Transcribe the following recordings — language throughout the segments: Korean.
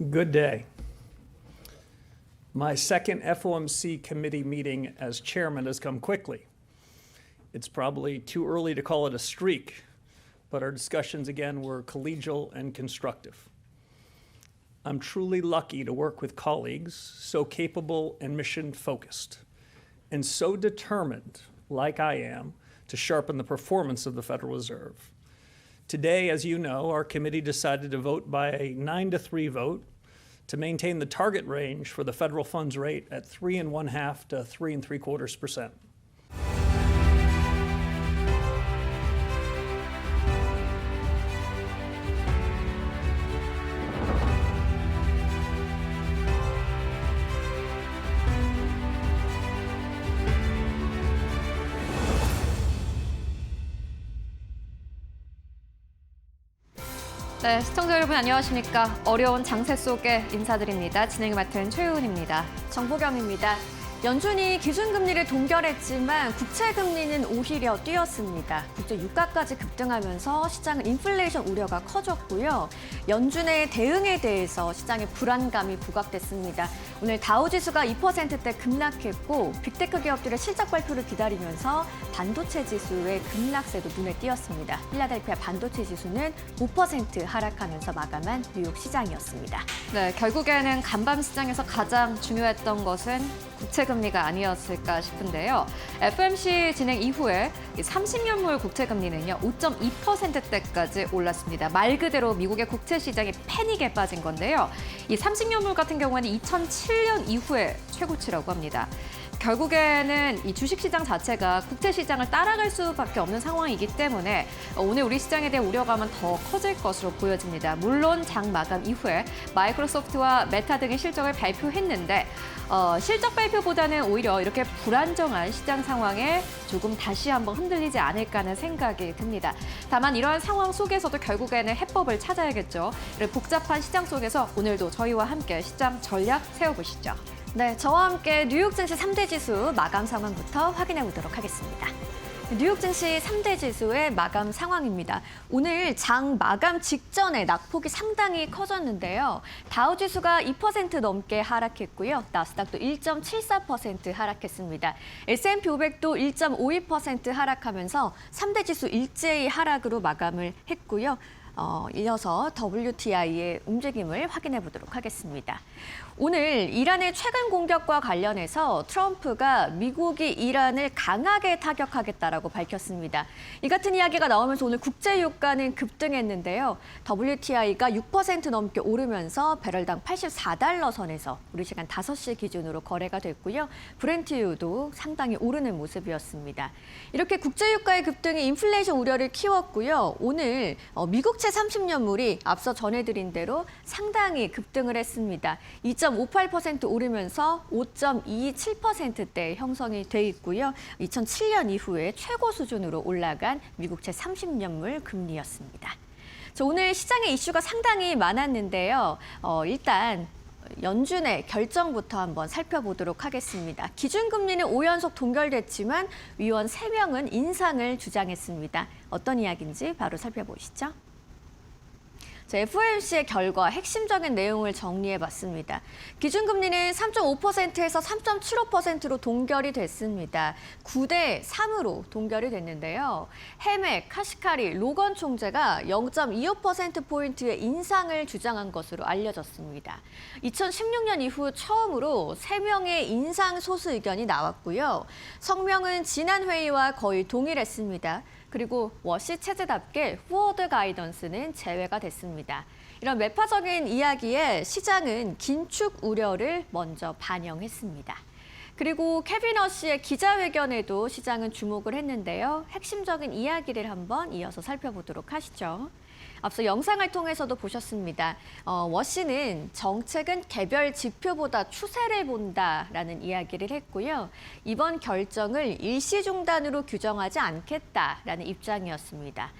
Good day. My second FOMC committee meeting as chairman has come quickly. It's probably too early to call it a streak, but our discussions again were collegial and constructive. I'm truly lucky to work with colleagues so capable and mission-focused, and so determined, like I am, to sharpen the performance of the Federal Reserve. Today, as you know, our committee decided to vote by a 9-3 vote to maintain the target range for the federal funds rate at 3.5% to 3.75%. 네, 시청자 여러분 안녕하십니까? 어려운 장세 속에 인사드립니다. 진행을 맡은 최유은입니다. 정보경입니다. 연준이 기준금리를 동결했지만 국채금리는 오히려 뛰었습니다. 국제 유가까지 급등하면서 시장은 인플레이션 우려가 커졌고요. 연준의 대응에 대해서 시장의 불안감이 부각됐습니다. 오늘 다우지수가 2%대 급락했고 빅테크 기업들의 실적 발표를 기다리면서 반도체 지수의 급락세도 눈에 띄었습니다. 필라델피아 반도체 지수는 5% 하락하면서 마감한 뉴욕 시장이었습니다. 네, 결국에는 간밤 시장에서 가장 중요했던 것은 국채금리가 아니었을까 싶은데요. FOMC 진행 이후에 30년물 국채금리는요 5.2%대까지 올랐습니다. 말 그대로 미국의 국채 시장이 패닉에 빠진 건데요. 이 30년물 같은 경우에는 2007년 이후에 최고치라고 합니다. 결국에는 이 주식시장 자체가 국채시장을 따라갈 수밖에 없는 상황이기 때문에 오늘 우리 시장에 대한 우려감은 더 커질 것으로 보여집니다. 물론 장 마감 이후에 마이크로소프트와 메타 등의 실적을 발표했는데 실적 발표보다는 오히려 이렇게 불안정한 시장 상황에 조금 다시 한번 흔들리지 않을까 하는 생각이 듭니다. 다만 이러한 상황 속에서도 결국에는 해법을 찾아야겠죠. 이런 복잡한 시장 속에서 오늘도 저희와 함께 시장 전략 세워보시죠. 네, 저와 함께 뉴욕 증시 3대 지수 마감 상황부터 확인해 보도록 하겠습니다. 뉴욕 증시 3대 지수의 마감 상황입니다. 오늘 장 마감 직전에 낙폭이 상당히 커졌는데요. 다우지수가 2% 넘게 하락했고요. 나스닥도 1.74% 하락했습니다. S&P 500도 1.52% 하락하면서 3대 지수 일제히 하락으로 마감을 했고요. 이어서 WTI의 움직임을 확인해 보도록 하겠습니다. 오늘 이란의 최근 공격과 관련해서 트럼프가 미국이 이란을 강하게 타격하겠다라고 밝혔습니다. 이 같은 이야기가 나오면서 오늘 국제유가는 급등했는데요. WTI가 6% 넘게 오르면서 배럴당 84달러 선에서 우리 시간 5시 기준으로 거래가 됐고요. 브렌트유도 상당히 오르는 모습이었습니다. 이렇게 국제유가의 급등이 인플레이션 우려를 키웠고요. 오늘 미국채 30년물이 앞서 전해드린 대로 상당히 급등을 했습니다. 2.58% 오르면서 5.27%대 형성이 돼 있고요. 2007년 이후에 최고 수준으로 올라간 미국채 30년물 금리였습니다. 오늘 시장의 이슈가 상당히 많았는데요. 일단 연준의 결정부터 한번 살펴보도록 하겠습니다. 기준금리는 5연속 동결됐지만 위원 3명은 인상을 주장했습니다. 어떤 이야기인지 바로 살펴보시죠. FOMC의 결과 핵심적인 내용을 정리해봤습니다. 기준금리는 3.5%에서 3.75%로 동결이 됐습니다. 9대 3으로 동결이 됐는데요. 헤맥, 카시카리, 로건 총재가 0.25%포인트의 인상을 주장한 것으로 알려졌습니다. 2016년 이후 처음으로 3명의 인상 소수 의견이 나왔고요. 성명은 지난 회의와 거의 동일했습니다. 그리고 워시 체제답게 후워드 가이던스는 제외가 됐습니다. 이런 매파적인 이야기에 시장은 긴축 우려를 먼저 반영했습니다. 그리고 케빈 허시의 기자회견에도 시장은 주목을 했는데요. 핵심적인 이야기를 한번 이어서 살펴보도록 하시죠. 앞서 영상을 통해서도 보셨습니다. 워시는 정책은 개별 지표보다 추세를 본다라는 이야기를 했고요. 이번 결정을 일시 중단으로 규정하지 않겠다라는 입장이었습니다.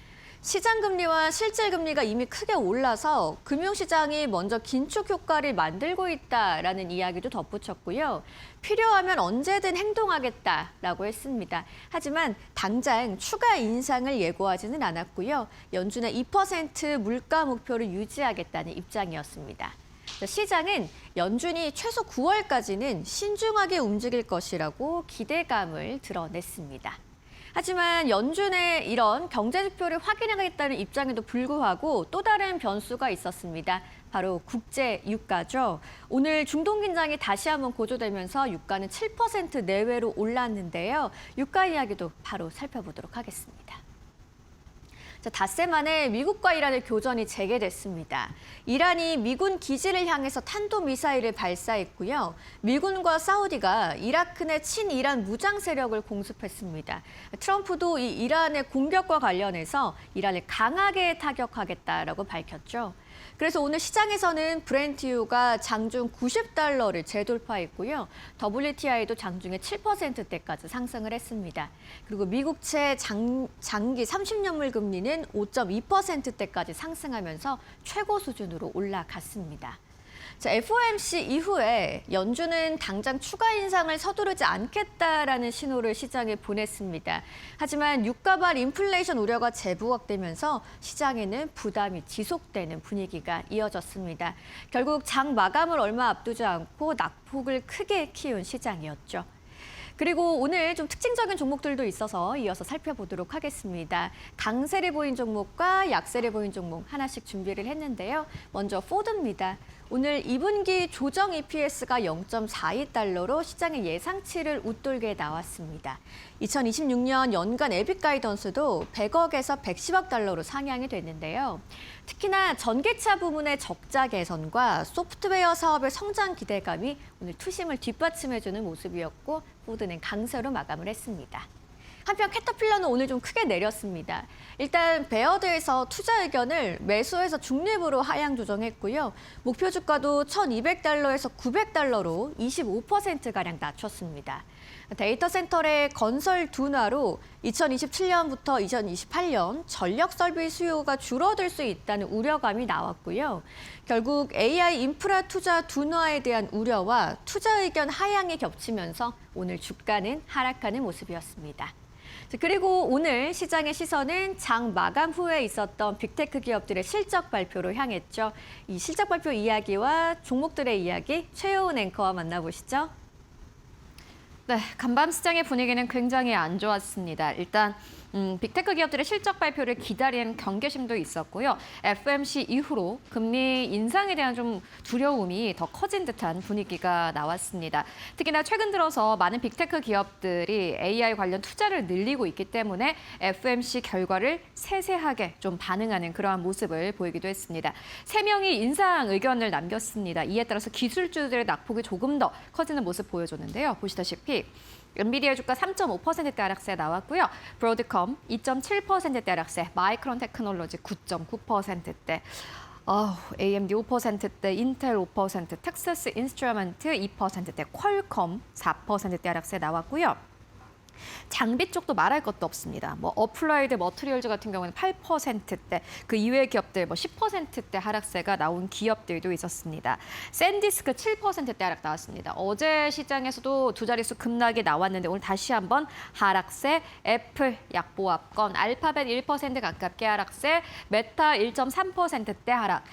시장금리와 실질금리가 이미 크게 올라서 금융시장이 먼저 긴축 효과를 만들고 있다라는 이야기도 덧붙였고요. 필요하면 언제든 행동하겠다라고 했습니다. 하지만 당장 추가 인상을 예고하지는 않았고요. 연준의 2% 물가 목표를 유지하겠다는 입장이었습니다. 시장은 연준이 최소 9월까지는 신중하게 움직일 것이라고 기대감을 드러냈습니다. 하지만 연준의 이런 경제 지표를 확인하겠다는 입장에도 불구하고 또 다른 변수가 있었습니다. 바로 국제 유가죠. 오늘 중동 긴장이 다시 한번 고조되면서 유가는 7% 내외로 올랐는데요. 유가 이야기도 바로 살펴보도록 하겠습니다. 자, 닷새 만에 미국과 이란의 교전이 재개됐습니다. 이란이 미군 기지를 향해서 탄도미사일을 발사했고요. 미군과 사우디가 이라크 내 친이란 무장 세력을 공습했습니다. 트럼프도 이 이란의 공격과 관련해서 이란을 강하게 타격하겠다라고 밝혔죠. 그래서 오늘 시장에서는 브렌트유가 장중 90달러를 재돌파했고요. WTI도 장중에 7%대까지 상승을 했습니다. 그리고 미국채 장기 30년물 금리는 5.2%대까지 상승하면서 최고 수준으로 올라갔습니다. 자, FOMC 이후에 연준은 당장 추가 인상을 서두르지 않겠다라는 신호를 시장에 보냈습니다. 하지만 유가발 인플레이션 우려가 재부각되면서 시장에는 부담이 지속되는 분위기가 이어졌습니다. 결국 장 마감을 얼마 앞두지 않고 낙폭을 크게 키운 시장이었죠. 그리고 오늘 좀 특징적인 종목들도 있어서 이어서 살펴보도록 하겠습니다. 강세를 보인 종목과 약세를 보인 종목 하나씩 준비를 했는데요. 먼저 포드입니다. 오늘 2분기 조정 EPS가 0.42달러로 시장의 예상치를 웃돌게 나왔습니다. 2026년 연간 에빗 가이던스도 100억에서 110억 달러로 상향이 됐는데요. 특히나 전기차 부문의 적자 개선과 소프트웨어 사업의 성장 기대감이 오늘 투심을 뒷받침해주는 모습이었고 포드는 강세로 마감을 했습니다. 한편 캐터필러는 오늘 좀 크게 내렸습니다. 일단 베어드에서 투자 의견을 매수해서 중립으로 하향 조정했고요. 목표 주가도 1,200달러에서 900달러로 25%가량 낮췄습니다. 데이터 센터의 건설 둔화로 2027년부터 2028년 전력 설비 수요가 줄어들 수 있다는 우려감이 나왔고요. 결국 AI 인프라 투자 둔화에 대한 우려와 투자 의견 하향이 겹치면서 오늘 주가는 하락하는 모습이었습니다. 그리고 오늘 시장의 시선은 장 마감 후에 있었던 빅테크 기업들의 실적 발표로 향했죠. 이 실적 발표 이야기와 종목들의 이야기 최효은 앵커와 만나보시죠. 네, 간밤 시장의 분위기는 굉장히 안 좋았습니다. 일단 빅테크 기업들의 실적 발표를 기다리는 경계심도 있었고요. FOMC 이후로 금리 인상에 대한 좀 두려움이 더 커진 듯한 분위기가 나왔습니다. 특히나 최근 들어서 많은 빅테크 기업들이 AI 관련 투자를 늘리고 있기 때문에 FOMC 결과를 세세하게 좀 반응하는 그러한 모습을 보이기도 했습니다. 3명이 인상 의견을 남겼습니다. 이에 따라서 기술주들의 낙폭이 조금 더 커지는 모습 보여줬는데요. 보시다시피 엔비디아 주가 3.5%대 하락세 나왔고요. 브로드컴 2.7%대 하락세, 마이크론 테크놀로지 9.9%대, AMD 5%대, 인텔 5%, 텍사스 인스트루먼트 2%대, 퀄컴 4%대 하락세 나왔고요. 장비 쪽도 말할 것도 없습니다. 어플라이드 머트리얼즈 같은 경우는 8%대, 그 이외의 기업들 10%대 하락세가 나온 기업들도 있었습니다. 샌디스크 7%대 하락 나왔습니다. 어제 시장에서도 두 자릿수 급락이 나왔는데 오늘 다시 한번 하락세, 애플 약보합권, 알파벳 1% 가깝게 하락세, 메타 1.3%대 하락.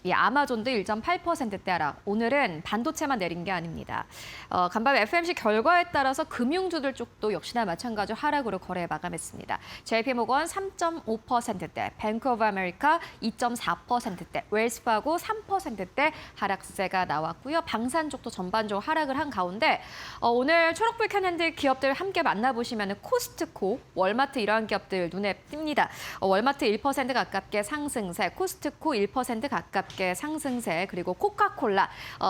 아마존도 1.8%대 하락. 오늘은 반도체만 내린 게 아닙니다. 간밤 FOMC 결과에 따라서 금융주들 쪽도 역시나 마찬가지로 하락으로 거래 마감했습니다. JP모건 3.5%대, 뱅크 오브 아메리카 2.4%대, 웰스파고 3%대 하락세가 나왔고요. 방산 쪽도 전반적으로 하락을 한 가운데 오늘 초록불 켜낸들 기업들 함께 만나보시면 코스트코, 월마트 이러한 기업들 눈에 띕니다. 월마트 1% 가깝게 상승세, 코스트코 1% 가깝게 상승세, 그리고 코카콜라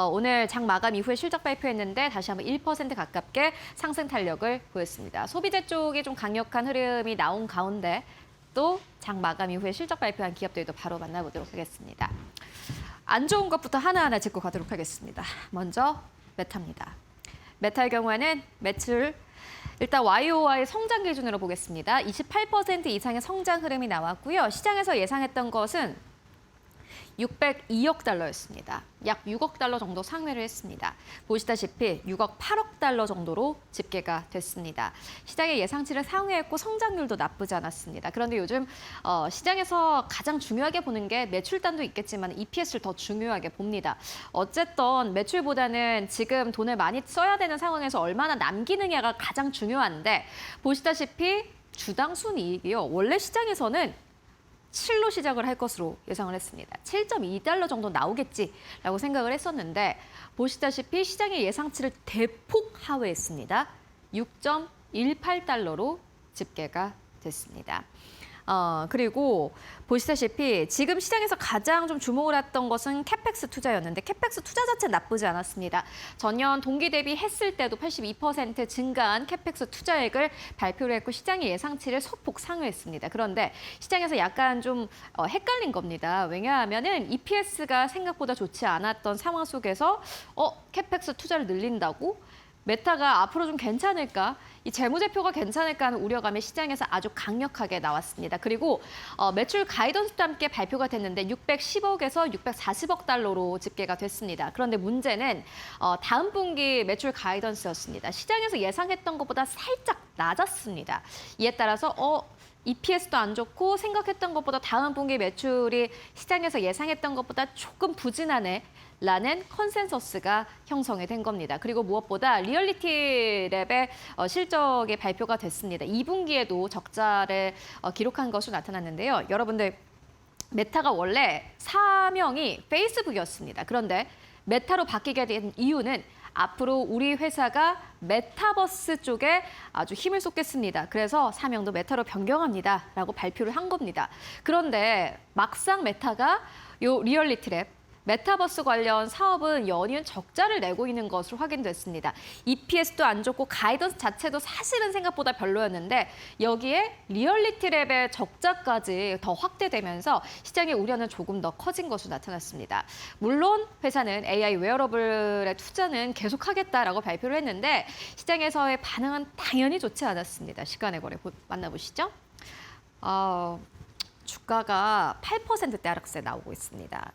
오늘 장 마감 이후에 실적 발표했는데 다시 한번 1% 가깝게 상승 탄력을 보였습니다. 소비재 쪽이 좀 강력한 흐름이 나온 가운데 또 장 마감 이후에 실적 발표한 기업들도 바로 만나보도록 하겠습니다. 안 좋은 것부터 하나하나 짚고 가도록 하겠습니다. 먼저 메타입니다. 메타의 경우에는 매출 일단 YOY 성장 기준으로 보겠습니다. 28% 이상의 성장 흐름이 나왔고요. 시장에서 예상했던 것은 602억 달러였습니다. 약 6억 달러 정도 상회를 했습니다. 보시다시피 6억 8억 달러 정도로 집계가 됐습니다. 시장의 예상치를 상회했고 성장률도 나쁘지 않았습니다. 그런데 요즘 시장에서 가장 중요하게 보는 게 매출단도 있겠지만 EPS를 더 중요하게 봅니다. 어쨌든 매출보다는 지금 돈을 많이 써야 되는 상황에서 얼마나 남기느냐가 가장 중요한데 보시다시피 주당 순이익이요. 원래 시장에서는 7로 시작을 할 것으로 예상을 했습니다. 7.2달러 정도 나오겠지라고 생각을 했었는데 보시다시피 시장의 예상치를 대폭 하회했습니다. 6.18달러로 집계가 됐습니다. 그리고 보시다시피 지금 시장에서 가장 좀 주목을 했던 것은 캐펙스 투자였는데 캐펙스 투자 자체 나쁘지 않았습니다. 전년 동기 대비 했을 때도 82% 증가한 캐펙스 투자액을 발표를 했고 시장의 예상치를 소폭 상회했습니다. 그런데 시장에서 약간 좀 헷갈린 겁니다. 왜냐하면은 EPS가 생각보다 좋지 않았던 상황 속에서 캐펙스 투자를 늘린다고? 메타가 앞으로 좀 괜찮을까? 이 재무제표가 괜찮을까 하는 우려감이 시장에서 아주 강력하게 나왔습니다. 그리고 매출 가이던스도 함께 발표가 됐는데 610억에서 640억 달러로 집계가 됐습니다. 그런데 문제는 다음 분기 매출 가이던스였습니다. 시장에서 예상했던 것보다 살짝 낮았습니다. 이에 따라서 EPS도 안 좋고 생각했던 것보다 다음 분기 매출이 시장에서 예상했던 것보다 조금 부진하네. 라는 컨센서스가 형성이 된 겁니다. 그리고 무엇보다 리얼리티 랩의 실적이 발표가 됐습니다. 2분기에도 적자를 기록한 것으로 나타났는데요. 여러분들 메타가 원래 사명이 페이스북이었습니다. 그런데 메타로 바뀌게 된 이유는 앞으로 우리 회사가 메타버스 쪽에 아주 힘을 쏟겠습니다. 그래서 사명도 메타로 변경합니다. 라고 발표를 한 겁니다. 그런데 막상 메타가 요 리얼리티 랩 메타버스 관련 사업은 연이은 적자를 내고 있는 것으로 확인됐습니다. EPS도 안 좋고 가이던스 자체도 사실은 생각보다 별로였는데 여기에 리얼리티 랩의 적자까지 더 확대되면서 시장의 우려는 조금 더 커진 것으로 나타났습니다. 물론 회사는 AI 웨어러블의 투자는 계속하겠다라고 발표를 했는데 시장에서의 반응은 당연히 좋지 않았습니다. 시간의 거래 만나보시죠. 주가가 8%대 하락세 나오고 있습니다.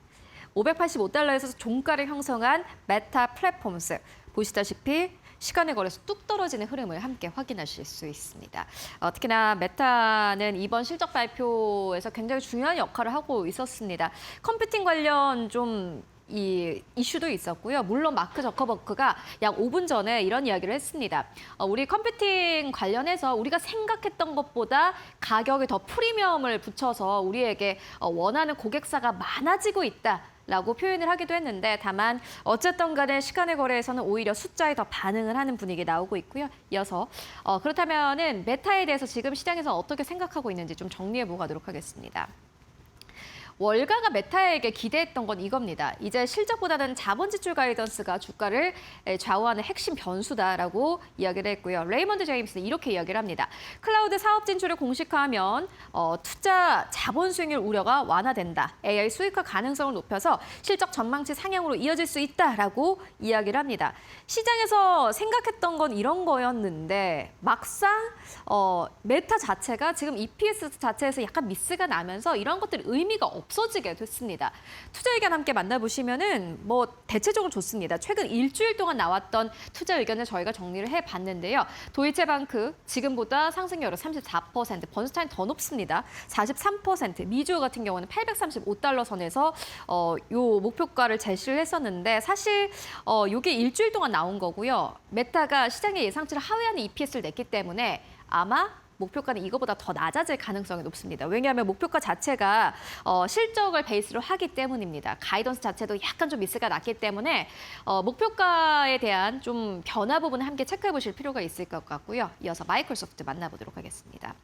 585달러에서 종가를 형성한 메타 플랫폼스. 보시다시피 시간의 거래에서 뚝 떨어지는 흐름을 함께 확인하실 수 있습니다. 특히나 메타는 이번 실적 발표에서 굉장히 중요한 역할을 하고 있었습니다. 컴퓨팅 관련 좀 이슈도 있었고요. 물론 마크 저커버그가 약 5분 전에 이런 이야기를 했습니다. 우리 컴퓨팅 관련해서 우리가 생각했던 것보다 가격에 더 프리미엄을 붙여서 우리에게 원하는 고객사가 많아지고 있다. 라고 표현을 하기도 했는데 다만 어쨌든 간에 시간의 거래에서는 오히려 숫자에 더 반응을 하는 분위기 나오고 있고요. 이어서 그렇다면은 메타에 대해서 지금 시장에서 어떻게 생각하고 있는지 좀 정리해 보도록 하겠습니다. 월가가 메타에게 기대했던 건 이겁니다. 이제 실적보다는 자본 지출 가이던스가 주가를 좌우하는 핵심 변수다라고 이야기를 했고요. 레이먼드 제임스는 이렇게 이야기를 합니다. 클라우드 사업 진출을 공식화하면 투자 자본 수익률 우려가 완화된다. AI 수익화 가능성을 높여서 실적 전망치 상향으로 이어질 수 있다라고 이야기를 합니다. 시장에서 생각했던 건 이런 거였는데 막상 메타 자체가 지금 EPS 자체에서 약간 미스가 나면서 이런 것들이 의미가 없어지게 됐습니다. 투자 의견 함께 만나보시면은 대체적으로 좋습니다. 최근 일주일 동안 나왔던 투자 의견을 저희가 정리를 해봤는데요. 도이체방크 지금보다 상승률은 34%, 번스타인 더 높습니다. 43%, 미주어 같은 경우는 835달러 선에서 요 목표가를 제시를 했었는데 사실 이게 일주일 동안 나온 거고요. 메타가 시장의 예상치를 하회하는 EPS를 냈기 때문에 아마 목표가는 이거보다 더 낮아질 가능성이 높습니다. 왜냐하면 목표가 자체가 실적을 베이스로 하기 때문입니다. 가이던스 자체도 약간 좀 미스가 났기 때문에 목표가에 대한 좀 변화 부분을 함께 체크해 보실 필요가 있을 것 같고요. 이어서 마이크로소프트 만나보도록 하겠습니다.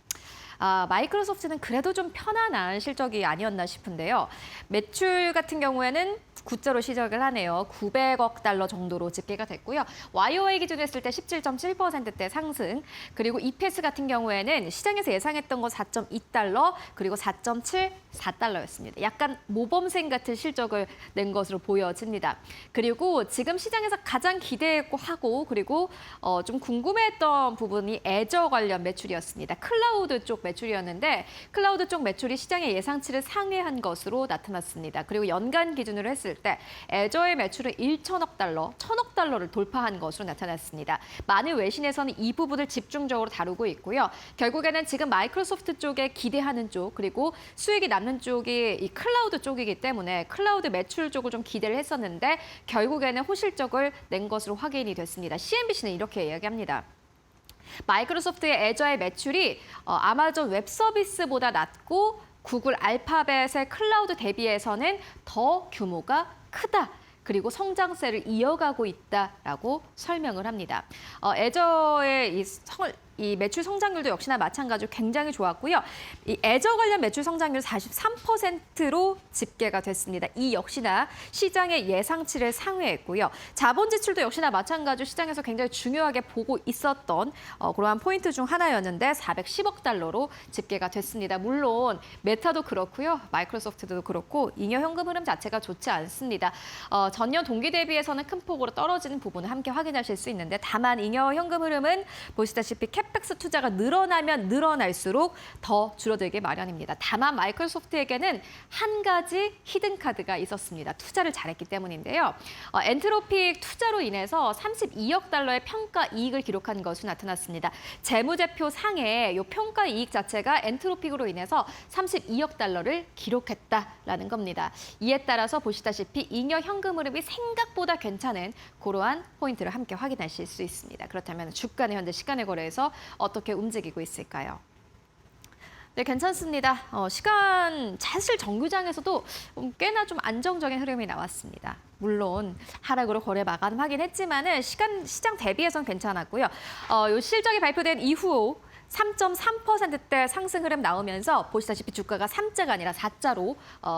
마이크로소프트는 그래도 좀 편안한 실적이 아니었나 싶은데요. 매출 같은 경우에는 9자로 시작을 하네요. 900억 달러 정도로 집계가 됐고요. YOY 기준으로 했을 때 17.7%대 상승. 그리고 EPS 같은 경우에는 시장에서 예상했던 건 4.2달러 그리고 4.74달러였습니다. 약간 모범생 같은 실적을 낸 것으로 보여집니다. 그리고 지금 시장에서 가장 기대했고 하고 그리고 좀 궁금했던 부분이 애저 관련 매출이었습니다. 클라우드 쪽 매출이었는데 클라우드 쪽 매출이 시장의 예상치를 상회한 것으로 나타났습니다. 그리고 연간 기준으로 했을 때 애저의 매출은 1천억 달러, 1천억 달러를 돌파한 것으로 나타났습니다. 많은 외신에서는 이 부분을 집중적으로 다루고 있고요. 결국에는 지금 마이크로소프트 쪽에 기대하는 쪽, 그리고 수익이 남는 쪽이 이 클라우드 쪽이기 때문에 클라우드 매출 쪽을 좀 기대를 했었는데 결국에는 호실적을 낸 것으로 확인이 됐습니다. CNBC는 이렇게 이야기합니다. 마이크로소프트의 애저의 매출이 아마존 웹 서비스보다 낮고 구글 알파벳의 클라우드 대비해서는 더 규모가 크다. 그리고 성장세를 이어가고 있다라고 설명을 합니다. 애저의 이 매출 성장률도 역시나 마찬가지로 굉장히 좋았고요. 이 애저 관련 매출 성장률 43%로 집계가 됐습니다. 이 역시나 시장의 예상치를 상회했고요. 자본 지출도 역시나 마찬가지로 시장에서 굉장히 중요하게 보고 있었던 그러한 포인트 중 하나였는데 410억 달러로 집계가 됐습니다. 물론 메타도 그렇고요. 마이크로소프트도 그렇고 잉여 현금 흐름 자체가 좋지 않습니다. 전년 동기 대비해서는 큰 폭으로 떨어지는 부분을 함께 확인하실 수 있는데 다만 잉여 현금 흐름은 보시다시피 캐펙스 투자가 늘어나면 늘어날수록 더 줄어들게 마련입니다. 다만 마이크로소프트에게는 한 가지 히든 카드가 있었습니다. 투자를 잘했기 때문인데요. 엔트로픽 투자로 인해서 32억 달러의 평가 이익을 기록한 것으로 나타났습니다. 재무제표 상에 이 평가 이익 자체가 엔트로픽으로 인해서 32억 달러를 기록했다라는 겁니다. 이에 따라서 보시다시피 잉여 현금 흐름이 생각보다 괜찮은 그러한 포인트를 함께 확인하실 수 있습니다. 그렇다면 주가는 현재 시간의 거래에서 어떻게 움직이고 있을까요? 네, 괜찮습니다. 시간 사실 정규장에서도 꽤나 좀 안정적인 흐름이 나왔습니다. 물론 하락으로 거래 마감하긴 했지만은 시장 대비해서는 괜찮았고요. 요 실적이 발표된 이후 3.3%대 상승 흐름 나오면서 보시다시피 주가가 3자가 아니라 4자로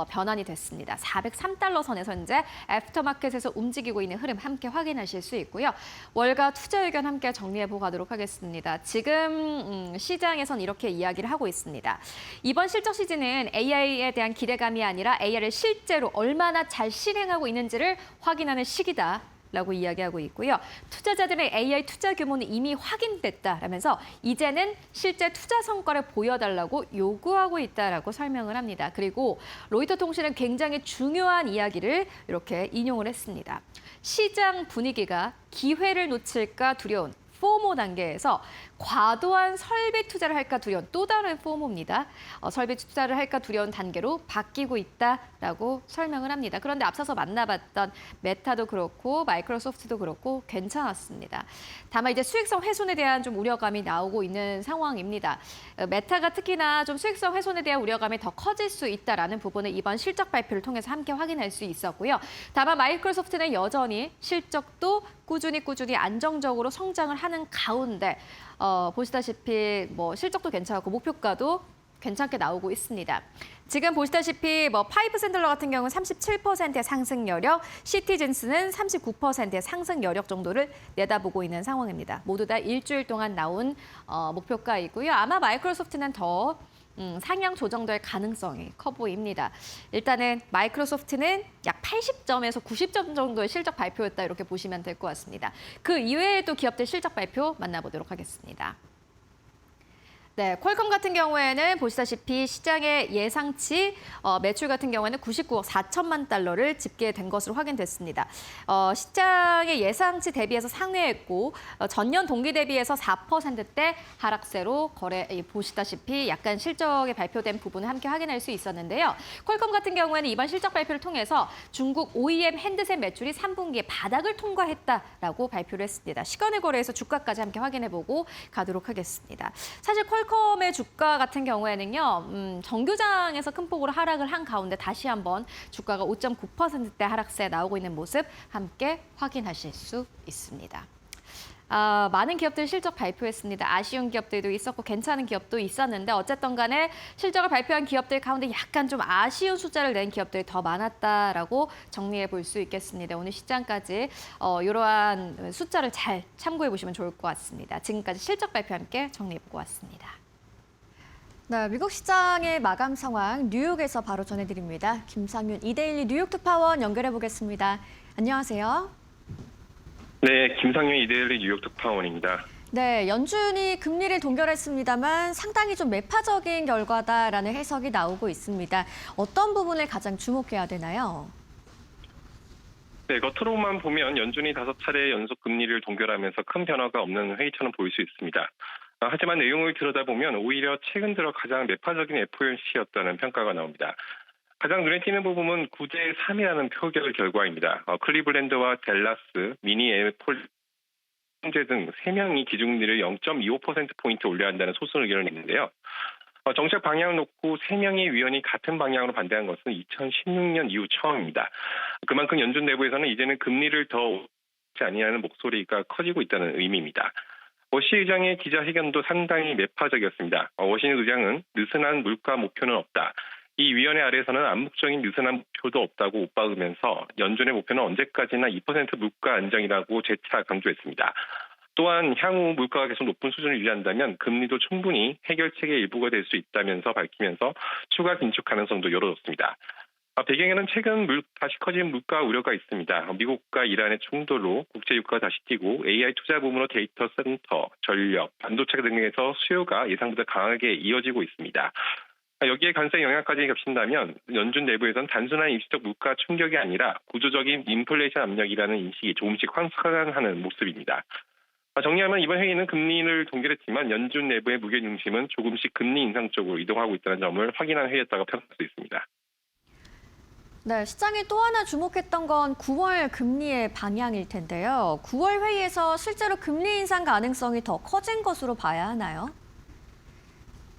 변환이 됐습니다. 403달러 선에서 현재 애프터마켓에서 움직이고 있는 흐름 함께 확인하실 수 있고요. 월가 투자 의견 함께 정리해보고 가도록 하겠습니다. 지금 시장에선 이렇게 이야기를 하고 있습니다. 이번 실적 시즌은 AI에 대한 기대감이 아니라 AI를 실제로 얼마나 잘 실행하고 있는지를 확인하는 시기다. 라고 이야기하고 있고요. 투자자들의 AI 투자 규모는 이미 확인됐다라면서 이제는 실제 투자 성과를 보여달라고 요구하고 있다라고 설명을 합니다. 그리고 로이터 통신은 굉장히 중요한 이야기를 이렇게 인용을 했습니다. 시장 분위기가 기회를 놓칠까 두려운 포모 단계에서 과도한 설비 투자를 할까 두려운 또 다른 포모입니다. 설비 투자를 할까 두려운 단계로 바뀌고 있다라고 설명을 합니다. 그런데 앞서서 만나봤던 메타도 그렇고 마이크로소프트도 그렇고 괜찮았습니다. 다만 이제 수익성 훼손에 대한 좀 우려감이 나오고 있는 상황입니다. 메타가 특히나 좀 수익성 훼손에 대한 우려감이 더 커질 수 있다라는 부분을 이번 실적 발표를 통해서 함께 확인할 수 있었고요. 다만 마이크로소프트는 여전히 실적도 꾸준히 안정적으로 성장을 하는 가운데 보시다시피 실적도 괜찮고 목표가도 괜찮게 나오고 있습니다. 지금 보시다시피 파이프 샌들러 같은 경우는 37%의 상승 여력, 시티즌스는 39%의 상승 여력 정도를 내다보고 있는 상황입니다. 모두 다 일주일 동안 나온 목표가이고요. 아마 마이크로소프트는 더 상향 조정될 가능성이 커 보입니다. 일단은 마이크로소프트는 약 80점에서 90점 정도의 실적 발표였다 이렇게 보시면 될 것 같습니다. 그 이외에도 기업들 실적 발표 만나보도록 하겠습니다. 네, 퀄컴 같은 경우에는 보시다시피 시장의 예상치 매출 같은 경우에는 99억 4천만 달러를 집계된 것으로 확인됐습니다. 시장의 예상치 대비해서 상회했고 전년 동기 대비해서 4%대 하락세로 거래 보시다시피 약간 실적에 발표된 부분을 함께 확인할 수 있었는데요. 퀄컴 같은 경우에는 이번 실적 발표를 통해서 중국 OEM 핸드셋 매출이 3분기에 바닥을 통과했다라고 발표를 했습니다. 시간의 거래에서 주가까지 함께 확인해보고 가도록 하겠습니다. 사실 퀄컴의 주가 같은 경우에는요, 정규장에서 큰 폭으로 하락을 한 가운데 다시 한번 주가가 5.9%대 하락세 나오고 있는 모습 함께 확인하실 수 있습니다. 많은 기업들이 실적 발표했습니다. 아쉬운 기업들도 있었고 괜찮은 기업도 있었는데 어쨌든 간에 실적을 발표한 기업들 가운데 약간 좀 아쉬운 숫자를 낸 기업들이 더 많았다라고 정리해 볼 수 있겠습니다. 오늘 시장까지 이러한 숫자를 잘 참고해 보시면 좋을 것 같습니다. 지금까지 실적 발표 함께 정리해 보고 왔습니다. 네, 미국 시장의 마감 상황 뉴욕에서 바로 전해드립니다. 김상윤 이데일리 뉴욕 특파원 연결해 보겠습니다. 안녕하세요. 네, 김상윤 이데일리 뉴욕 특파원입니다. 네, 연준이 금리를 동결했습니다만 상당히 좀 매파적인 결과다라는 해석이 나오고 있습니다. 어떤 부분을 가장 주목해야 되나요? 네, 겉으로만 보면 연준이 5차례 연속 금리를 동결하면서 큰 변화가 없는 회의처럼 보일 수 있습니다. 하지만 내용을 들여다보면 오히려 최근 들어 가장 매파적인 FOMC였다는 평가가 나옵니다. 가장 눈에 띄는 부분은 9대 3이라는 표결 결과입니다. 클리블랜드와 댈러스, 미니애폴 형제 등 3명이 기준금리를 0.25%포인트 올려야 한다는 소수 의견을 냈는데요. 정책 방향을 놓고 3명의 위원이 같은 방향으로 반대한 것은 2016년 이후 처음입니다. 그만큼 연준 내부에서는 이제는 금리를 더 올리지 아니하는 목소리가 커지고 있다는 의미입니다. 워시 의장의 기자회견도 상당히 매파적이었습니다. 워시 의장은 느슨한 물가 목표는 없다. 이 위원회 아래에서는 암묵적인 느슨한 목표도 없다고 엇박으면서 연준의 목표는 언제까지나 2% 물가 안정이라고 재차 강조했습니다. 또한 향후 물가가 계속 높은 수준을 유지한다면 금리도 충분히 해결책의 일부가 될 수 있다면서 밝히면서 추가 긴축 가능성도 열어뒀습니다. 배경에는 최근 다시 커진 물가 우려가 있습니다. 미국과 이란의 충돌로 국제 유가가 다시 뛰고 AI 투자 부문으로 데이터 센터, 전력, 반도체 등에서 수요가 예상보다 강하게 이어지고 있습니다. 여기에 관세 영향까지 겹친다면 연준 내부에서는 단순한 일시적 물가 충격이 아니라 구조적인 인플레이션 압력이라는 인식이 조금씩 확산하는 모습입니다. 정리하면 이번 회의는 금리를 동결했지만 연준 내부의 무게중심은 조금씩 금리 인상 쪽으로 이동하고 있다는 점을 확인한 회의였다고 평가할 수 있습니다. 네, 시장이 또 하나 주목했던 건 9월 금리의 방향일 텐데요. 9월 회의에서 실제로 금리 인상 가능성이 더 커진 것으로 봐야 하나요?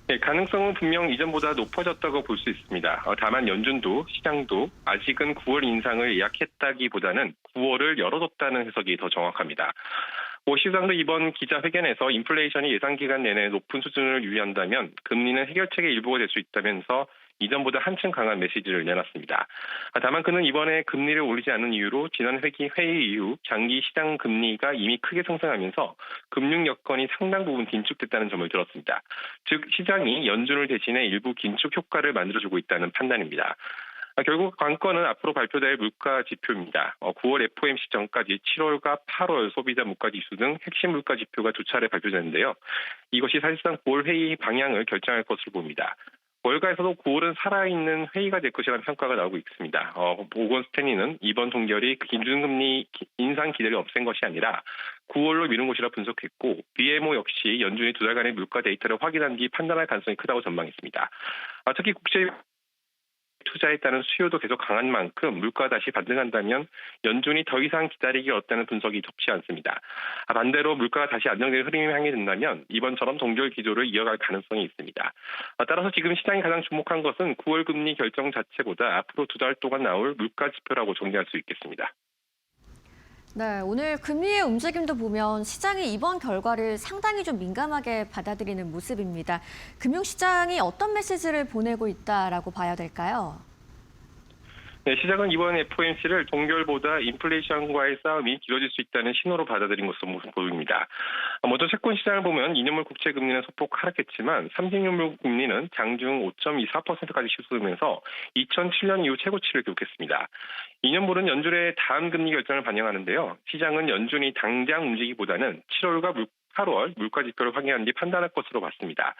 네, 가능성은 분명 이전보다 높아졌다고 볼 수 있습니다. 다만 연준도 시장도 아직은 9월 인상을 예약했다기보다는 9월을 열어뒀다는 해석이 더 정확합니다. 시장도 이번 기자회견에서 인플레이션이 예상 기간 내내 높은 수준을 유지한다면 금리는 해결책의 일부가 될 수 있다면서 이전보다 한층 강한 메시지를 내놨습니다. 다만 그는 이번에 금리를 올리지 않은 이유로 지난 회의 이후 장기 시장 금리가 이미 크게 상승하면서 금융 여건이 상당 부분 긴축됐다는 점을 들었습니다. 즉 시장이 연준을 대신해 일부 긴축 효과를 만들어주고 있다는 판단입니다. 결국 관건은 앞으로 발표될 물가 지표입니다. 9월 FOMC 전까지 7월과 8월 소비자 물가 지수 등 핵심 물가 지표가 2차례 발표되는데요. 이것이 사실상 9월 회의 방향을 결정할 것으로 보입니다. 월가에서도 9월은 살아있는 회의가 될 것이라는 평가가 나오고 있습니다. 모건 스탠리는 이번 동결이 기준금리 인상 기대를 없앤 것이 아니라 9월로 미룬 것이라 분석했고 BMO 역시 연준이 2달간의 물가 데이터를 확인한 뒤 판단할 가능성이 크다고 전망했습니다. 특히 국제 투자에 따른 수요도 계속 강한 만큼 물가가 다시 반등한다면 연준이 더 이상 기다리기 어렵다는 분석이 적지 않습니다. 반대로 물가가 다시 안정되는 흐름이 향해 된다면 이번처럼 동결 기조를 이어갈 가능성이 있습니다. 따라서 지금 시장이 가장 주목한 것은 9월 금리 결정 자체보다 앞으로 2달 동안 나올 물가 지표라고 정리할 수 있겠습니다. 네, 오늘 금리의 움직임도 보면 시장이 이번 결과를 상당히 좀 민감하게 받아들이는 모습입니다. 금융시장이 어떤 메시지를 보내고 있다라고 봐야 될까요? 네, 시장은 이번 FOMC를 동결보다 인플레이션과의 싸움이 길어질 수 있다는 신호로 받아들인 것으로 보입니다. 먼저 채권 시장을 보면 2년물 국채 금리는 소폭 하락했지만 30년물 금리는 장중 5.24%까지 실수하면서 2007년 이후 최고치를 기록했습니다. 2년물은 연준의 다음 금리 결정을 반영하는데요. 시장은 연준이 당장 움직이기보다는 7월과 8월 물가 지표를 확인한 뒤 판단할 것으로 봤습니다.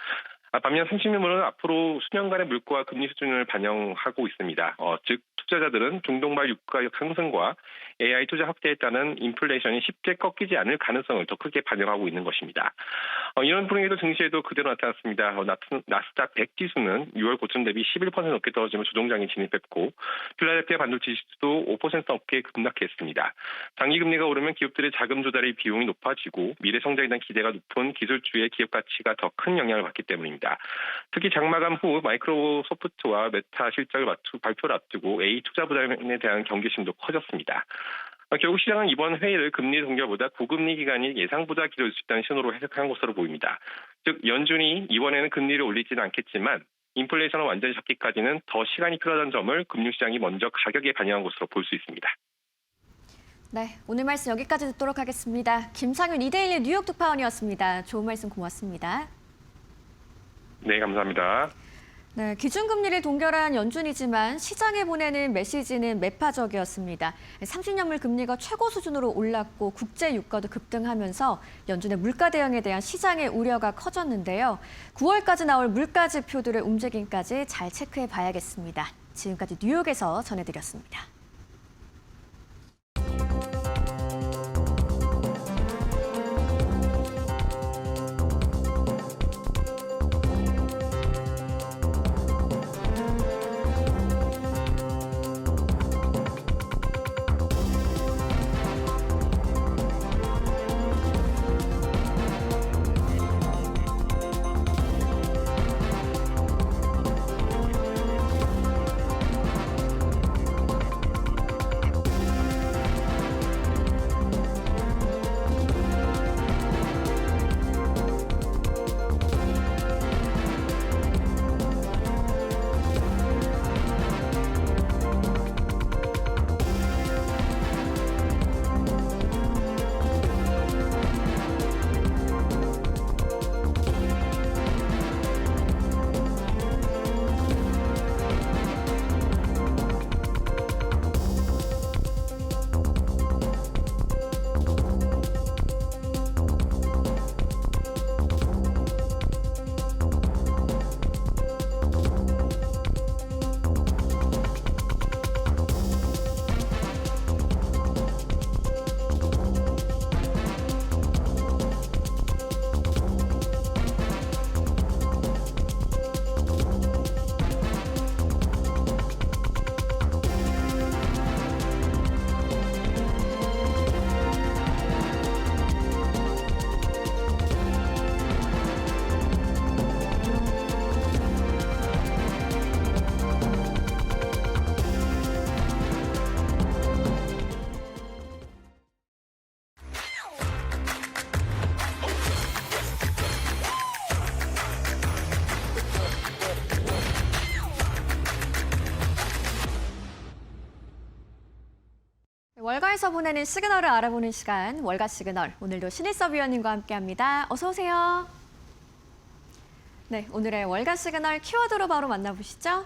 반면 30년물은 앞으로 수년간의 물가와 금리 수준을 반영하고 있습니다. 즉 투자자들은 중동발 유가 상승과 AI 투자 확대에 따른 인플레이션이 쉽게 꺾이지 않을 가능성을 더 크게 반영하고 있는 것입니다. 이런 분위기도 증시에도 그대로 나타났습니다. 나스닥 100 지수는 6월 고점 대비 11% 넘게 떨어지며 조정장에 진입했고 필라델피아 반도체 지수도 5% 넘게 급락했습니다. 장기 금리가 오르면 기업들의 자금 조달의 비용이 높아지고 미래 성장에 대한 기대가 높은 기술주의 기업 가치가 더 큰 영향을 받기 때문입니다. 특히 장마감 후 마이크로소프트와 메타 실적을 발표를 앞두고 A 투자 부담에 대한 경계심도 커졌습니다. 결국 시장은 이번 회의를 금리 동결보다 고금리 기간이 예상보다 길어질 수 있다는 신호로 해석한 것으로 보입니다. 즉 연준이 이번에는 금리를 올리지는 않겠지만 인플레이션을 완전히 잡기까지는 더 시간이 필요하다는 점을 금융시장이 먼저 가격에 반영한 것으로 볼 수 있습니다. 네, 오늘 말씀 여기까지 듣도록 하겠습니다. 김상윤 이데일리 뉴욕 특파원이었습니다. 좋은 말씀 고맙습니다. 네, 감사합니다. 네, 기준금리를 동결한 연준이지만 시장에 보내는 메시지는 매파적이었습니다. 30년물 금리가 최고 수준으로 올랐고 국제 유가도 급등하면서 연준의 물가 대응에 대한 시장의 우려가 커졌는데요. 9월까지 나올 물가 지표들의 움직임까지 잘 체크해 봐야겠습니다. 지금까지 뉴욕에서 전해드렸습니다. 월가에서 보내는 시그널을 알아보는 시간, 월가 시그널. 오늘도 신일섭 위원님과 함께합니다. 어서 오세요. 네, 오늘의 월가 시그널 키워드로 바로 만나보시죠.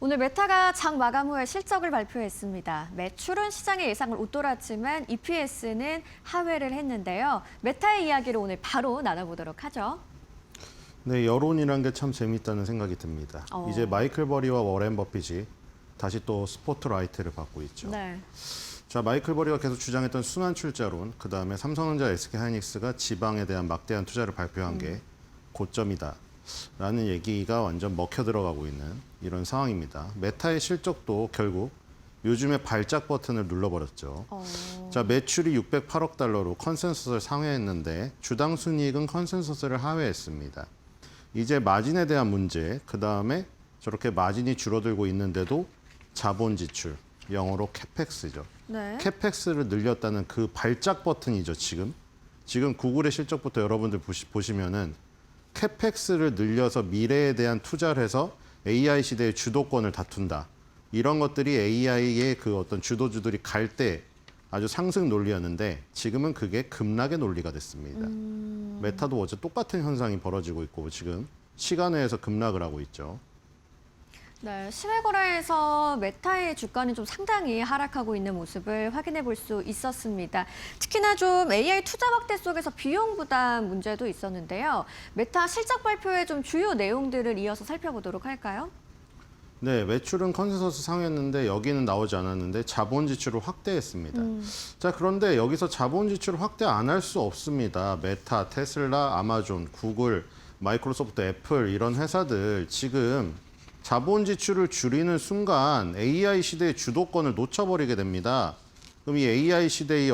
오늘 메타가 장 마감 후에 실적을 발표했습니다. 매출은 시장의 예상을 웃돌았지만 EPS는 하회를 했는데요. 메타의 이야기를 오늘 바로 나눠보도록 하죠. 네, 여론이란 게 참 재밌다는 생각이 듭니다. 이제 마이클 버리와 워렌 버핏이 다시 또 스포트라이트를 받고 있죠. 네. 자, 마이클 버리가 계속 주장했던 순환 출자론, 그다음에 삼성전자, SK하이닉스가 지방에 대한 막대한 투자를 발표한 게 고점이다. 라는 얘기가 완전 먹혀 들어가고 있는 이런 상황입니다. 메타의 실적도 결국 요즘에 발작 버튼을 눌러버렸죠. 자, 매출이 608억 달러로 컨센서스를 상회했는데 주당 순이익은 컨센서스를 하회했습니다. 이제 마진에 대한 문제, 그다음에 저렇게 마진이 줄어들고 있는데도 자본 지출, 영어로 캐펙스죠. 네. 캐펙스를 늘렸다는 그 발작 버튼이죠, 지금. 지금 구글의 실적부터 여러분들 보시면은 캐펙스를 늘려서 미래에 대한 투자를 해서 AI 시대의 주도권을 다툰다. 이런 것들이 AI의 그 어떤 주도주들이 갈 때 아주 상승 논리였는데 지금은 그게 급락의 논리가 됐습니다. 메타도 어제 똑같은 현상이 벌어지고 있고 지금 시간외에서 급락을 하고 있죠. 네, 실외 거래에서 메타의 주가는 좀 상당히 하락하고 있는 모습을 확인해 볼 수 있었습니다. 특히나 좀 AI 투자 확대 속에서 비용 부담 문제도 있었는데요. 메타 실적 발표의 좀 주요 내용들을 이어서 살펴보도록 할까요? 네, 매출은 컨센서스 상회했는데 여기는 나오지 않았는데 자본 지출을 확대했습니다. 자, 그런데 여기서 자본 지출을 확대 안 할 수 없습니다. 메타, 테슬라, 아마존, 구글, 마이크로소프트, 애플 이런 회사들 지금 자본 지출을 줄이는 순간 AI 시대의 주도권을 놓쳐버리게 됩니다. 그럼 이 AI 시대의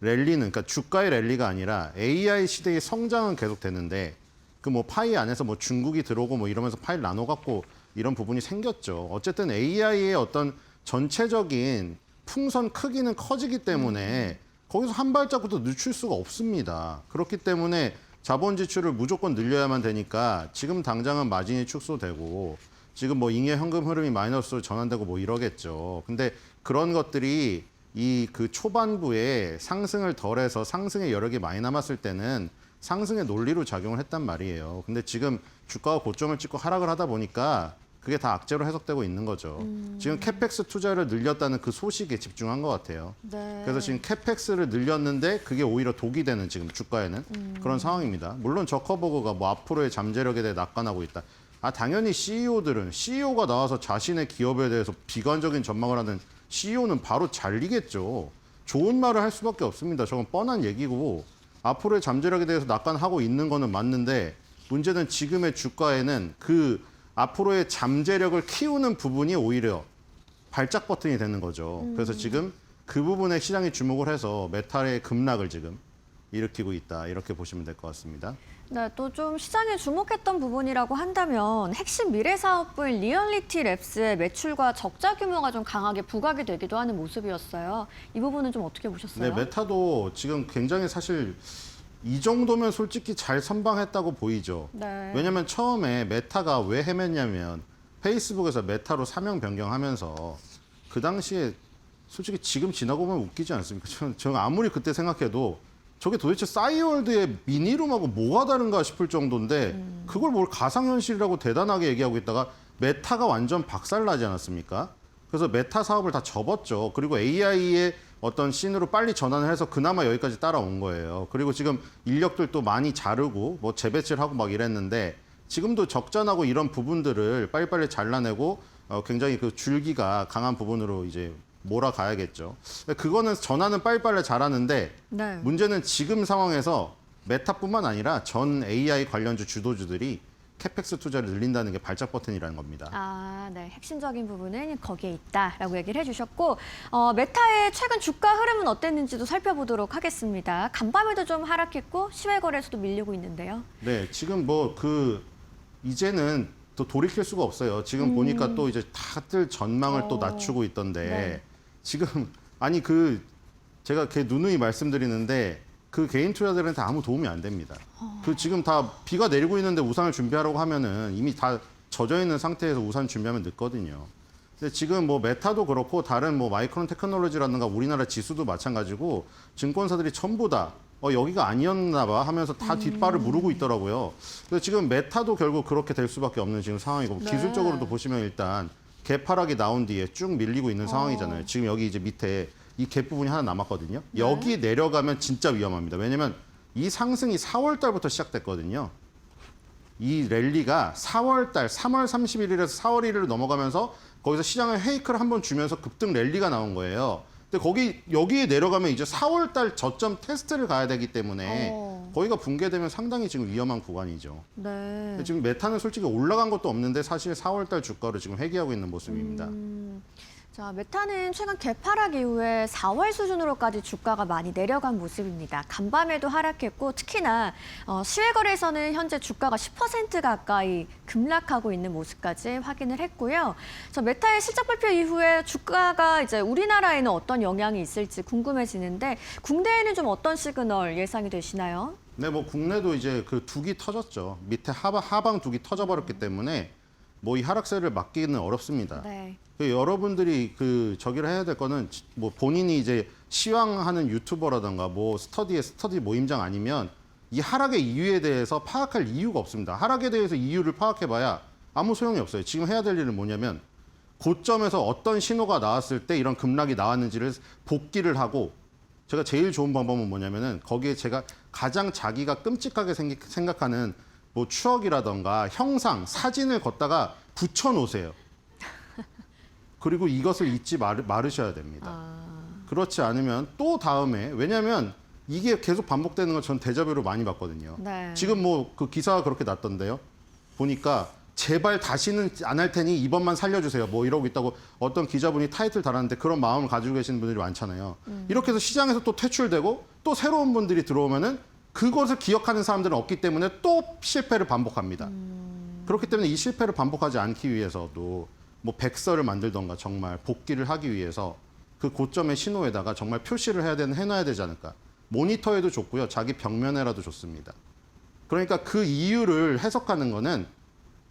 랠리는, 그러니까 주가의 랠리가 아니라 AI 시대의 성장은 계속 되는데 그 뭐 파이 안에서 뭐 중국이 들어오고 뭐 이러면서 파이를 나눠 갖고 이런 부분이 생겼죠. 어쨌든 AI의 어떤 전체적인 풍선 크기는 커지기 때문에 거기서 한 발짝부터 늦출 수가 없습니다. 그렇기 때문에 자본 지출을 무조건 늘려야만 되니까 지금 당장은 마진이 축소되고 지금 뭐 잉여 현금 흐름이 마이너스로 전환되고 뭐 이러겠죠. 근데 그런 것들이 이 그 초반부에 상승을 덜해서 상승의 여력이 많이 남았을 때는 상승의 논리로 작용을 했단 말이에요. 근데 지금 주가가 고점을 찍고 하락을 하다 보니까 그게 다 악재로 해석되고 있는 거죠. 지금 캐펙스 투자를 늘렸다는 그 소식에 집중한 것 같아요. 네. 그래서 지금 캐펙스를 늘렸는데 그게 오히려 독이 되는 지금 주가에는 그런 상황입니다. 물론 저커버그가 뭐 앞으로의 잠재력에 대해 낙관하고 있다. 당연히 CEO가 나와서 자신의 기업에 대해서 비관적인 전망을 하는 CEO는 바로 잘리겠죠. 좋은 말을 할 수밖에 없습니다. 저건 뻔한 얘기고 앞으로의 잠재력에 대해서 낙관하고 있는 거는 맞는데 문제는 지금의 주가에는 그 앞으로의 잠재력을 키우는 부분이 오히려 발작 버튼이 되는 거죠. 그래서 지금 그 부분에 시장이 주목을 해서 메탈의 급락을 지금 일으키고 있다. 이렇게 보시면 될 것 같습니다. 네, 또 좀 시장에 주목했던 부분이라고 한다면 핵심 미래 사업부인 리얼리티 랩스의 매출과 적자 규모가 좀 강하게 부각이 되기도 하는 모습이었어요. 이 부분은 좀 어떻게 보셨어요? 네, 메타도 지금 굉장히 사실 이 정도면 솔직히 잘 선방했다고 보이죠. 네. 왜냐하면 처음에 메타가 왜 헤맸냐면 페이스북에서 메타로 사명 변경하면서 그 당시에 솔직히 지금 지나고 보면 웃기지 않습니까? 저는 아무리 그때 생각해도 저게 도대체 싸이월드의 미니룸하고 뭐가 다른가 싶을 정도인데 그걸 뭘 가상현실이라고 대단하게 얘기하고 있다가 메타가 완전 박살나지 않았습니까? 그래서 메타 사업을 다 접었죠. 그리고 AI의 어떤 씬으로 빨리 전환을 해서 그나마 여기까지 따라온 거예요. 그리고 지금 인력들도 많이 자르고 뭐 재배치를 하고 막 이랬는데 지금도 적자나고 이런 부분들을 빨리빨리 잘라내고 굉장히 그 줄기가 강한 부분으로 이제 몰아가야겠죠. 그거는 전환은 빨리빨리 잘하는데 네. 문제는 지금 상황에서 메타뿐만 아니라 전 AI 관련주 주도주들이 캐펙스 투자를 늘린다는 게 발작 버튼이라는 겁니다. 아, 네. 핵심적인 부분은 거기에 있다라고 얘기를 해주셨고 메타의 최근 주가 흐름은 어땠는지도 살펴보도록 하겠습니다. 간밤에도 좀 하락했고 시외 거래소도 밀리고 있는데요. 네, 지금 뭐 이제는 또 돌이킬 수가 없어요. 지금 보니까 또 이제 다들 전망을 또 낮추고 있던데 네. 지금 아니 제가 누누이 말씀드리는데 그 개인 투자들한테 아무 도움이 안 됩니다. 그 지금 다 비가 내리고 있는데 우산을 준비하라고 하면은 이미 다 젖어 있는 상태에서 우산 준비하면 늦거든요. 근데 지금 뭐 메타도 그렇고 다른 뭐 마이크론 테크놀로지라든가 우리나라 지수도 마찬가지고 증권사들이 전부 다 여기가 아니었나 봐 하면서 다 뒷발을 무르고 있더라고요. 그래서 지금 메타도 결국 그렇게 될 수밖에 없는 지금 상황이고 네. 기술적으로도 보시면 일단 갭하락이 나온 뒤에 쭉 밀리고 있는 상황이잖아요. 지금 여기 이제 밑에 이 갭 부분이 하나 남았거든요. 여기 내려가면 진짜 위험합니다. 왜냐면 이 상승이 4월 달부터 시작됐거든요. 이 랠리가 4월 달 3월 31일에서 4월 1일을 넘어가면서 거기서 시장을 헤이크를 한번 주면서 급등 랠리가 나온 거예요. 근데 여기에 내려가면 이제 4월 달 저점 테스트를 가야 되기 때문에 거기가 붕괴되면 상당히 지금 위험한 구간이죠. 네. 근데 지금 메타는 솔직히 올라간 것도 없는데 사실 4월 달 주가를 지금 회귀하고 있는 모습입니다. 자, 메타는 최근 개파락 이후에 4월 수준으로까지 주가가 많이 내려간 모습입니다. 간밤에도 하락했고 특히나 시외거래에서는 현재 주가가 10% 가까이 급락하고 있는 모습까지 확인을 했고요. 저 메타의 실적 발표 이후에 주가가 이제 우리나라에는 어떤 영향이 있을지 궁금해지는데 국내에는 좀 어떤 시그널 예상이 되시나요? 네, 뭐 국내도 이제 그 둑이 터졌죠. 밑에 하방 둑이 터져버렸기 때문에 뭐 이 하락세를 막기는 어렵습니다. 네. 여러분들이 저기를 해야 될 거는 뭐 본인이 이제 시황하는 유튜버라든가 뭐 스터디 모임장 아니면 이 하락의 이유에 대해서 파악할 이유가 없습니다. 하락에 대해서 이유를 파악해봐야 아무 소용이 없어요. 지금 해야 될 일은 뭐냐면 고점에서 어떤 신호가 나왔을 때 이런 급락이 나왔는지를 복기를 하고 제가 제일 좋은 방법은 뭐냐면은 거기에 제가 가장 자기가 끔찍하게 생각하는 뭐 추억이라던가 형상, 사진을 걷다가 붙여놓으세요. 그리고 이것을 잊지 말으셔야 됩니다. 그렇지 않으면 또 다음에 왜냐하면 이게 계속 반복되는 걸 전 데자뷰로 많이 봤거든요. 네. 지금 뭐 그 기사가 그렇게 났던데요. 보니까 제발 다시는 안 할 테니 이번만 살려주세요. 뭐 이러고 있다고 어떤 기자분이 타이틀 달았는데 그런 마음을 가지고 계시는 분들이 많잖아요. 이렇게 해서 시장에서 또 퇴출되고 또 새로운 분들이 들어오면은 그것을 기억하는 사람들은 없기 때문에 또 실패를 반복합니다. 그렇기 때문에 이 실패를 반복하지 않기 위해서도 뭐 백서를 만들던가 정말 복귀를 하기 위해서 그 고점의 신호에다가 정말 표시를 해놔야 되지 않을까. 모니터에도 좋고요. 자기 벽면에라도 좋습니다. 그러니까 그 이유를 해석하는 거는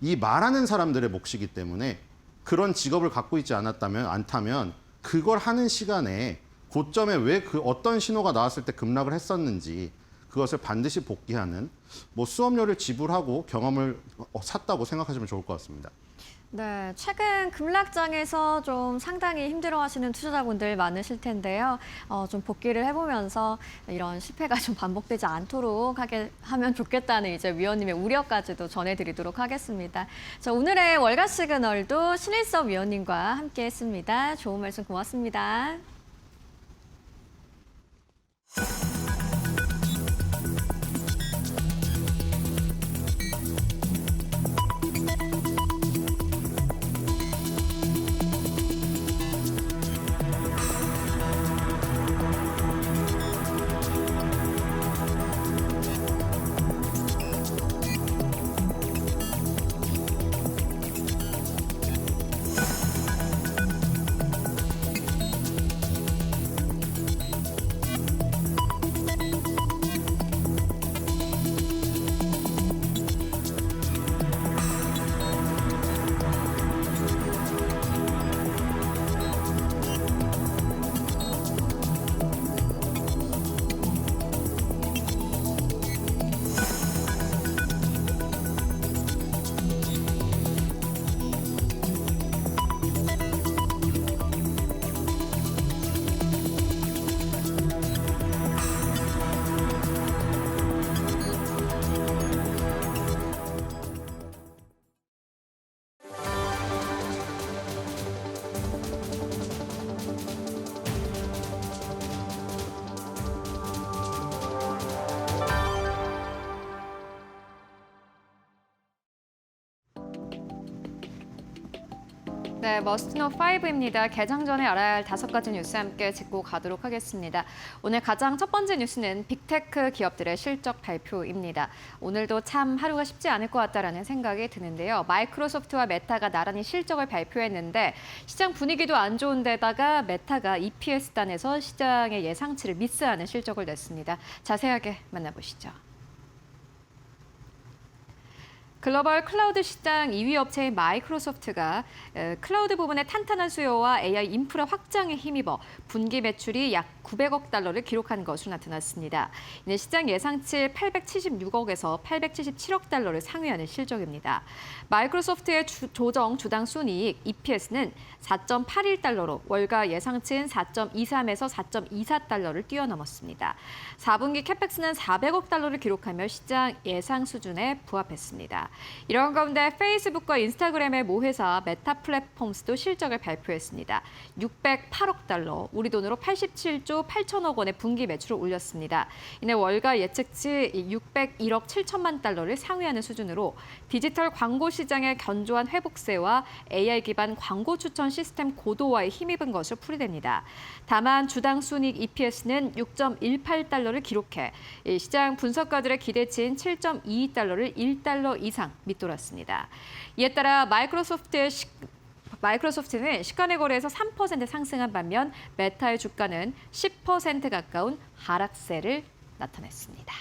이 말하는 사람들의 몫이기 때문에 그런 직업을 갖고 있지 않다면 그걸 하는 시간에 고점에 왜 어떤 신호가 나왔을 때 급락을 했었는지 그것을 반드시 복귀하는 뭐 수업료를 지불하고 경험을 샀다고 생각하시면 좋을 것 같습니다. 네, 최근 급락장에서 좀 상당히 힘들어하시는 투자자분들 많으실 텐데요. 좀 복귀를 해보면서 이런 실패가 좀 반복되지 않도록 하면 좋겠다는 이제 위원님의 우려까지도 전해드리도록 하겠습니다. 자, 오늘의 월가 시그널도 신일섭 위원님과 함께했습니다. 좋은 말씀 고맙습니다. 네, 머스트노 5입니다. 개장 전에 알아야 할 5가지 뉴스 함께 짚고 가도록 하겠습니다. 오늘 가장 첫 번째 뉴스는 빅테크 기업들의 실적 발표입니다. 오늘도 참 하루가 쉽지 않을 것 같다라는 생각이 드는데요. 마이크로소프트와 메타가 나란히 실적을 발표했는데 시장 분위기도 안 좋은 데다가 메타가 EPS 단에서 시장의 예상치를 미스하는 실적을 냈습니다. 자세하게 만나보시죠. 글로벌 클라우드 시장 2위 업체인 마이크로소프트가 클라우드 부분의 탄탄한 수요와 AI 인프라 확장에 힘입어 분기 매출이 약 900억 달러를 기록한 것으로 나타났습니다. 이는 시장 예상치 876억에서 877억 달러를 상회하는 실적입니다. 마이크로소프트의 조정 주당 순이익 EPS는 4.81달러로 월가 예상치인 4.23에서 4.24달러를 뛰어넘었습니다. 4분기 캐펙스는 400억 달러를 기록하며 시장 예상 수준에 부합했습니다. 이런 가운데 페이스북과 인스타그램의 모회사 메타 플랫폼스도 실적을 발표했습니다. 608억 달러, 우리 돈으로 87조 8천억 원의 분기 매출을 올렸습니다. 이내 월가 예측치 601억 7천만 달러를 상회하는 수준으로 디지털 광고 시장의 견조한 회복세와 AI 기반 광고 추천 시스템 고도화에 힘입은 것으로 풀이됩니다. 다만 주당 순이익 EPS는 6.18달러를 기록해 시장 분석가들의 기대치인 7.22달러를 1달러 이상 밑돌았습니다. 이에 따라 마이크로소프트는 시간의 거래에서 3% 상승한 반면 메타의 주가는 10% 가까운 하락세를 나타냈습니다.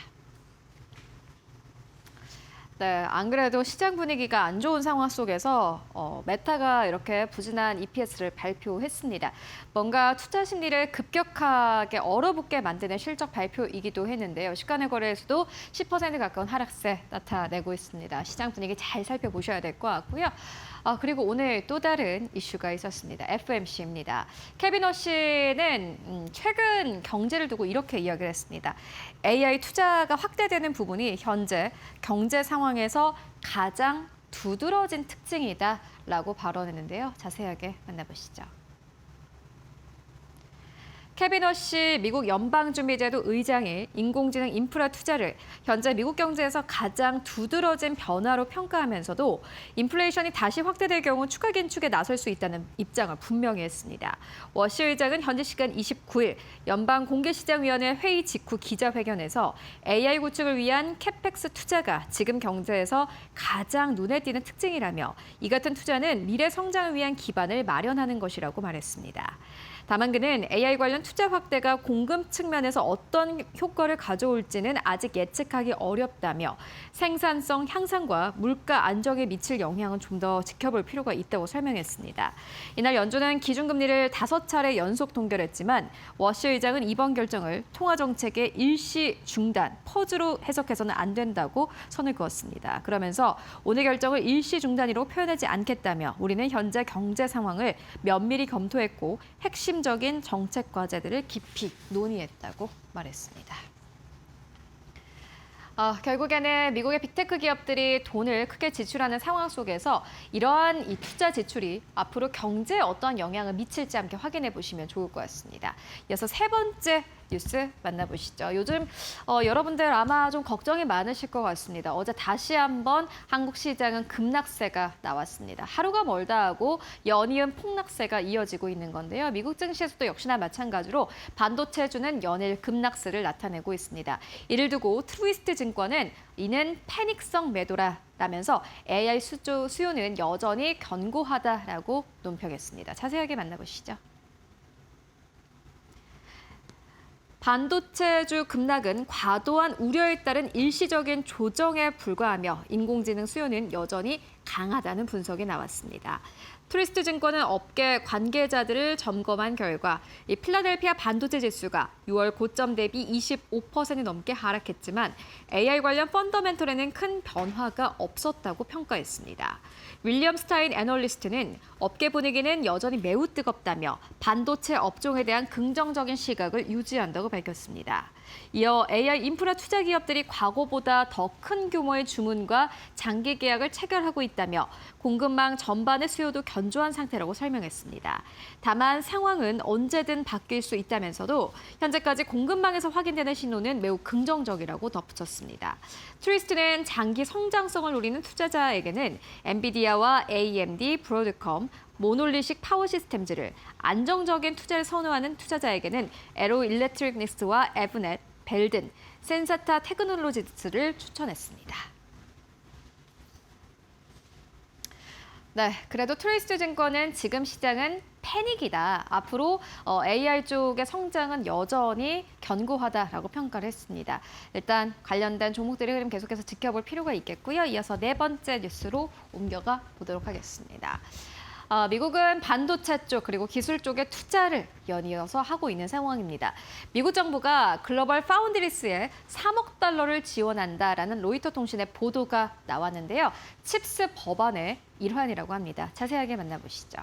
네, 안 그래도 시장 분위기가 안 좋은 상황 속에서 메타가 이렇게 부진한 EPS를 발표했습니다. 뭔가 투자 심리를 급격하게 얼어붙게 만드는 실적 발표이기도 했는데요. 시간의 거래에서도 10% 가까운 하락세 나타내고 있습니다. 시장 분위기 잘 살펴보셔야 될 것 같고요. 그리고 오늘 또 다른 이슈가 있었습니다. FMC입니다. 케빈 허쉬는 최근 경제를 두고 이렇게 이야기를 했습니다. AI 투자가 확대되는 부분이 현재 경제 상황에서 가장 두드러진 특징이다라고 발언했는데요. 자세하게 만나보시죠. 케빈 허쉬 미국 연방준비제도 의장이 인공지능 인프라 투자를 현재 미국 경제에서 가장 두드러진 변화로 평가하면서도 인플레이션이 다시 확대될 경우 추가 긴축에 나설 수 있다는 입장을 분명히 했습니다. 허쉬 의장은 현지 시간 29일 연방공개시장위원회 회의 직후 기자회견에서 AI 구축을 위한 캐펙스 투자가 지금 경제에서 가장 눈에 띄는 특징이라며 이 같은 투자는 미래 성장을 위한 기반을 마련하는 것이라고 말했습니다. 다만 그는 AI 관련 투자 확대가 공급 측면에서 어떤 효과를 가져올지는 아직 예측하기 어렵다며 생산성 향상과 물가 안정에 미칠 영향은 좀 더 지켜볼 필요가 있다고 설명했습니다. 이날 연준은 기준금리를 5차례 연속 동결했지만 워시 의장은 이번 결정을 통화정책의 일시 중단, 퍼즈로 해석해서는 안 된다고 선을 그었습니다. 그러면서 오늘 결정을 일시 중단으로 표현하지 않겠다며 우리는 현재 경제 상황을 면밀히 검토했고 핵심적인 정책 과제들을 깊이 논의했다고 말했습니다. 결국에는 미국의 빅테크 기업들이 돈을 크게 지출하는 상황 속에서 이러한 이 투자 지출이 앞으로 경제에 어떠한 영향을 미칠지 함께 확인해 보시면 좋을 것 같습니다. 이어서 세 번째 뉴스 만나보시죠. 요즘 여러분들 아마 좀 걱정이 많으실 것 같습니다. 어제 다시 한번 한국 시장은 급락세가 나왔습니다. 하루가 멀다 하고 연이은 폭락세가 이어지고 있는 건데요. 미국 증시에서도 역시나 마찬가지로 반도체주는 연일 급락세를 나타내고 있습니다. 이를 두고 트루이스트 증권은 이는 패닉성 매도라라면서 AI 수요는 여전히 견고하다라고 논평했습니다. 자세하게 만나보시죠. 반도체주 급락은 과도한 우려에 따른 일시적인 조정에 불과하며 인공지능 수요는 여전히 강하다는 분석이 나왔습니다. 트루이스트 증권은 업계 관계자들을 점검한 결과 이 필라델피아 반도체 지수가 6월 고점 대비 25% 넘게 하락했지만 AI 관련 펀더멘털에는 큰 변화가 없었다고 평가했습니다. 윌리엄 스타인 애널리스트는 업계 분위기는 여전히 매우 뜨겁다며 반도체 업종에 대한 긍정적인 시각을 유지한다고 밝혔습니다. 이어 AI 인프라 투자 기업들이 과거보다 더 큰 규모의 주문과 장기 계약을 체결하고 있다며 공급망 전반의 수요도 견조한 상태라고 설명했습니다. 다만 상황은 언제든 바뀔 수 있다면서도 현재까지 공급망에서 확인되는 신호는 매우 긍정적이라고 덧붙였습니다. 트루이스트는 장기 성장성을 노리는 투자자에게는 엔비디아와 AMD, 브로드컴, 모놀리식 파워 시스템즈를 안정적인 투자를 선호하는 투자자에게는 에로 일렉트릭닉스와 에브넷, 벨든, 센사타 테크놀로지스를 추천했습니다. 네, 그래도 트루이스트 증권은 지금 시장은 패닉이다. 앞으로 AI 쪽의 성장은 여전히 견고하다라고 평가를 했습니다. 일단 관련된 종목들의 흐름 계속해서 지켜볼 필요가 있겠고요. 이어서 네 번째 뉴스로 옮겨가 보도록 하겠습니다. 미국은 반도체 쪽 그리고 기술 쪽에 투자를 연이어서 하고 있는 상황입니다. 미국 정부가 글로벌 파운드리스에 3억 달러를 지원한다라는 로이터 통신의 보도가 나왔는데요. 칩스 법안의 일환이라고 합니다. 자세하게 만나보시죠.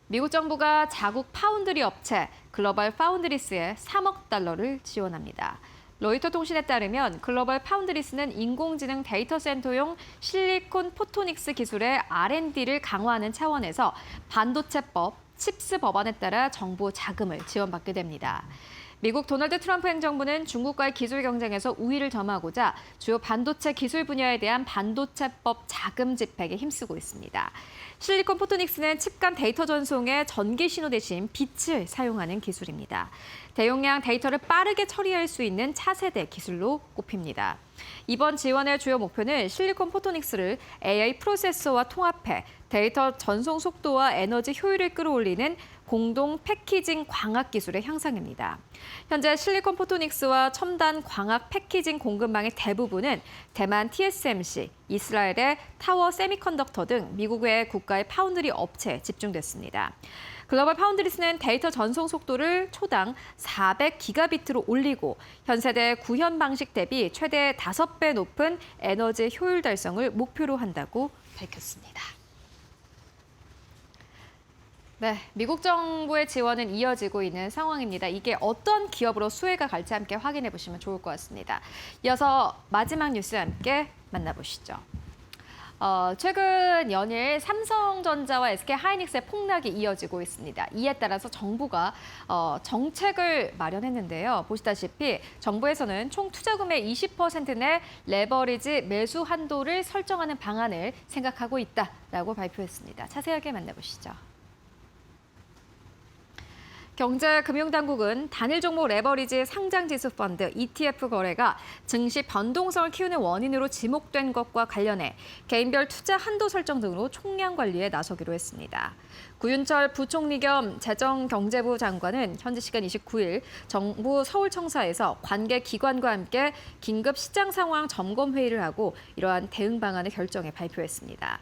미국 정부가 자국 파운드리 업체 글로벌 파운드리스에 3억 달러를 지원합니다. 로이터 통신에 따르면 글로벌 파운드리스는 인공지능 데이터 센터용 실리콘 포토닉스 기술의 R&D를 강화하는 차원에서 반도체법, 칩스 법안에 따라 정부 자금을 지원받게 됩니다. 미국 도널드 트럼프 행정부는 중국과의 기술 경쟁에서 우위를 점하고자 주요 반도체 기술 분야에 대한 반도체법 자금 집행에 힘쓰고 있습니다. 실리콘 포토닉스는 칩 간 데이터 전송에 전기 신호 대신 빛을 사용하는 기술입니다. 대용량 데이터를 빠르게 처리할 수 있는 차세대 기술로 꼽힙니다. 이번 지원의 주요 목표는 실리콘 포토닉스를 AI 프로세서와 통합해 데이터 전송 속도와 에너지 효율을 끌어올리는 공동 패키징 광학 기술의 향상입니다. 현재 실리콘 포토닉스와 첨단 광학 패키징 공급망의 대부분은 대만 TSMC, 이스라엘의 타워 세미컨덕터 등 미국 외 국가의 파운드리 업체에 집중됐습니다. 글로벌 파운드리스는 데이터 전송 속도를 초당 400기가비트로 올리고 현 세대 구현 방식 대비 최대 5배 높은 에너지 효율 달성을 목표로 한다고 밝혔습니다. 네, 미국 정부의 지원은 이어지고 있는 상황입니다. 이게 어떤 기업으로 수혜가 갈지 함께 확인해 보시면 좋을 것 같습니다. 이어서 마지막 뉴스 함께 만나보시죠. 최근 연일 삼성전자와 SK하이닉스의 폭락이 이어지고 있습니다. 이에 따라서 정부가 정책을 마련했는데요. 보시다시피 정부에서는 총 투자금의 20% 내 레버리지 매수 한도를 설정하는 방안을 생각하고 있다라고 발표했습니다. 자세하게 만나보시죠. 경제금융당국은 단일 종목 레버리지 상장지수 펀드 ETF 거래가 증시 변동성을 키우는 원인으로 지목된 것과 관련해 개인별 투자 한도 설정 등으로 총량 관리에 나서기로 했습니다. 구윤철 부총리 겸 재정경제부 장관은 현지 시간 29일 정부 서울청사에서 관계 기관과 함께 긴급 시장 상황 점검 회의를 하고 이러한 대응 방안을 결정해 발표했습니다.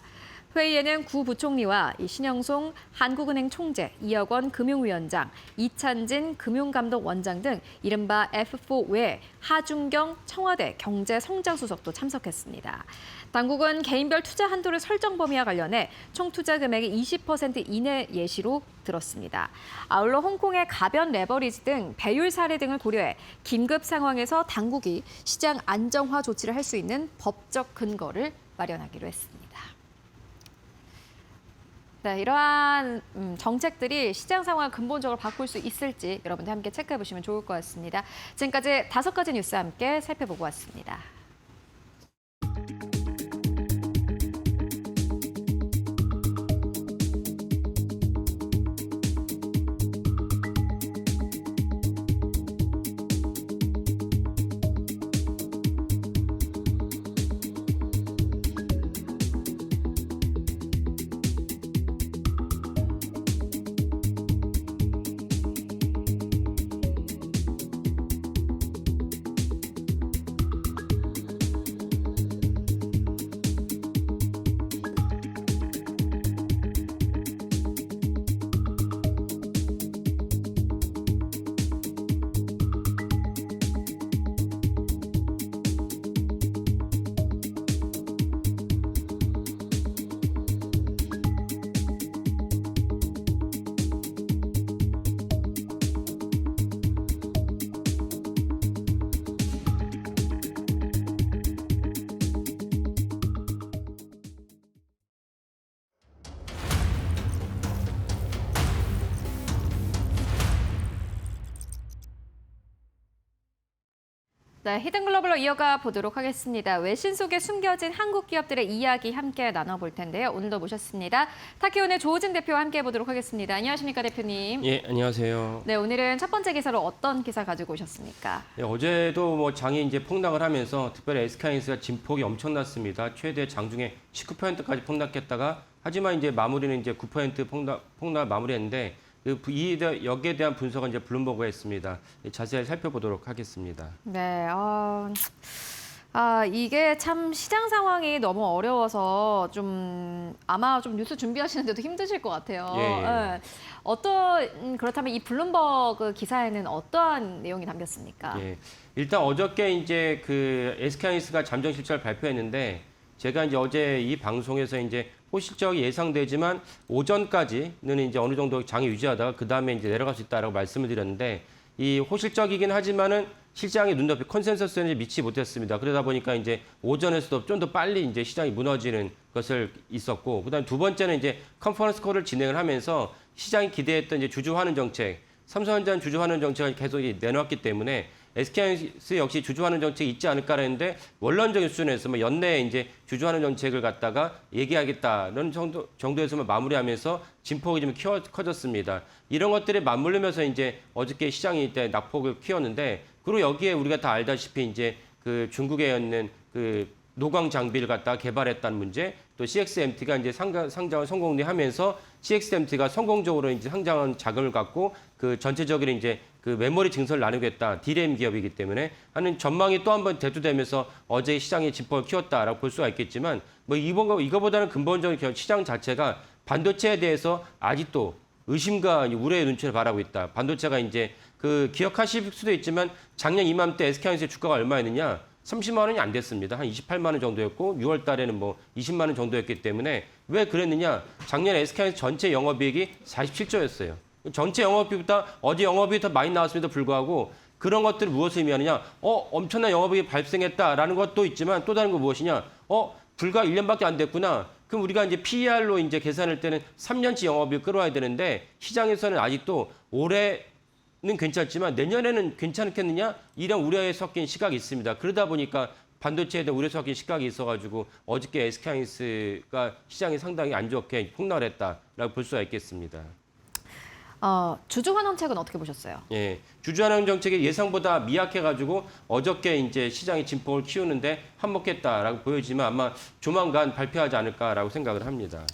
회의에는 구 부총리와 신영송 한국은행 총재, 이혁원 금융위원장, 이찬진 금융감독원장 등 이른바 F4 외 하준경 청와대 경제성장수석도 참석했습니다. 당국은 개인별 투자 한도를 설정 범위와 관련해 총 투자 금액의 20% 이내 예시로 들었습니다. 아울러 홍콩의 가변 레버리지 등 배율 사례 등을 고려해 긴급 상황에서 당국이 시장 안정화 조치를 할 수 있는 법적 근거를 마련하기로 했습니다. 네, 이러한 정책들이 시장 상황을 근본적으로 바꿀 수 있을지 여러분들 함께 체크해 보시면 좋을 것 같습니다. 지금까지 5가지 뉴스와 함께 살펴보고 왔습니다. 네, 히든글로벌로 이어가 보도록 하겠습니다. 외신 속에 숨겨진 한국 기업들의 이야기 함께 나눠볼 텐데요. 오늘도 모셨습니다. 타키온의 조우진 대표와 함께 보도록 하겠습니다. 안녕하십니까, 대표님? 예, 안녕하세요. 네, 오늘은 첫 번째 기사로 어떤 기사 가지고 오셨습니까? 예, 어제도 뭐 장이 이제 폭락을 하면서 특별히 SK하이닉스가 진폭이 엄청났습니다. 최대 장중에 19%까지 폭락했다가 하지만 이제 마무리는 이제 9% 폭락 마무리했는데 여기에 대한 분석은 이제 블룸버그가 했습니다. 자세히 살펴보도록 하겠습니다. 네, 이게 참 시장 상황이 너무 어려워서 아마 좀 뉴스 준비하시는데도 힘드실 것 같아요. 예. 그렇다면 이 블룸버그 기사에는 어떠한 내용이 담겼습니까? 예, 일단 어저께 이제 그 SK하이닉스가 잠정 실적을 발표했는데 제가 이제 어제 이 방송에서 이제 호실적이 예상되지만 오전까지는 이제 어느 정도 장이 유지하다가 그 다음에 이제 내려갈 수 있다라고 말씀을 드렸는데 이 호실적이긴 하지만은 시장의 눈높이 컨센서스에 미치지 못했습니다. 그러다 보니까 이제 오전에서도 좀 더 빨리 이제 시장이 무너지는 것을 있었고 그다음 두 번째는 이제 컨퍼런스 콜을 진행을 하면서 시장이 기대했던 이제 주주환원 정책, 삼성전자는 주주환원 정책을 계속 내놓았기 때문에 SK하이닉스 역시 주주환원 정책이 있지 않을까라는데 원론적인 수준에서 뭐 연내에 이제 주주환원 정책을 갖다가 얘기하겠다는 정도에서만 마무리하면서 진폭이 좀 커졌습니다. 이런 것들이 맞물리면서 이제 어저께 시장이 이때 낙폭을 키웠는데 그리고 여기에 우리가 다 알다시피 이제 그 중국에 있는 그 노광 장비를 갖다가 개발했다는 문제, 또 CXMT가 이제 상장을 성공하면서 CXMT가 성공적으로 이제 상장한 자금을 갖고 그 전체적으로 이제 그 메모리 증설을 나누겠다, DRAM 기업이기 때문에 하는 전망이 또 한 번 대두되면서 어제 시장의 진폭을 키웠다라고 볼 수가 있겠지만 뭐 이거보다는 근본적인 시장 자체가 반도체에 대해서 아직도 의심과 우려의 눈치를 바라고 있다. 반도체가 이제 그 기억하실 수도 있지만 작년 이맘때 SK하이닉스의 주가가 얼마였느냐? 30만 원이 안 됐습니다. 한 28만 원 정도였고 6월 달에는 뭐 20만 원 정도였기 때문에 왜 그랬느냐? 작년 SK하이닉스 전체 영업이익이 47조였어요. 전체 영업이익보다 어제 영업이익이 더 많이 나왔음에도 불구하고 그런 것들이 무엇을 의미하느냐? 엄청난 영업이익이 발생했다라는 것도 있지만 또 다른 건 무엇이냐? 불과 1년밖에 안 됐구나. 그럼 우리가 이제 PER로 이제 계산할 때는 3년치 영업이익을 끌어와야 되는데 시장에서는 아직도 올해는 괜찮지만 내년에는 괜찮겠느냐? 이런 우려에 섞인 시각이 있습니다. 그러다 보니까 반도체에 대한 우려 섞인 시각이 있어가지고 어저께 SK하이닉스가 시장이 상당히 안 좋게 폭락을 했다라고 볼 수가 있겠습니다. 주주 환원책은 어떻게 보셨어요? 예, 주주환원 정책이 예상보다 미약해가지고 어저께 이제 시장의 진폭을 키우는데 한몫했다라고 보여지만 아마 조만간 발표하지 않을까라고 생각을 합니다.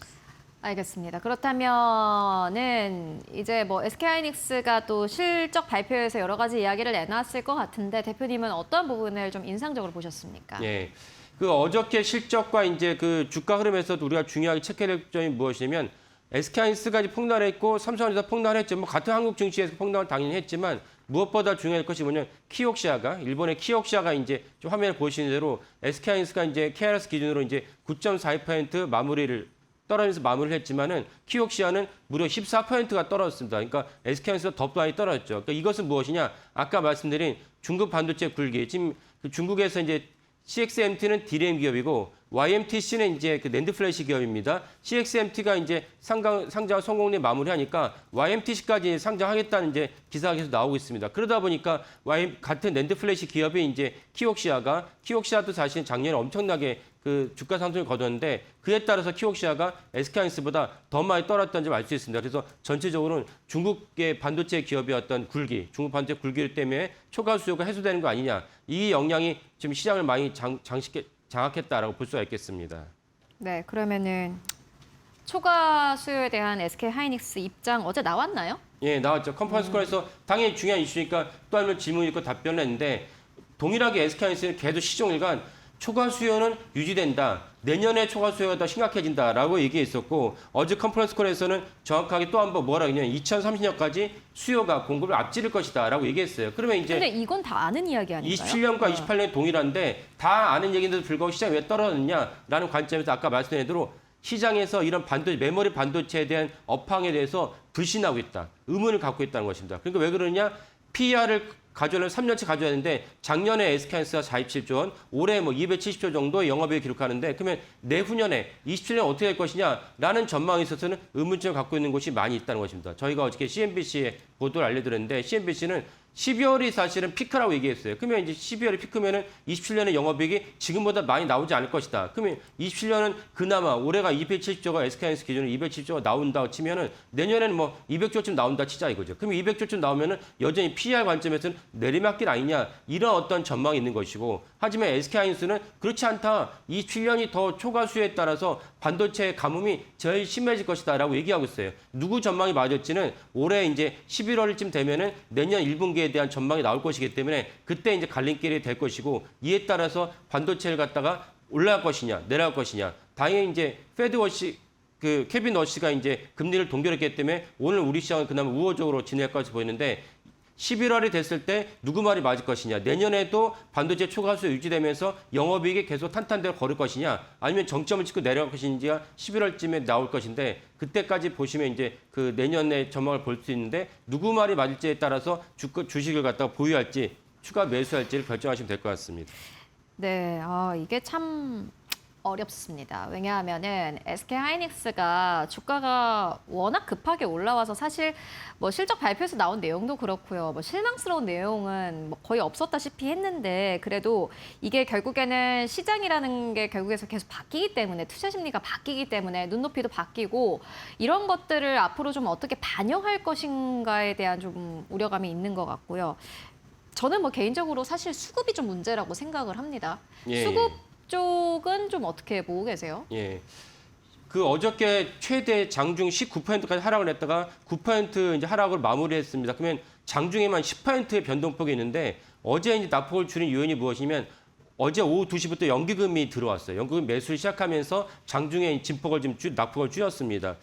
알겠습니다. 그렇다면은 이제 뭐 SK하이닉스가 또 실적 발표에서 여러 가지 이야기를 내놨을 것 같은데 대표님은 어떤 부분을 좀 인상적으로 보셨습니까? 예. 그 어저께 실적과 이제 그 주가 흐름에서도 우리가 중요하게 체크해야 될 점이 무엇이냐면 SK하이닉스가 폭락했고 삼성전자 폭락했죠. 뭐 같은 한국 증시에서 폭락을 당연히 했지만 무엇보다 중요할 것이 뭐냐면 키옥시아가 일본의 키옥시아가 이제 좀 화면에 보시는 대로 SK하이닉스가 이제 KRS 기준으로 이제 9.42% 마무리를 떨어지면서 마무리를 했지만은 키옥시아는 무려 14%가 떨어졌습니다. 그러니까 SK하이닉스가 더 많이 떨어졌죠. 그러니까 이것은 무엇이냐? 아까 말씀드린 중국 반도체 굴기. 지금 그 중국에서 이제 CXMT는 DRAM 기업이고 YMTC는 이제 그 낸드 플래시 기업입니다. CXMT가 이제 상장 성공리 마무리하니까 YMTC까지 상장하겠다는 이제 기사가 계속 나오고 있습니다. 그러다 보니까 같은 낸드 플래시 기업이 이제 키옥시아도 사실 작년에 엄청나게 그 주가 상승을 거뒀는데 그에 따라서 키옥시아가 SK하이닉스보다 더 많이 떨어졌다는 점 알 수 있습니다. 그래서 전체적으로는 중국의 반도체 기업이었던 굴기, 중국 반도체 굴기 때문에 초과 수요가 해소되는 거 아니냐. 이 영향이 지금 시장을 많이 장악했다라고 볼 수가 있겠습니다. 네, 그러면은 초과 수요에 대한 SK하이닉스 입장 어제 나왔나요? 예, 나왔죠. 컨퍼런스 콜에서 당연히 중요한 이슈니까 또 한 번 질문 있고 답변을 했는데 동일하게 SK하이닉스는 계속 시종일관 초과 수요는 유지된다. 내년에 초과 수요가 더 심각해진다라고 얘기했었고 어제 컨퍼런스 콜에서는 정확하게 또 한 번 뭐라 그러냐면 2030년까지 수요가 공급을 앞지를 것이다라고 얘기했어요. 그러면 이제 근데 이건 다 아는 이야기 아닌가요? 27년과 28년이 동일한데 다 아는 얘기인데도 불구하고 시장이 왜 떨어졌냐라는 관점에서 아까 말씀드린 대로 시장에서 이런 메모리 반도체에 대한 업황에 대해서 불신하고 있다. 의문을 갖고 있다는 것입니다. 그러니까 왜 그러냐? PER을 가져오려면 3년치 가져야 되는데 작년에 SK하이닉스가 47조 원, 올해 뭐 270조 정도의 영업이익을 기록하는데 그러면 내후년에 27년 어떻게 될 것이냐라는 전망에 있어서는 의문점을 갖고 있는 곳이 많이 있다는 것입니다. 저희가 어저께 CNBC에 보도를 알려드렸는데 CNBC는 12월이 사실은 피크라고 얘기했어요. 그러면 이제 12월이 피크면은 27년의 영업이익이 지금보다 많이 나오지 않을 것이다. 그러면 27년은 그나마 올해가 270조가 SK하이닉스 기준으로 270조가 나온다고 치면은 내년에는 뭐 200조쯤 나온다 치자 이거죠. 그러면 200조쯤 나오면은 여전히 PER 관점에서는 내리막길 아니냐 이런 어떤 전망이 있는 것이고 하지만 SK하이닉스는 그렇지 않다. 27년이 더 초과 수요에 따라서 반도체 가뭄이 제일 심해질 것이다라고 얘기하고 있어요. 누구 전망이 맞을지는 올해 이제 11월쯤 되면은 내년 1분기에 대한 전망이 나올 것이기 때문에 그때 이제 갈림길이 될 것이고 이에 따라서 반도체를 갖다가 올라갈 것이냐 내려갈 것이냐 당연히 이제 케빈 워시가 이제 금리를 동결했기 때문에 오늘 우리 시장은 그나마 우호적으로 진행할 것으로 보이는데 11월이 됐을 때 누구 말이 맞을 것이냐. 내년에도 반도체 초과수요 유지되면서 영업이익이 계속 탄탄대로 걸을 것이냐. 아니면 정점을 찍고 내려갈 것인지가 11월쯤에 나올 것인데 그때까지 보시면 이제 그 내년의 전망을 볼 수 있는데 누구 말이 맞을지에 따라서 주식을 갖다가 보유할지 추가 매수할지를 결정하시면 될 것 같습니다. 네, 이게 참 어렵습니다. 왜냐하면은 SK하이닉스가 주가가 워낙 급하게 올라와서 사실 뭐 실적 발표에서 나온 내용도 그렇고요. 뭐 실망스러운 내용은 뭐 거의 없었다시피 했는데 그래도 이게 결국에는 시장이라는 게 결국에서 계속 바뀌기 때문에 투자 심리가 바뀌기 때문에 눈높이도 바뀌고 이런 것들을 앞으로 좀 어떻게 반영할 것인가에 대한 좀 우려감이 있는 것 같고요. 저는 뭐 개인적으로 사실 수급이 좀 문제라고 생각을 합니다. 예, 수급 쪽은 좀 어떻게 보고 계세요? 예. 그 어저께 최대 장중 19%까지 하락을 했다가 9% 이제 하락을 마무리했습니다. 그러면 장중에만 10%의 변동폭이 있는데 어제 이제 낙폭을 줄인 요인이 무엇이냐면 어제 오후 2시부터 연기금이 들어왔어요. 연기금 매수를 시작하면서 장중에 진폭을 낙폭을 줄였습니다.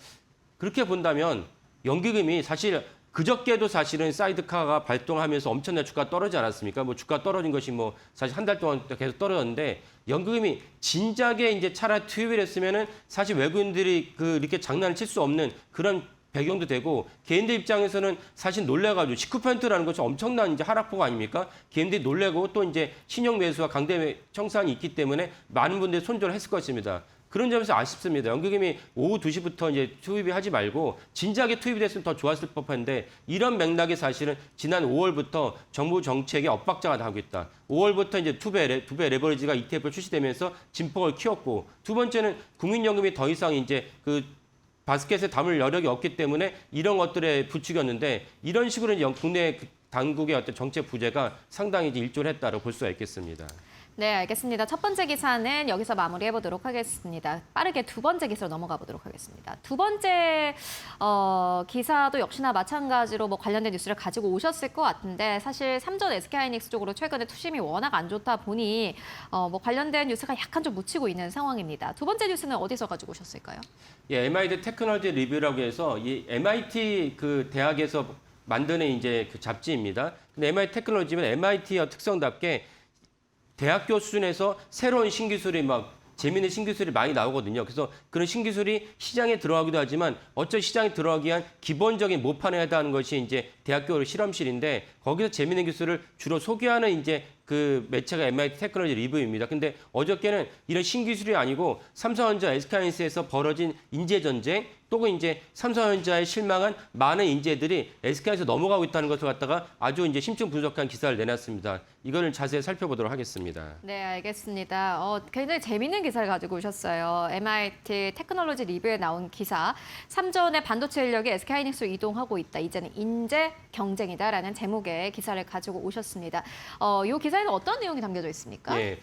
그렇게 본다면 연기금이 사실 그저께도 사실은 사이드카가 발동하면서 엄청나게 주가 떨어지지 않았습니까? 뭐 주가 떨어진 것이 뭐 사실 한 달 동안 계속 떨어졌는데 연기금이 진작에 이제 차라리 투입을 했으면은 사실 외국인들이 이렇게 장난을 칠 수 없는 그런 배경도 되고 개인들 입장에서는 사실 놀래가지고 19%라는 것이 엄청난 이제 하락폭 아닙니까? 개인들이 놀래고 또 이제 신용 매수와 강대 청산이 있기 때문에 많은 분들이 손절을 했을 것입니다. 그런 점에서 아쉽습니다. 연기금이 오후 2시부터 이제 투입이 하지 말고 진작에 투입이 됐으면 더 좋았을 법한데 이런 맥락이 사실은 지난 5월부터 정부 정책의 엇박자가 나오고 있다. 5월부터 이제 두 배 레버리지가 ETF를 출시되면서 진폭을 키웠고 두 번째는 국민연금이 더 이상 이제 바스켓에 담을 여력이 없기 때문에 이런 것들에 부추겼는데 이런 식으로 이제 국내 당국의 어떤 정책 부재가 상당히 이제 일조를 했다고 볼 수가 있겠습니다. 네, 알겠습니다. 첫 번째 기사는 여기서 마무리해보도록 하겠습니다. 빠르게 두 번째 기사로 넘어가 보도록 하겠습니다. 두 번째 기사도 역시나 마찬가지로 뭐 관련된 뉴스를 가지고 오셨을 것 같은데 사실 삼전 SK하이닉스 쪽으로 최근에 투심이 워낙 안 좋다 보니 뭐 관련된 뉴스가 약간 좀 묻히고 있는 상황입니다. 두 번째 뉴스는 어디서 가지고 오셨을까요? 예, MIT 테크놀로지 리뷰라고 해서 이 MIT 그 대학에서 만드는 이제 그 잡지입니다. 근데 MIT 테크놀로지는 MIT의 특성답게 대학교 수준에서 새로운 신기술이 막 재미있는 신기술이 많이 나오거든요. 그래서 그런 신기술이 시장에 들어가기도 하지만 어쩌 시장에 들어가기 위한 기본적인 모판에 해당하는 것이 이제 대학교 실험실인데 거기서 재미있는 기술을 주로 소개하는 이제 그 매체가 MIT 테크놀로지 리뷰입니다. 근데 어저께는 이런 신기술이 아니고 삼성전자, SK하이닉스에서 벌어진 인재 전쟁 또는 이제 삼성전자에 실망한 많은 인재들이 SK하이닉스 넘어가고 있다는 것을 갖다가 아주 이제 심층 분석한 기사를 내놨습니다. 이거를 자세히 살펴보도록 하겠습니다. 네, 알겠습니다. 굉장히 재미있는 기사를 가지고 오셨어요. MIT 테크놀로지 리뷰에 나온 기사. 삼전의 반도체 인력이 SK하이닉스로 이동하고 있다. 이제는 인재 경쟁이다라는 제목의 기사를 가지고 오셨습니다. 이 기사에는 어떤 내용이 담겨져 있습니까? 예.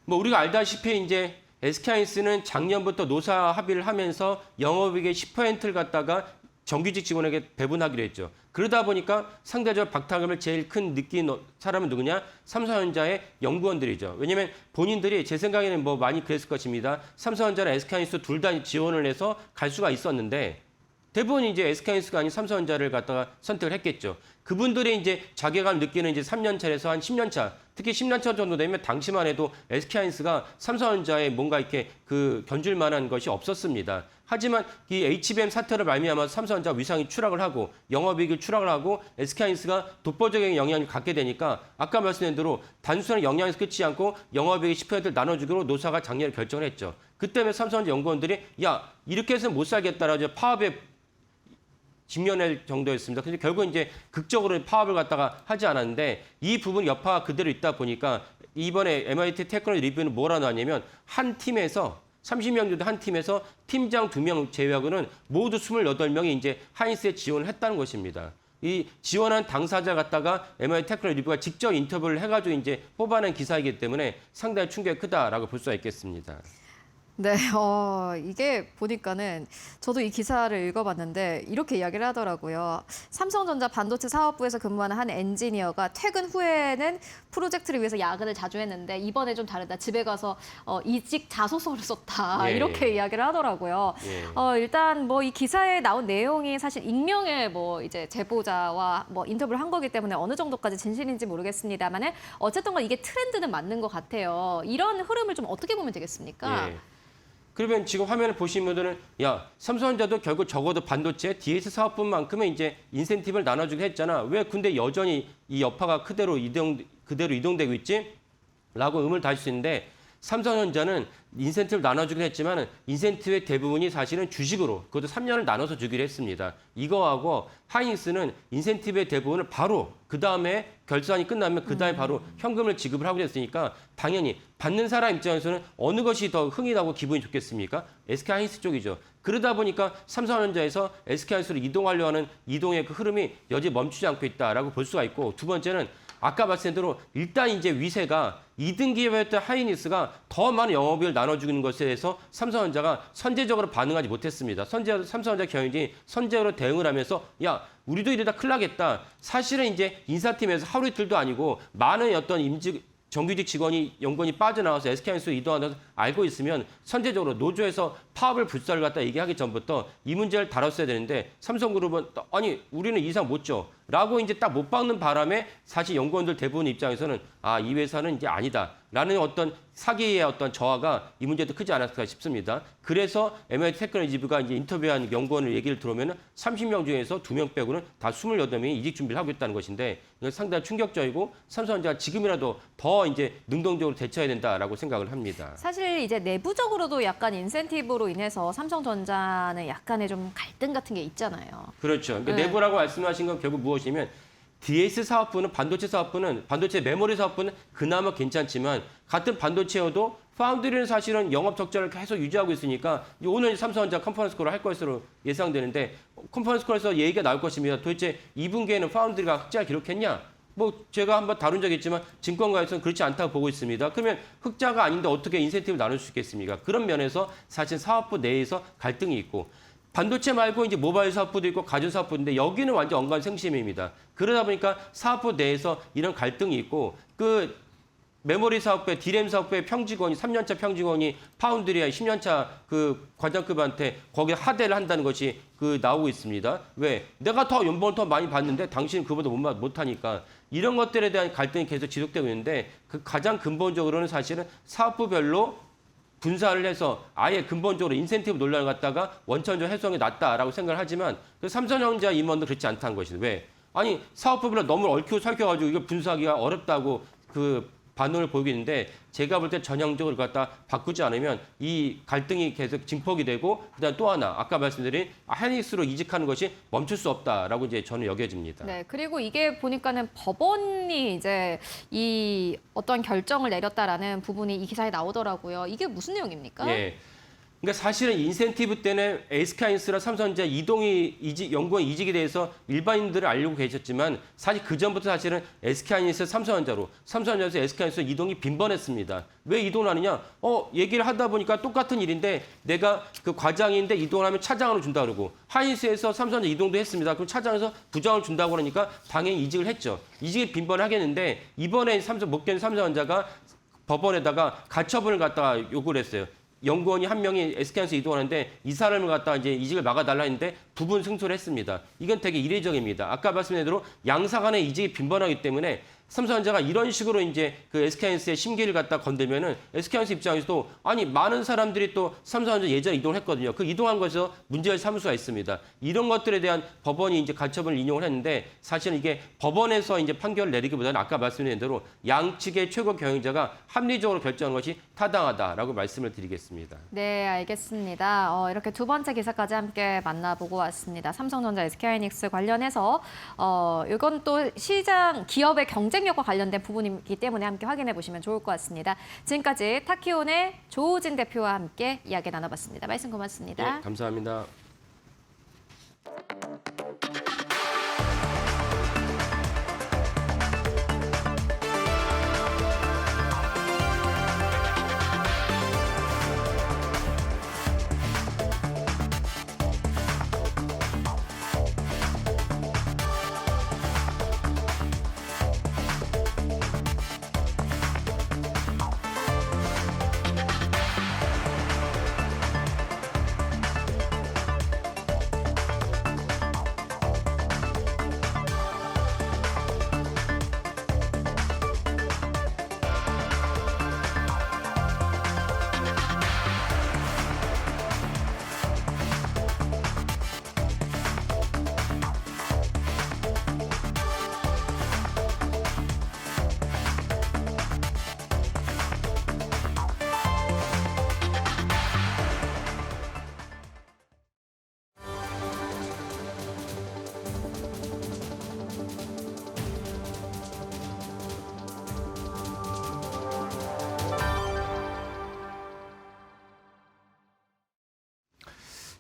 뭐 우리가 알다시피 이제 SK하이닉스는 작년부터 노사 합의를 하면서 영업이익의 10%를 갖다가 정규직 직원에게 배분하기로 했죠. 그러다 보니까 상대적으로 박탈감을 제일 큰 느낀 사람은 누구냐? 삼성전자의 연구원들이죠. 왜냐하면 본인들이 제 생각에는 뭐 많이 그랬을 것입니다. 삼성전자나 SK하이닉스 둘 다 지원을 해서 갈 수가 있었는데 대부분 이제 SK하이닉스가 아닌 삼성전자를 갖다가 선택을 했겠죠. 그분들이 이제 자괴감 느끼는 이제 3년 차에서 한 10년 차, 특히 10년 차 정도 되면 당시만 해도 SK하이닉스가 삼성전자에 뭔가 이렇게 그 견줄 만한 것이 없었습니다. 하지만 이 HBM 사태를 말미암아 삼성전자 위상이 추락을 하고 영업이익이 추락을 하고 SK하이닉스가 독보적인 영향을 갖게 되니까 아까 말씀드린 대로 단순한 영향에서 끝이 않고 영업이익의 10%를 나눠주기로 노사가 작년에 결정을 했죠. 그때문에 삼성전자 연구원들이 야 이렇게 해서는 못 살겠다라고 파업에 직면할 정도였습니다. 근데 결국 이제 극적으로 파업을 갖다가 하지 않았는데 이 부분 여파가 그대로 있다 보니까 이번에 MIT 테크놀로지 리뷰는 뭐라 나왔냐면 한 팀에서 30명 정도 한 팀에서 팀장 2명 제외하고는 모두 28명이 이제 하이닉스에 지원을 했다는 것입니다. 이 지원한 당사자 갖다가 MIT 테크놀로지 리뷰가 직접 인터뷰를 해가지고 이제 뽑아낸 기사이기 때문에 상당히 충격이 크다라고 볼 수가 있겠습니다. 네, 이게 보니까는 저도 이 기사를 읽어봤는데 이렇게 이야기를 하더라고요. 삼성전자 반도체 사업부에서 근무하는 한 엔지니어가 퇴근 후에는 프로젝트를 위해서 야근을 자주 했는데 이번에 좀 다르다. 집에 가서 이직 자소서를 썼다. 예. 이렇게 이야기를 하더라고요. 예. 일단 뭐 이 기사에 나온 내용이 사실 익명의 뭐 이제 제보자와 뭐 인터뷰를 한 거기 때문에 어느 정도까지 진실인지 모르겠습니다만은 어쨌든 이게 트렌드는 맞는 것 같아요. 이런 흐름을 좀 어떻게 보면 되겠습니까? 예. 그러면 지금 화면을 보신 분들은 야 삼성전자도 결국 적어도 반도체 DS 사업분만큼은 이제 인센티브를 나눠주긴 했잖아. 왜 근데 여전히 이 여파가 그대로 이동되고 있지? 라고 의문을 다실 수 있는데 삼성전자는 인센티브를 나눠주긴 했지만 인센티브의 대부분이 사실은 주식으로 그것도 3년을 나눠서 주기로 했습니다. 이거하고 하이닉스는 인센티브의 대부분을 바로 그다음에 결산이 끝나면 그다음에 바로 현금을 지급을 하고 됐으니까 당연히 받는 사람 입장에서는 어느 것이 더 흥이 나고 기분이 좋겠습니까? SK하이닉스 쪽이죠. 그러다 보니까 삼성전자에서 SK하이닉스로 이동하려 하는 이동의 그 흐름이 여전히 멈추지 않고 있다라고 볼 수가 있고 두 번째는 아까 말씀드린 대로 일단 이제 위세가 2등 기업이었던 하이닉스가 더 많은 영업이익을 나눠주는 것에 대해서 삼성전자가 선제적으로 반응하지 못했습니다. 삼성전자 경영진이 선제적으로 대응을 하면서 야 우리도 이러다 큰일 나겠다. 사실은 이제 인사팀에서 하루 이틀도 아니고 많은 어떤 정규직 직원이 연구원이 빠져나와서 SK하이닉스로 이동하면서 알고 있으면 선제적으로 노조에서 파업을 불사를 갖다 얘기하기 전부터 이 문제를 다뤘어야 되는데 삼성그룹은 아니 우리는 이상 못 줘. 라고 이제 딱 못 박는 바람에 사실 연구원들 대부분 입장에서는 아, 이 회사는 이제 아니다. 라는 어떤 사기의 어떤 저하가 이 문제도 크지 않았을까 싶습니다. 그래서 MIT 테크놀로지 리뷰가 이제 인터뷰한 연구원을 얘기를 들어오면 30명 중에서 2명 빼고는 다 28명이 이직 준비를 하고 있다는 것인데 이건 상당히 충격적이고 삼성전자가 지금이라도 더 이제 능동적으로 대처해야 된다라고 생각을 합니다. 사실 이제 내부적으로도 약간 인센티브로 인해서 삼성전자는 약간의 좀 갈등 같은 게 있잖아요. 그렇죠. 그러니까 네. 내부라고 말씀하신 건 결국 무엇이냐면 DS 사업부는 반도체 메모리 사업부는 그나마 괜찮지만 같은 반도체여도 파운드리는 사실은 영업 적자를 계속 유지하고 있으니까 오늘 삼성전자 컨퍼런스 콜을 할 것으로 예상되는데 컨퍼런스 콜에서 얘기가 나올 것입니다. 도대체 2분기에는 파운드리가 흑자 기록했냐? 뭐 제가 한번 다룬 적이 있지만 증권가에서는 그렇지 않다고 보고 있습니다. 그러면 흑자가 아닌데 어떻게 인센티브를 나눌 수 있겠습니까? 그런 면에서 사실 사업부 내에서 갈등이 있고 반도체 말고 이제 모바일 사업부도 있고 가전 사업부인데 여기는 완전 엉간생심입니다. 그러다 보니까 사업부 내에서 이런 갈등이 있고 그 메모리 사업부의 디램 사업부의 평직원이 3년차 평직원이 파운드리아 10년차 그 과장급한테 거기에 하대를 한다는 것이 그 나오고 있습니다. 왜? 내가 더 연봉을 더 많이 받는데 당신은 그보다 못하니까 이런 것들에 대한 갈등이 계속 지속되고 있는데 그 가장 근본적으로는 사실은 사업부별로 분사를 해서 아예 근본적으로 인센티브 논란을 갖다가 원천적 해소하는 게 낫다라고 생각을 하지만 그 삼성전자 임원도 그렇지 않다는 것이죠. 왜? 아니 사업부별로 너무 얽히고 설켜가지고 이거 분사하기가 어렵다고 그 반응을 보이고 있는데 제가 볼 때 전형적으로 갖다 바꾸지 않으면 이 갈등이 계속 증폭이 되고 그다음 또 하나 아까 말씀드린 하이닉스로 이직하는 것이 멈출 수 없다라고 이제 저는 여겨집니다. 네, 그리고 이게 보니까는 법원이 이제 이 어떤 결정을 내렸다라는 부분이 이 기사에 나오더라고요. 이게 무슨 내용입니까? 예. 그러니까 사실은 인센티브 때는 SK하이닉스랑 삼성전자 연구원 이직에 대해서 일반인들은 알고 계셨지만 사실 그 전부터 사실은 SK하이닉스 삼성전자에서 SK하이닉스 이동이 빈번했습니다. 왜 이동을 하느냐? 얘기를 하다 보니까 똑같은 일인데 내가 그 과장인데 이동을 하면 차장으로 준다 그러고 하이닉스에서 삼성전자 이동도 했습니다. 그럼 차장에서 부장을 준다고 그러니까 당연히 이직을 했죠. 이직을 빈번하겠는데 이번에 목견 삼성전자가 법원에다가 가처분을 갖다가 요구를 했어요. 연구원이 한 명이 SK하이닉스 이동하는데 이 사람을 갖다가 이제 이직을 막아달라 했는데 부분 승소를 했습니다. 이건 되게 이례적입니다. 아까 말씀드린 대로 양사 간의 이직이 빈번하기 때문에 삼성전자가 이런 식으로 이제 그 SK하이닉스의 심기를 갖다 건들면은 SK하이닉스 입장에서도 아니 많은 사람들이 또 삼성전자 예전에 이동을 했거든요. 그 이동한 것에서 문제를 삼을 수가 있습니다. 이런 것들에 대한 법원이 이제 가처분을 인용을 했는데 사실은 이게 법원에서 이제 판결을 내리기보다는 아까 말씀드린 대로 양측의 최고 경영자가 합리적으로 결정한 것이 타당하다라고 말씀을 드리겠습니다. 네, 알겠습니다. 이렇게 두 번째 기사까지 함께 만나보고 왔습니다. 삼성전자, SK하이닉스 관련해서 이건 또 시장 기업의 경쟁력과 관련된 부분이기 때문에 함께 확인해 보시면 좋을 것 같습니다. 지금까지 타키온의 조우진 대표와 함께 이야기 나눠봤습니다. 말씀 고맙습니다. 네, 감사합니다.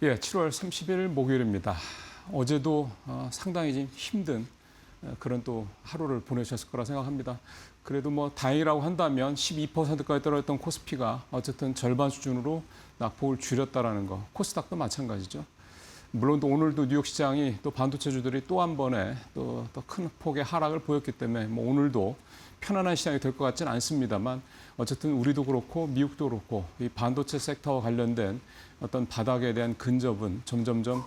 예, 7월 30일 목요일입니다. 어제도 상당히 좀 힘든 그런 또 하루를 보내셨을 거라 생각합니다. 그래도 뭐 다행이라고 한다면 12%까지 떨어졌던 코스피가 어쨌든 절반 수준으로 낙폭을 줄였다라는 거. 코스닥도 마찬가지죠. 물론 또 오늘도 뉴욕 시장이 또 반도체주들이 또 한 번에 또 큰 폭의 하락을 보였기 때문에 뭐 오늘도 편안한 시장이 될 것 같지는 않습니다만 어쨌든 우리도 그렇고 미국도 그렇고 이 반도체 섹터와 관련된 어떤 바닥에 대한 근접은 점점점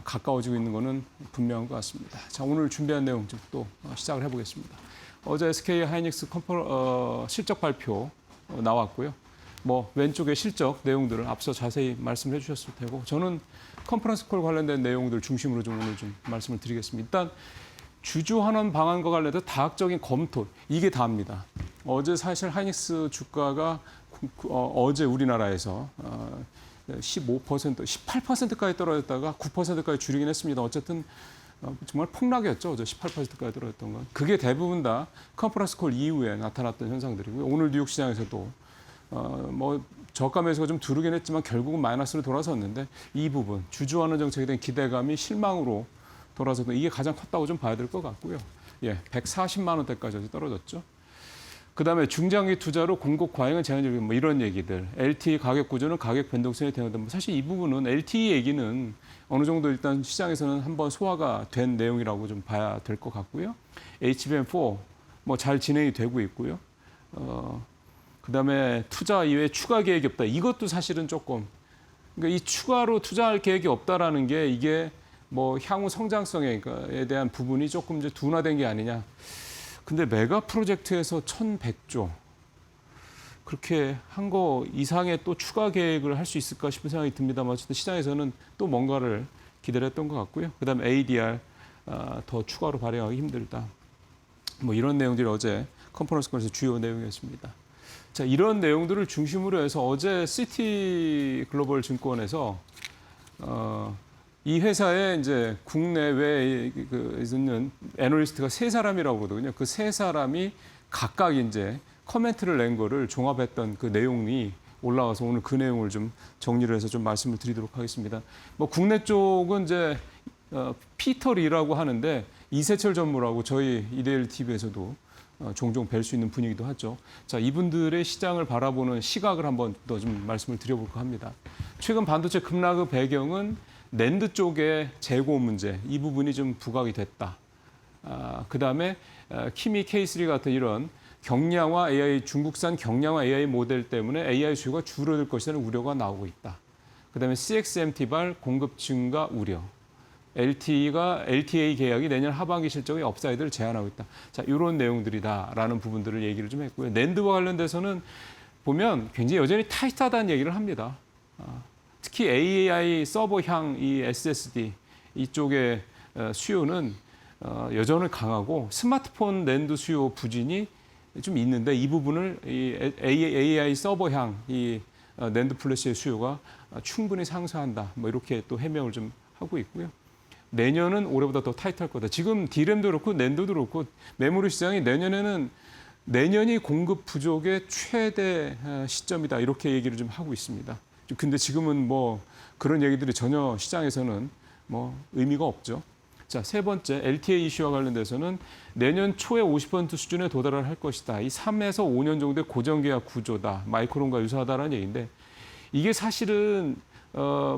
가까워지고 있는 것은 분명한 것 같습니다. 자, 오늘 준비한 내용 좀 또 시작을 해보겠습니다. 어제 SK 하이닉스 실적 발표 나왔고요. 뭐 왼쪽에 실적 내용들을 앞서 자세히 말씀해 주셨을 테고 저는 컨퍼런스 콜 관련된 내용들 중심으로 좀 오늘 좀 말씀을 드리겠습니다. 일단 주주환원 방안과 관련해서 다각적인 검토 이게 다입니다. 어제 사실 하이닉스 주가가 어제 우리나라에서 15%, 18%까지 떨어졌다가 9%까지 줄이긴 했습니다. 어쨌든 정말 폭락이었죠. 어제 18%까지 떨어졌던 건. 그게 대부분 다 컨퍼런스 콜 이후에 나타났던 현상들이고요. 오늘 뉴욕 시장에서도 뭐 저가 매수가 좀 두르긴 했지만 결국은 마이너스로 돌아섰는데 이 부분 주주환원 정책에 대한 기대감이 실망으로 돌아서는 이게 가장 컸다고 좀 봐야 될 것 같고요. 예, 140만 원대까지 떨어졌죠. 그다음에 중장기 투자로 공급 과잉은 제한적인 뭐 이런 얘기들, LTE 가격 구조는 가격 변동성에 대응한다. 뭐 사실 이 부분은 LTE 얘기는 어느 정도 일단 시장에서는 한번 소화가 된 내용이라고 좀 봐야 될 것 같고요. HBM4 뭐 잘 진행이 되고 있고요. 그다음에 투자 이외에 추가 계획이 없다. 이것도 사실은 조금 그러니까 이 추가로 투자할 계획이 없다라는 게 이게 뭐 향후 성장성에 대한 부분이 조금 이제 둔화된 게 아니냐. 근데 메가 프로젝트에서 1,100조 그렇게 한 거 이상의 또 추가 계획을 할 수 있을까 싶은 생각이 듭니다만 어쨌든 시장에서는 또 뭔가를 기다렸던 것 같고요. 그다음에 ADR 더 추가로 발행하기 힘들다. 뭐 이런 내용들이 어제 컨퍼런스에서 주요 내용이었습니다. 자, 이런 내용들을 중심으로 해서 어제 시티 글로벌 증권에서 이 회사에 이제 국내외에 있는 애널리스트가 3사람이라고 그러거든요. 그 3사람이 각각 이제 커멘트를 낸 거를 종합했던 그 내용이 올라와서 오늘 그 내용을 좀 정리를 해서 좀 말씀을 드리도록 하겠습니다. 뭐 국내 쪽은 이제 피터 리라고 하는데 이세철 전무라고 저희 이데일 TV에서도 종종 뵐 수 있는 분이기도 하죠. 자, 이분들의 시장을 바라보는 시각을 한번 더 좀 말씀을 드려볼까 합니다. 최근 반도체 급락의 배경은 낸드 쪽의 재고 문제, 이 부분이 좀 부각이 됐다. 그다음에 키미 K3 같은 이런 경량화 AI, 중국산 경량화 AI 모델 때문에 AI 수요가 줄어들 것이라는 우려가 나오고 있다. 그다음에 CXMT발 공급 증가 우려. LTA 계약이 내년 하반기 실적의 업사이드를 제한하고 있다. 자, 이런 내용들이다라는 부분들을 얘기를 좀 했고요. 낸드와 관련돼서는 보면 굉장히 여전히 타이트하다는 얘기를 합니다. 특히 AI 서버향 이 SSD 이쪽의 수요는 여전히 강하고 스마트폰 낸드 수요 부진이 좀 있는데 이 부분을 이 AI 서버향 이 낸드 플래시의 수요가 충분히 상쇄한다. 뭐 이렇게 또 해명을 좀 하고 있고요. 내년은 올해보다 더 타이트할 거다. 지금 D램도 그렇고 낸드도 그렇고 메모리 시장이 내년이 공급 부족의 최대 시점이다. 이렇게 얘기를 좀 하고 있습니다. 근데 지금은 뭐 그런 얘기들이 전혀 시장에서는 뭐 의미가 없죠. 자, 세 번째 LTA 이슈와 관련돼서는 내년 초에 50% 수준에 도달을 할 것이다. 이 3에서 5년 정도의 고정계약 구조다. 마이크론과 유사하다라는 얘기인데 이게 사실은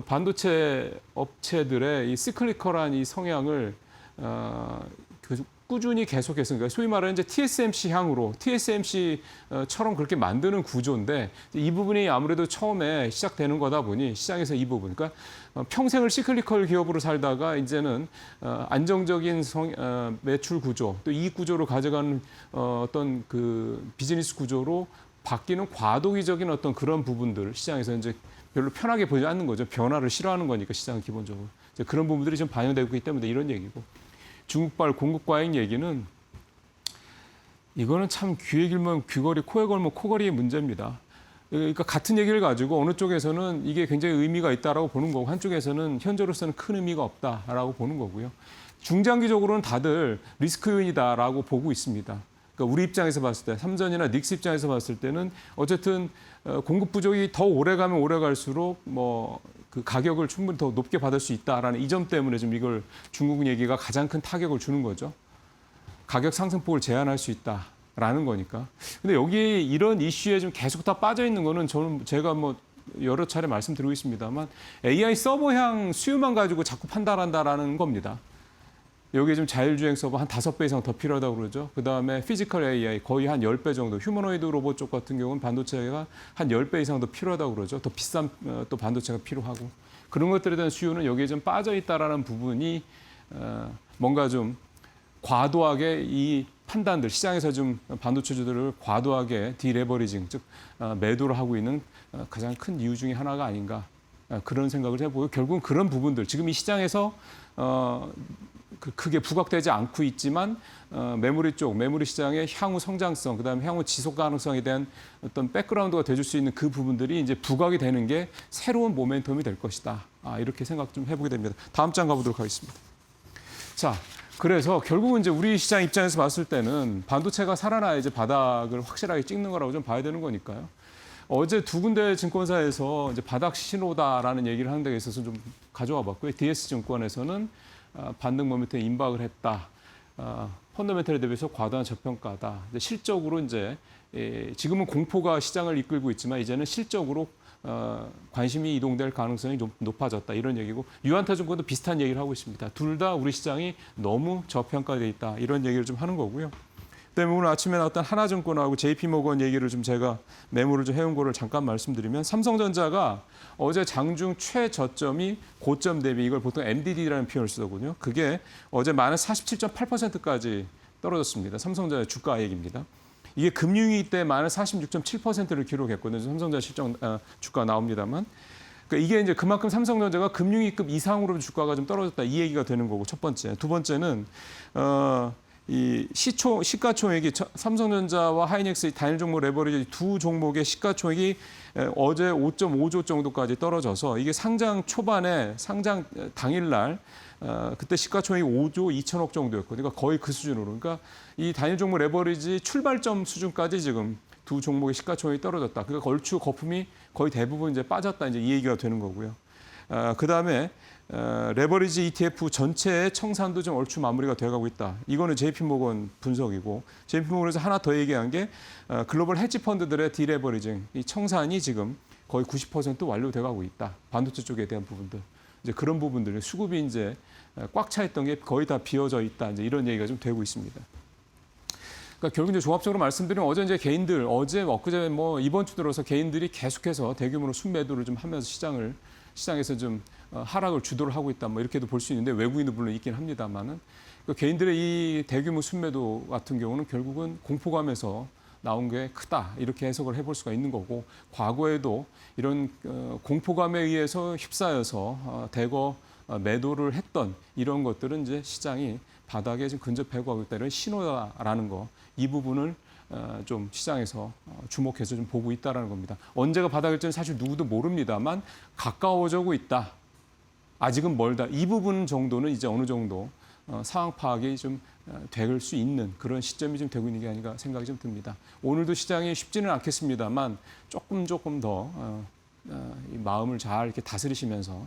반도체 업체들의 이 시클리컬한 이 성향을 꾸준히 계속해서 그러니까 소위 말하는 이제 TSMC 향으로 TSMC처럼 그렇게 만드는 구조인데 이 부분이 아무래도 처음에 시작되는 거다 보니 시장에서 이 부분 그러니까 평생을 시클리컬 기업으로 살다가 이제는 안정적인 매출 구조 또 이익 구조로 가져가는 어떤 그 비즈니스 구조로 바뀌는 과도기적인 어떤 그런 부분들 시장에서 이제 별로 편하게 보지 않는 거죠. 변화를 싫어하는 거니까 시장은 기본적으로 이제 그런 부분들이 좀 반영되고 있기 때문에 이런 얘기고 중국발 공급 과잉 얘기는 이거는 참 귀에 길면 귀걸이, 코에 걸면 코걸이의 문제입니다. 그러니까 같은 얘기를 가지고 어느 쪽에서는 이게 굉장히 의미가 있다라고 보는 거고 한쪽에서는 현재로서는 큰 의미가 없다라고 보는 거고요. 중장기적으로는 다들 리스크 요인이다라고 보고 있습니다. 그러니까 우리 입장에서 봤을 때 삼전이나 닉스 입장에서 봤을 때는 어쨌든 공급 부족이 더 오래 가면 오래 갈수록 뭐 그 가격을 충분히 더 높게 받을 수 있다라는 이 점 때문에 좀 이걸 중국 얘기가 가장 큰 타격을 주는 거죠. 가격 상승폭을 제한할 수 있다라는 거니까. 근데 여기 이런 이슈에 좀 계속 다 빠져 있는 거는 저는 제가 뭐 여러 차례 말씀드리고 있습니다만 AI 서버향 수요만 가지고 자꾸 판단한다라는 겁니다. 여기에 좀 자율주행 서버 한 5배 이상 더 필요하다고 그러죠. 그다음에 피지컬 AI 거의 한 10배 정도. 휴머노이드 로봇 쪽 같은 경우는 반도체가 한 10배 이상 더 필요하다고 그러죠. 더 비싼 또 반도체가 필요하고. 그런 것들에 대한 수요는 여기에 좀 빠져 있다라는 부분이 뭔가 좀 과도하게 이 판단들, 시장에서 좀 반도체주들을 과도하게 디레버리징, 즉 매도를 하고 있는 가장 큰 이유 중에 하나가 아닌가. 그런 생각을 해보고 결국은 그런 부분들, 지금 이 시장에서 크게 부각되지 않고 있지만 메모리 쪽, 메모리 시장의 향후 성장성, 그다음에 향후 지속 가능성에 대한 어떤 백그라운드가 돼줄 수 있는 그 부분들이 이제 부각이 되는 게 새로운 모멘텀이 될 것이다. 이렇게 생각 좀 해보게 됩니다. 다음 장 가보도록 하겠습니다. 자, 그래서 결국은 이제 우리 시장 입장에서 봤을 때는 반도체가 살아나야 이제 바닥을 확실하게 찍는 거라고 좀 봐야 되는 거니까요. 어제 두 군데 증권사에서 이제 바닥 신호다라는 얘기를 하는 데 있어서 좀 가져와 봤고요. DS증권에서는 반등 모멘텀에 임박을 했다. 펀더멘털에 대비해서 과도한 저평가다. 실적으로 이제 지금은 공포가 시장을 이끌고 있지만 이제는 실적으로 관심이 이동될 가능성이 좀 높아졌다. 이런 얘기고 유한타증권도 비슷한 얘기를 하고 있습니다. 둘 다 우리 시장이 너무 저평가돼 있다. 이런 얘기를 좀 하는 거고요. 그다음에 오늘 아침에 나왔던 하나증권하고 JP모건 얘기를 좀 제가 메모를 좀 해온 거를 잠깐 말씀드리면 삼성전자가 어제 장중 최저점이 고점 대비 이걸 보통 MDD라는 표현을 쓰거든요. 그게 어제 마이너스 47.8%까지 떨어졌습니다. 삼성전자 주가 얘기입니다. 이게 금융위기 때 마이너스 46.7%를 기록했거든요. 삼성전자 실적 주가 나옵니다만. 그러니까 이게 이제 그만큼 삼성전자가 금융위급 이상으로 주가가 좀 떨어졌다 이 얘기가 되는 거고 첫 번째. 두 번째는 이 시가총액이 삼성전자와 하이닉스 단일 종목 레버리지 두 종목의 시가총액이 어제 5.5조 정도까지 떨어져서 이게 상장 초반에 상장 당일날 그때 시가총액이 5조 2천억 정도였거든요. 그러니까 거의 그 수준으로. 그러니까 이 단일 종목 레버리지 출발점 수준까지 지금 두 종목의 시가총액이 떨어졌다. 그러니까 얼추 거품이 거의 대부분 이제 빠졌다. 이제 이 얘기가 되는 거고요. 그다음에 레버리지 ETF 전체의 청산도 좀 얼추 마무리가 돼가고 있다. 이거는 JP모건 분석이고 JP모건에서 하나 더 얘기한 게 글로벌 헤지 펀드들의 디레버리징, 이 청산이 지금 거의 90% 완료돼가고 있다. 반도체 쪽에 대한 부분들. 이제 그런 부분들, 수급이 이제 꽉 차 있던 게 거의 다 비어져 있다. 이제 이런 얘기가 좀 되고 있습니다. 그러니까 결국 이제 종합적으로 말씀드리면 어제 이제 개인들, 엊그제 뭐 이번 주 들어서 개인들이 계속해서 대규모로 순매도를 좀 하면서 시장에서 좀 하락을 주도를 하고 있다. 뭐 이렇게도 볼 수 있는데 외국인도 물론 있긴 합니다만은 그러니까 개인들의 이 대규모 순매도 같은 경우는 결국은 공포감에서 나온 게 크다 이렇게 해석을 해볼 수가 있는 거고 과거에도 이런 공포감에 의해서 휩싸여서 대거 매도를 했던 이런 것들은 이제 시장이 바닥에 지금 근접해가고 있다 이런 신호다라는 거 이 부분을 좀 시장에서 주목해서 좀 보고 있다라는 겁니다. 언제가 바닥일지는 사실 누구도 모릅니다만 가까워지고 있다. 아직은 멀다. 이 부분 정도는 이제 어느 정도 상황 파악이 좀 될 수 있는 그런 시점이 좀 되고 있는 게 아닌가 생각이 좀 듭니다. 오늘도 시장이 쉽지는 않겠습니다만 조금 더 이 마음을 잘 이렇게 다스리시면서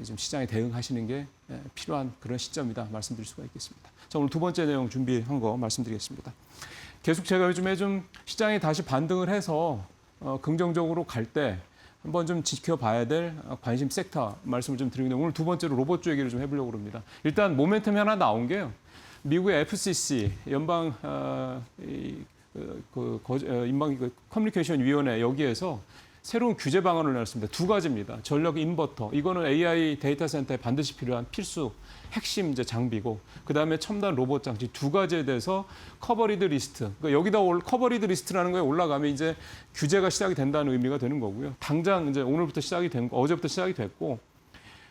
좀 시장에 대응하시는 게 필요한 그런 시점이다 말씀드릴 수가 있겠습니다. 자, 오늘 두 번째 내용 준비한 거 말씀드리겠습니다. 계속 제가 요즘에 좀 시장이 다시 반등을 해서 긍정적으로 갈 때 한번 좀 지켜봐야 될 관심 섹터 말씀을 좀 드리는데 오늘 두 번째로 로봇 쪽 얘기를 좀 해보려고 합니다. 일단 모멘텀이 하나 나온 게요. 미국의 FCC 연방 인방 커뮤니케이션 위원회 여기에서 새로운 규제 방안을 내놨습니다. 두 가지입니다. 전력 인버터 이거는 AI 데이터 센터에 반드시 필요한 필수 핵심 이제 장비고 그다음에 첨단 로봇 장치 두 가지에 대해서 커버리드 리스트. 그러니까 여기다 커버리드 리스트라는 거에 올라가면 이제 규제가 시작이 된다는 의미가 되는 거고요. 당장 이제 오늘부터 시작이 된 거, 어제부터 시작이 됐고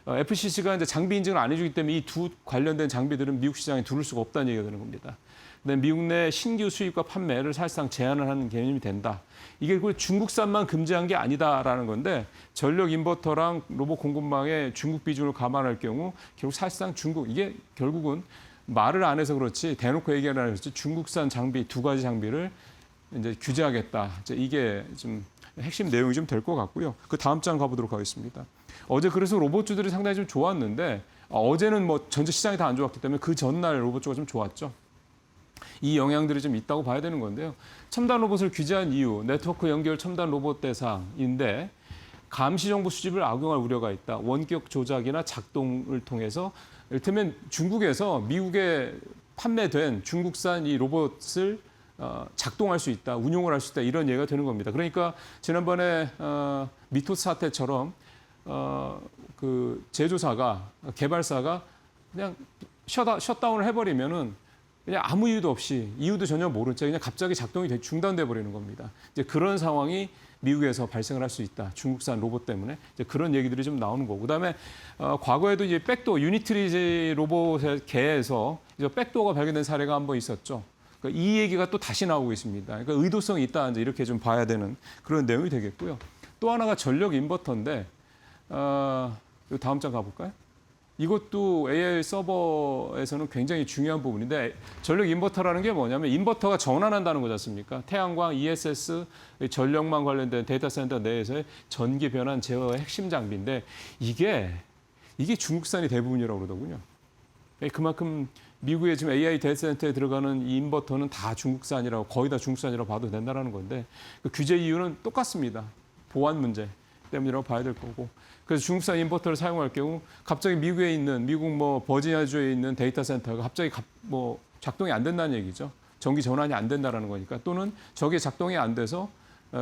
FCC가 이제 장비 인증을 안 해주기 때문에 이 두 관련된 장비들은 미국 시장에 두를 수가 없다는 얘기가 되는 겁니다. 근데 미국 내 신규 수입과 판매를 사실상 제한을 하는 개념이 된다. 이게 중국산만 금지한 게 아니다라는 건데 전력 인버터랑 로봇 공급망의 중국 비중을 감안할 경우 결국 사실상 중국 이게 결국은 말을 안 해서 그렇지 대놓고 얘기를 안 해서 중국산 장비 두 가지 장비를 이제 규제하겠다. 이제 이게 좀 핵심 내용이 좀 될 것 같고요. 그 다음 장 가보도록 하겠습니다. 어제 그래서 로봇주들이 상당히 좀 좋았는데 어제는 뭐 전체 시장이 다 안 좋았기 때문에 그 전날 로봇주가 좀 좋았죠. 이 영향들이 좀 있다고 봐야 되는 건데요. 첨단 로봇을 규제한 이유, 네트워크 연결 첨단 로봇 대상인데 감시 정보 수집을 악용할 우려가 있다. 원격 조작이나 작동을 통해서 이를테면 중국에서 미국에 판매된 중국산 이 로봇을 작동할 수 있다, 운용을 할 수 있다 이런 얘기가 되는 겁니다. 그러니까 지난번에 미토스 사태처럼 그 제조사가 개발사가 그냥 셧다운을 해버리면은 그냥 아무 이유도 없이 이유도 전혀 모른 채 그냥 갑자기 작동이 중단돼 버리는 겁니다. 이제 그런 상황이 미국에서 발생을 할 수 있다. 중국산 로봇 때문에 이제 그런 얘기들이 좀 나오는 거고. 그다음에 과거에도 이제 백도 유니트리 로봇의 개에서 이제 백도어가 발견된 사례가 한번 있었죠. 그러니까 이 얘기가 또 다시 나오고 있습니다. 그러니까 의도성이 있다. 이제 이렇게 좀 봐야 되는 그런 내용이 되겠고요. 또 하나가 전력 인버터인데 다음 장 가볼까요? 이것도 AI 서버에서는 굉장히 중요한 부분인데 전력 인버터라는 게 뭐냐면 인버터가 전환한다는 거지 않습니까? 태양광, ESS, 전력망 관련된 데이터 센터 내에서의 전기 변환 제어의 핵심 장비인데 이게 중국산이 대부분이라고 그러더군요. 그만큼 미국의 지금 AI 데이터 센터에 들어가는 이 인버터는 다 중국산이라고 거의 다 중국산이라고 봐도 된다는 건데 그 규제 이유는 똑같습니다. 보안 문제 때문이라고 봐야 될 거고. 그래서 중국산 인버터를 사용할 경우 갑자기 미국에 있는 미국 뭐 버지니아주에 있는 데이터 센터가 갑자기 뭐 작동이 안 된다는 얘기죠. 전기 전환이 안 된다라는 거니까 또는 저게 작동이 안 돼서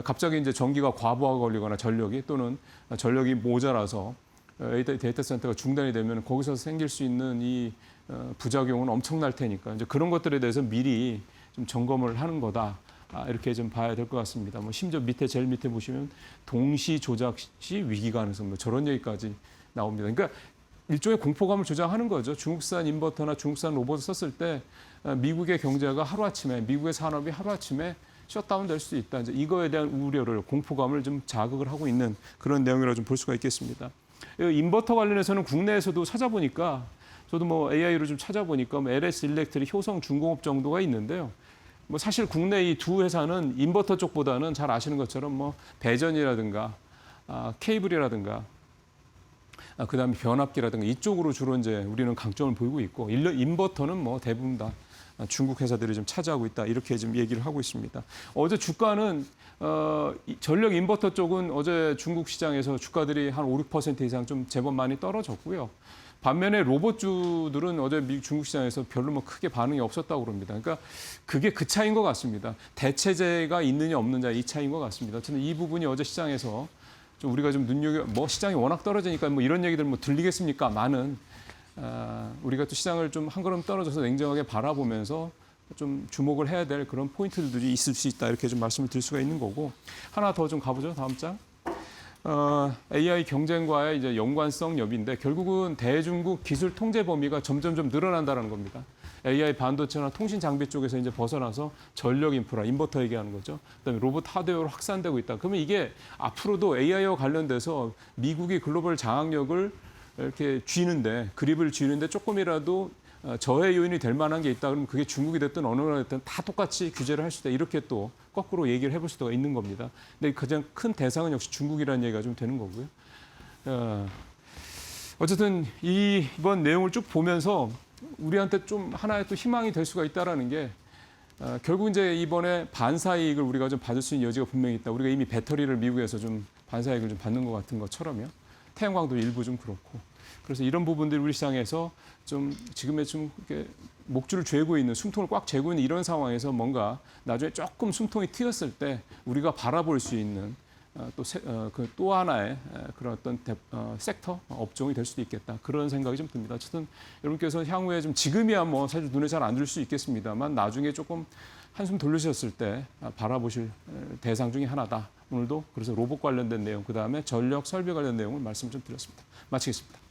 갑자기 이제 전기가 과부하가 걸리거나 전력이 또는 전력이 모자라서 데이터 센터가 중단이 되면 거기서 생길 수 있는 이 부작용은 엄청날 테니까 이제 그런 것들에 대해서 미리 좀 점검을 하는 거다. 이렇게 좀 봐야 될 것 같습니다. 뭐 심지어 제일 밑에 보시면 동시 조작 시 위기 가능성 뭐 저런 얘기까지 나옵니다. 그러니까 일종의 공포감을 조장하는 거죠. 중국산 인버터나 중국산 로봇을 썼을 때 미국의 경제가 하루아침에 미국의 산업이 하루아침에 셧다운 될 수 있다. 이제 이거에 대한 우려를 공포감을 좀 자극을 하고 있는 그런 내용이라고 좀 볼 수가 있겠습니다. 인버터 관련해서는 국내에서도 찾아보니까 저도 뭐 AI로 좀 찾아보니까 LS 일렉트릭, 효성 중공업 정도가 있는데요. 뭐 사실 국내 이 두 회사는 인버터 쪽보다는 잘 아시는 것처럼 뭐 배전이라든가 케이블이라든가 그다음에 변압기라든가 이쪽으로 주로 이제 우리는 강점을 보이고 있고 인버터는 뭐 대부분 다 중국 회사들이 좀 차지하고 있다 이렇게 좀 얘기를 하고 있습니다. 어제 주가는 전력 인버터 쪽은 어제 중국 시장에서 주가들이 한 5, 6% 이상 좀 제법 많이 떨어졌고요. 반면에 로봇주들은 어제 중국 시장에서 별로 뭐 크게 반응이 없었다고 그럽니다. 그러니까 그게 그 차이인 것 같습니다. 대체제가 있느냐 없느냐 이 차이인 것 같습니다. 저는 이 부분이 어제 시장에서 좀 우리가 좀 뭐 시장이 워낙 떨어지니까 뭐 이런 얘기들 뭐 들리겠습니까? 많은 우리가 또 시장을 좀 한 걸음 떨어져서 냉정하게 바라보면서 좀 주목을 해야 될 그런 포인트들이 있을 수 있다 이렇게 좀 말씀을 드릴 수가 있는 거고 하나 더 좀 가보죠. 다음 장. AI 경쟁과의 이제 연관성 여비인데 결국은 대중국 기술 통제 범위가 점점 늘어난다는 겁니다. AI 반도체나 통신 장비 쪽에서 이제 벗어나서 전력 인프라, 인버터 얘기하는 거죠. 그다음에 로봇 하드웨어로 확산되고 있다. 그러면 이게 앞으로도 AI와 관련돼서 미국이 글로벌 장악력을 이렇게 그립을 쥐는데 조금이라도 저해 요인이 될 만한 게 있다 그러면 그게 중국이 됐든 어느 나라 됐든 다 똑같이 규제를 할 수 있다. 이렇게 또 거꾸로 얘기를 해볼 수가 있는 겁니다. 근데 가장 큰 대상은 역시 중국이라는 얘기가 좀 되는 거고요. 어쨌든 이번 내용을 쭉 보면서 우리한테 좀 하나의 또 희망이 될 수가 있다라는 게 결국 이제 이번에 반사 이익을 우리가 좀 받을 수 있는 여지가 분명히 있다. 우리가 이미 배터리를 미국에서 좀 반사 이익을 좀 받는 것 같은 것처럼요. 태양광도 일부 좀 그렇고. 그래서 이런 부분들이 우리 시장에서 좀 지금의 좀 이렇게 목줄을 죄고 있는 숨통을 꽉 죄고 있는 이런 상황에서 뭔가 나중에 조금 숨통이 트였을 때 우리가 바라볼 수 있는 또 하나의 그런 어떤 섹터 업종이 될 수도 있겠다 그런 생각이 좀 듭니다. 어쨌든 여러분께서 향후에 좀 지금이야 뭐 사실 눈에 잘 안 들 수 있겠습니다만 나중에 조금 한숨 돌리셨을 때 바라보실 대상 중에 하나다. 오늘도 그래서 로봇 관련된 내용 그다음에 전력 설비 관련 내용을 말씀 좀 드렸습니다. 마치겠습니다.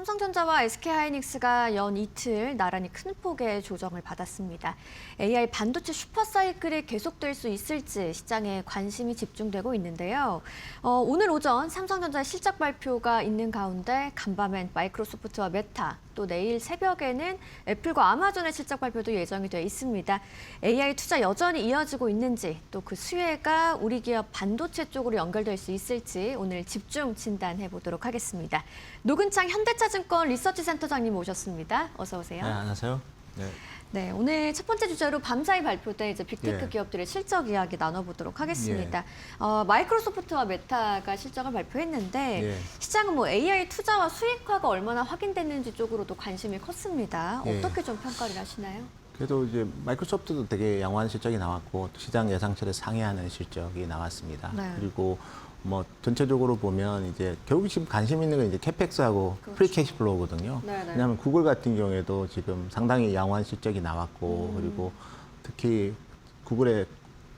삼성전자와 SK하이닉스가 연 이틀 나란히 큰 폭의 조정을 받았습니다. AI 반도체 슈퍼사이클이 계속될 수 있을지 시장에 관심이 집중되고 있는데요. 오늘 오전 삼성전자 실적 발표가 있는 가운데 간밤엔 마이크로소프트와 메타, 또 내일 새벽에는 애플과 아마존의 실적 발표도 예정이 돼 있습니다. AI 투자 여전히 이어지고 있는지, 또 그 수혜가 우리 기업 반도체 쪽으로 연결될 수 있을지 오늘 집중 진단해 보도록 하겠습니다. 노근창 현대차증권 리서치센터장님 모셨습니다. 어서 오세요. 네, 안녕하세요. 네. 네, 오늘 첫 번째 주제로 밤사이 발표된 이제 빅테크 예. 기업들의 실적 이야기 나눠보도록 하겠습니다. 마이크로소프트와 메타가 실적을 발표했는데 예. 시장은 뭐 AI 투자와 수익화가 얼마나 확인됐는지 쪽으로도 관심이 컸습니다. 예. 어떻게 좀 평가를 하시나요? 그래도 이제 마이크로소프트도 되게 양호한 실적이 나왔고 또 시장 예상치를 상회하는 실적이 나왔습니다. 네. 그리고 뭐 전체적으로 보면 이제 결국 지금 관심 있는 건 이제 캐펙스하고 그렇죠. 프리캐시플로우거든요. 네네. 왜냐하면 구글 같은 경우에도 지금 상당히 양호한 실적이 나왔고 그리고 특히 구글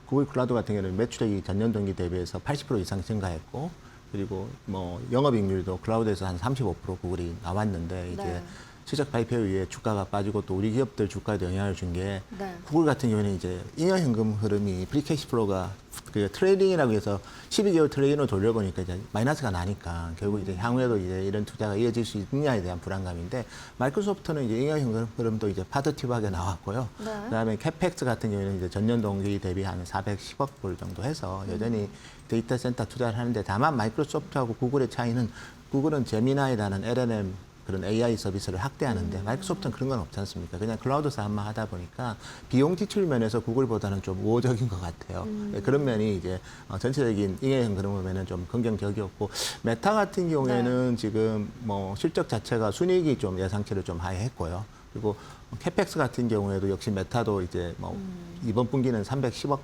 클라우드 같은 경우는 매출액이 전년 동기 대비해서 80% 이상 증가했고 그리고 뭐 영업이익률도 클라우드에서 한 35% 구글이 나왔는데 이제 네. 실적 발표 이후에 주가가 빠지고 또 우리 기업들 주가에도 영향을 준 게 네. 구글 같은 경우에는 이제 잉여 현금 흐름이 프리캐시플로우가 그 트레이딩이라고 해서 12개월 트레이딩으로 돌려보니까 이제 마이너스가 나니까 결국 이제 향후에도 이제 이런 투자가 이어질 수 있느냐에 대한 불안감인데 마이크로소프트는 이제 잉여 현금 흐름도 이제 파지티브하게 나왔고요. 네. 그다음에 캐펙스 같은 경우에는 이제 전년 동기 대비 한 410억 불 정도 해서 여전히 데이터 센터 투자를 하는데 다만 마이크로소프트하고 구글의 차이는 구글은 제미나이라는 LLM 그런 AI 서비스를 확대하는데 마이크로소프트는 그런 건 없지 않습니까? 그냥 클라우드사업만 하다 보니까 비용 지출 면에서 구글보다는 좀 우호적인 것 같아요. 네, 그런 면이 이제 전체적인 잉여형 그런 보면은 좀 긍정적이었고 메타 같은 경우에는 지금 뭐 실적 자체가 순이익이 좀 예상치를 좀 하회했고요. 그리고 캐펙스 같은 경우에도 역시 메타도 이제 뭐 이번 분기는 310억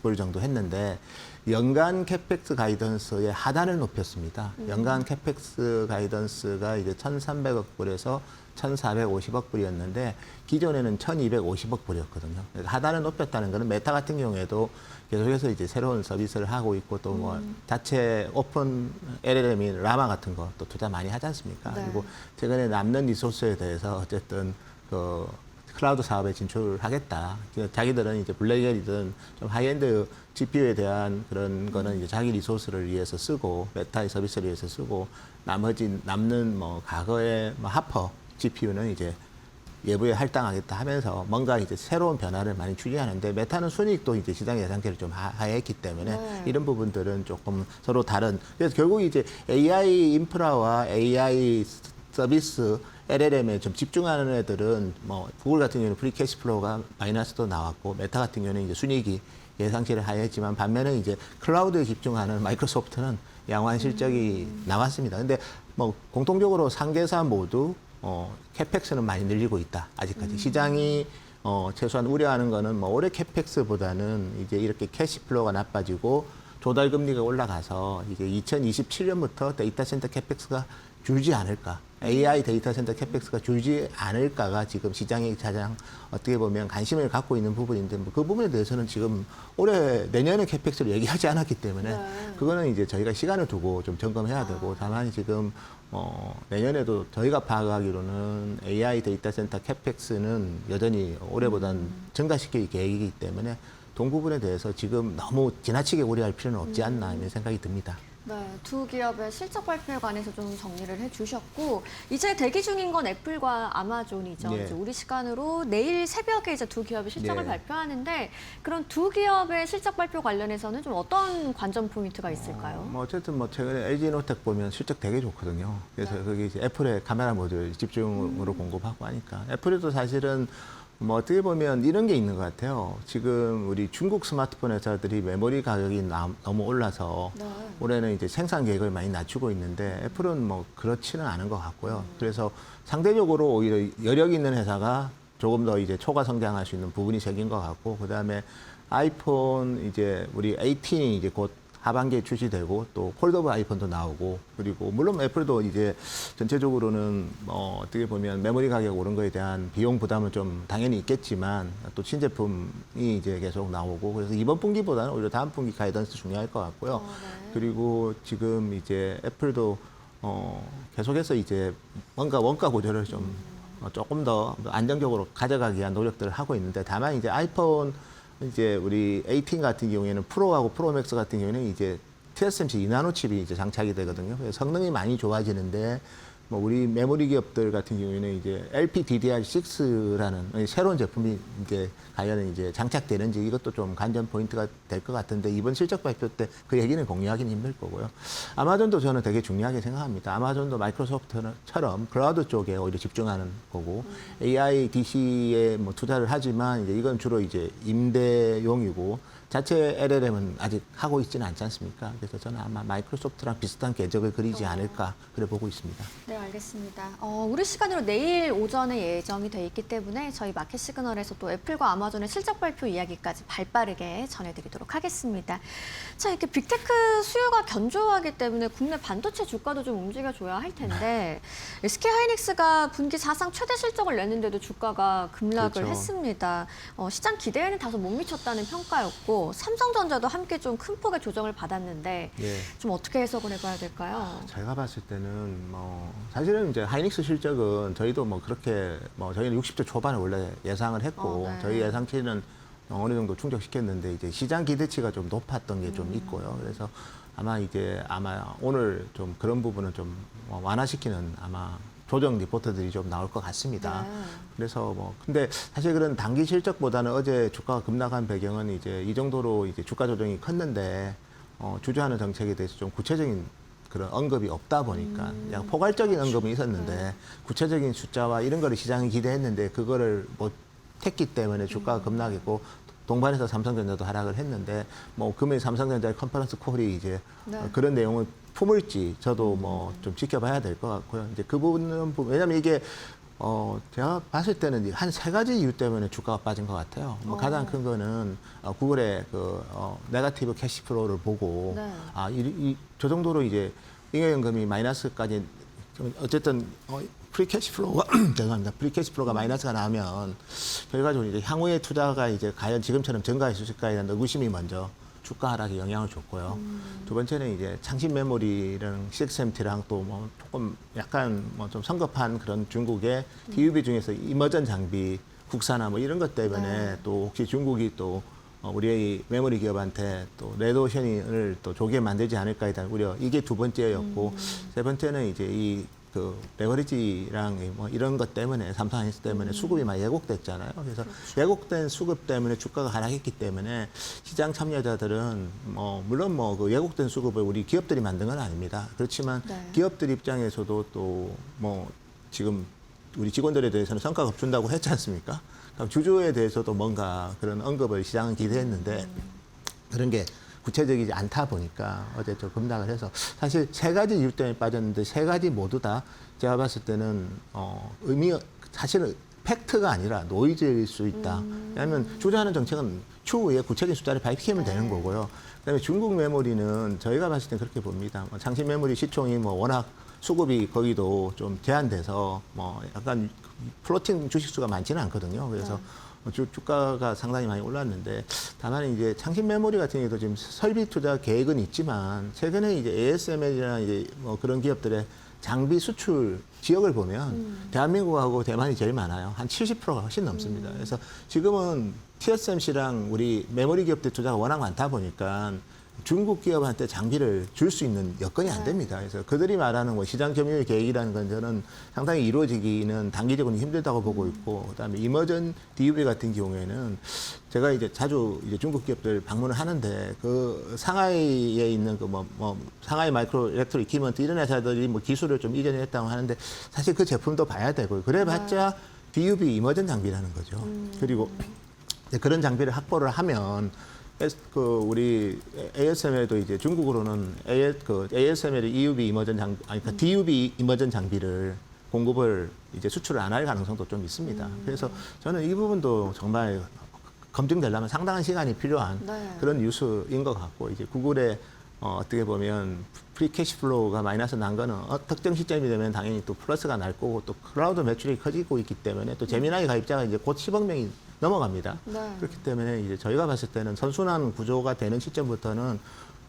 불 정도 했는데 연간 캐펙스 가이던스의 하단을 높였습니다. 연간 캐펙스 가이던스가 이제 1,300억 불에서 1,450억 불이었는데 기존에는 1,250억 불이었거든요. 그러니까 하단을 높였다는 것은 메타 같은 경우에도 계속해서 이제 새로운 서비스를 하고 있고 또 뭐 자체 오픈 LLM인 라마 같은 거 또 투자 많이 하지 않습니까? 네. 그리고 최근에 남는 리소스에 대해서 어쨌든 그 클라우드 사업에 진출하겠다. 자기들은 이제 블랙엘이든 좀 하이엔드 GPU에 대한 그런 거는 이제 자기 리소스를 위해서 쓰고 메타의 서비스를 위해서 쓰고 나머지 남는 뭐 과거의 뭐 하퍼 GPU는 이제 외부에 할당하겠다 하면서 뭔가 이제 새로운 변화를 많이 추진하는데 메타는 순이익도 이제 시장 예상치를 좀 하했기 때문에 네. 이런 부분들은 조금 서로 다른 그래서 결국 이제 AI 인프라와 AI 서비스 LLM에 좀 집중하는 애들은 뭐 구글 같은 경우는 프리캐시플로우가 마이너스도 나왔고 메타 같은 경우는 이제 순이익이 예상치를 하했지만 반면에 이제 클라우드에 집중하는 마이크로소프트는 양호한 실적이 나왔습니다. 근데 뭐 공통적으로 상계사 모두 캐펙스는 많이 늘리고 있다. 아직까지 시장이 최소한 우려하는 거는 뭐 올해 캐펙스보다는 이제 이렇게 캐시플로우가 나빠지고 조달 금리가 올라가서 이제 2027년부터 데이터 센터 캐펙스가 줄지 않을까. AI 데이터 센터 캐펙스가 줄지 않을까가 지금 시장이 가장 어떻게 보면 관심을 갖고 있는 부분인데 뭐 그 부분에 대해서는 지금 올해 내년에 캐펙스를 얘기하지 않았기 때문에 그거는 이제 저희가 시간을 두고 좀 점검해야 되고 다만 지금 내년에도 저희가 파악하기로는 AI 데이터 센터 캐펙스는 여전히 올해보다는 증가시킬 계획이기 때문에 동 부분에 대해서 지금 너무 지나치게 우려할 필요는 없지 않나 이런 생각이 듭니다. 네, 두 기업의 실적 발표에 관해서 좀 정리를 해주셨고 이제 대기 중인 건 애플과 아마존이죠. 예. 이제 우리 시간으로 내일 새벽에 이제 두 기업의 실적을 예. 발표하는데 그런 두 기업의 실적 발표 관련해서는 좀 어떤 관전 포인트가 있을까요? 뭐 어쨌든 뭐 최근에 LG노텍 보면 실적 되게 좋거든요. 그래서 거기 이제 애플의 카메라 모듈 집중으로 공급하고 하니까 애플에도 사실은 뭐 어떻게 보면 이런 게 있는 것 같아요. 지금 우리 중국 스마트폰 회사들이 메모리 가격이 너무 올라서 네. 올해는 이제 생산 계획을 많이 낮추고 있는데 애플은 뭐 그렇지는 않은 것 같고요. 그래서 상대적으로 오히려 여력 있는 회사가 조금 더 이제 초과 성장할 수 있는 부분이 생긴 것 같고 그다음에 아이폰 이제 우리 18이 이제 곧 하반기에 출시되고 또 폴더블 아이폰도 나오고 그리고 물론 애플도 이제 전체적으로는 어떻게 보면 메모리 가격 오른 거에 대한 비용 부담은 좀 당연히 있겠지만 또 신제품이 이제 계속 나오고 그래서 이번 분기보다는 오히려 다음 분기 가이던스 중요할 것 같고요. 네. 그리고 지금 이제 애플도 계속해서 이제 뭔가 원가 구조를 좀 조금 더 안정적으로 가져가기 위한 노력들을 하고 있는데 다만 이제 아이폰 이제 우리 18 같은 경우에는 프로하고 프로맥스 같은 경우에는 이제 TSMC 2나노 칩이 이제 장착이 되거든요. 그래서 성능이 많이 좋아지는데 뭐 우리 메모리 기업들 같은 경우에는 이제 LPDDR6라는 새로운 제품이 이제 과연 이제 장착되는지 이것도 좀 관전 포인트가 될 것 같은데 이번 실적 발표 때 그 얘기는 공유하기는 힘들 거고요. 아마존도 저는 되게 중요하게 생각합니다. 아마존도 마이크로소프트처럼 클라우드 쪽에 오히려 집중하는 거고 AI DC에 뭐 투자를 하지만 이제 이건 주로 이제 임대용이고 자체 LLM은 아직 하고 있지는 않지 않습니까? 그래서 저는 아마 마이크로소프트랑 비슷한 궤적을 그리지 않을까 그래 보고 있습니다. 네, 알겠습니다. 우리 시간으로 내일 오전에 예정이 돼 있기 때문에 저희 마켓 시그널에서 또 애플과 아마존의 실적 발표 이야기까지 발빠르게 전해드리도록 하겠습니다. 자, 이렇게 빅테크 수요가 견조하기 때문에 국내 반도체 주가도 좀 움직여줘야 할 텐데 SK하이닉스가 분기 사상 최대 실적을 냈는데도 주가가 급락을 그렇죠. 했습니다. 시장 기대에는 다소 못 미쳤다는 평가였고 삼성전자도 함께 좀 큰 폭의 조정을 받았는데 예. 좀 어떻게 해석을 해봐야 될까요? 제가 봤을 때는 사실은 이제 하이닉스 실적은 저희도 뭐 그렇게 저희는 60조 초반에 원래 예상을 했고 네. 저희 예상치는 어느 정도 충족시켰는데 이제 시장 기대치가 좀 높았던 게 좀 있고요. 그래서 아마 오늘 좀 그런 부분은 좀 완화시키는 아마 조정 리포트들이 좀 나올 것 같습니다. 네. 그래서 근데 사실 그런 단기 실적보다는 어제 주가가 급락한 배경은 이제 이 정도로 이제 주가 조정이 컸는데 주주하는 정책에 대해서 좀 구체적인 그런 언급이 없다 보니까 약간 포괄적인 언급은 있었는데 구체적인 숫자와 이런 거를 시장이 기대했는데 그거를 못 했기 때문에 주가가 급락했고 동반해서 삼성전자도 하락을 했는데 금일 삼성전자의 컨퍼런스 콜이 이제 네. 그런 내용을 품을지 저도 좀 지켜봐야 될 것 같고요. 이제 그 부분은 왜냐면 이게 제가 봤을 때는 한 세 가지 이유 때문에 주가가 빠진 것 같아요. 가장 큰 거는 구글의 네거티브 캐시플로우를 보고 네. 저 정도로 이제 잉여연금이 마이너스까지 어쨌든 프리 캐시플로우가 죄송합니다. 프리 캐시플로우가 마이너스가 나면 결과적으로 이제 향후의 투자가 이제 과연 지금처럼 증가할 수 있을까에 대한 의구심이 먼저 주가 하락에 영향을 줬고요. 두 번째는 이제 창신 메모리랑 CXMT랑 또 조금 약간 좀 성급한 그런 중국의 DUV 중에서 이머전 장비 국산화 이런 것 때문에 또 혹시 중국이 또 우리 메모리 기업한테 또 레드오션을 또 조개 만들지 않을까에 대한 우려 이게 두 번째였고 세 번째는 이제 그 레버리지랑 이런 것 때문에 삼성하이닉스 때문에 수급이 많이 왜곡됐잖아요. 그래서 왜곡된 수급 때문에 주가가 하락했기 때문에 시장 참여자들은 물론 그 왜곡된 수급을 우리 기업들이 만든 건 아닙니다. 그렇지만 기업들 입장에서도 또 지금 우리 직원들에 대해서는 성과급 준다고 했지 않습니까? 그럼 주주에 대해서도 뭔가 그런 언급을 시장은 기대했는데 그런 게 구체적이지 않다 보니까 어제 좀 급락을 해서 사실 세 가지 이유 때문에 빠졌는데 세 가지 모두 다 제가 봤을 때는 사실은 팩트가 아니라 노이즈일 수 있다. 왜냐하면 주저하는 정책은 추후에 구체적인 숫자를 밝히면 되는 거고요. 그다음에 중국 메모리는 저희가 봤을 때 그렇게 봅니다. 장신 메모리 시총이 워낙 수급이 거기도 좀 제한돼서 약간 플로팅 주식수가 많지는 않거든요. 그래서 주가가 상당히 많이 올랐는데 다만 이제 창신 메모리 같은 경우도 지금 설비 투자 계획은 있지만 최근에 이제 ASML이나 이제 그런 기업들의 장비 수출 지역을 보면 대한민국하고 대만이 제일 많아요. 한 70%가 훨씬 넘습니다. 그래서 지금은 TSMC랑 우리 메모리 기업들 투자가 워낙 많다 보니까 중국 기업한테 장비를 줄 수 있는 여건이 안 됩니다. 그래서 그들이 말하는 시장 점유율 계획이라는 건 저는 상당히 이루어지기는 단기적으로는 힘들다고 보고 있고, 그다음에 이머전 DUV 같은 경우에는 제가 이제 자주 이제 중국 기업들 방문을 하는데 그 상하이에 있는 상하이 마이크로 일렉트로 이퀴먼트 이런 회사들이 기술을 좀 이전했다고 하는데 사실 그 제품도 봐야 되고 그래봤자 DUV 이머전 장비라는 거죠. 그리고 그런 장비를 확보를 하면 우리 ASML도 이제 중국으로는 ASML의 EUV 이머전 DUV 이머전 장비를 공급을 이제 수출을 안 할 가능성도 좀 있습니다. 그래서 저는 이 부분도 정말 검증되려면 상당한 시간이 필요한 그런 뉴스인 것 같고 이제 구글의 어떻게 보면 프리 캐시플로우가 마이너스 난 거는 특정 시점이 되면 당연히 또 플러스가 날 거고 또 클라우드 매출이 커지고 있기 때문에 또 제미나이 가입자가 이제 곧 10억 명이 넘어갑니다. 그렇기 때문에 이제 저희가 봤을 때는 선순환 구조가 되는 시점부터는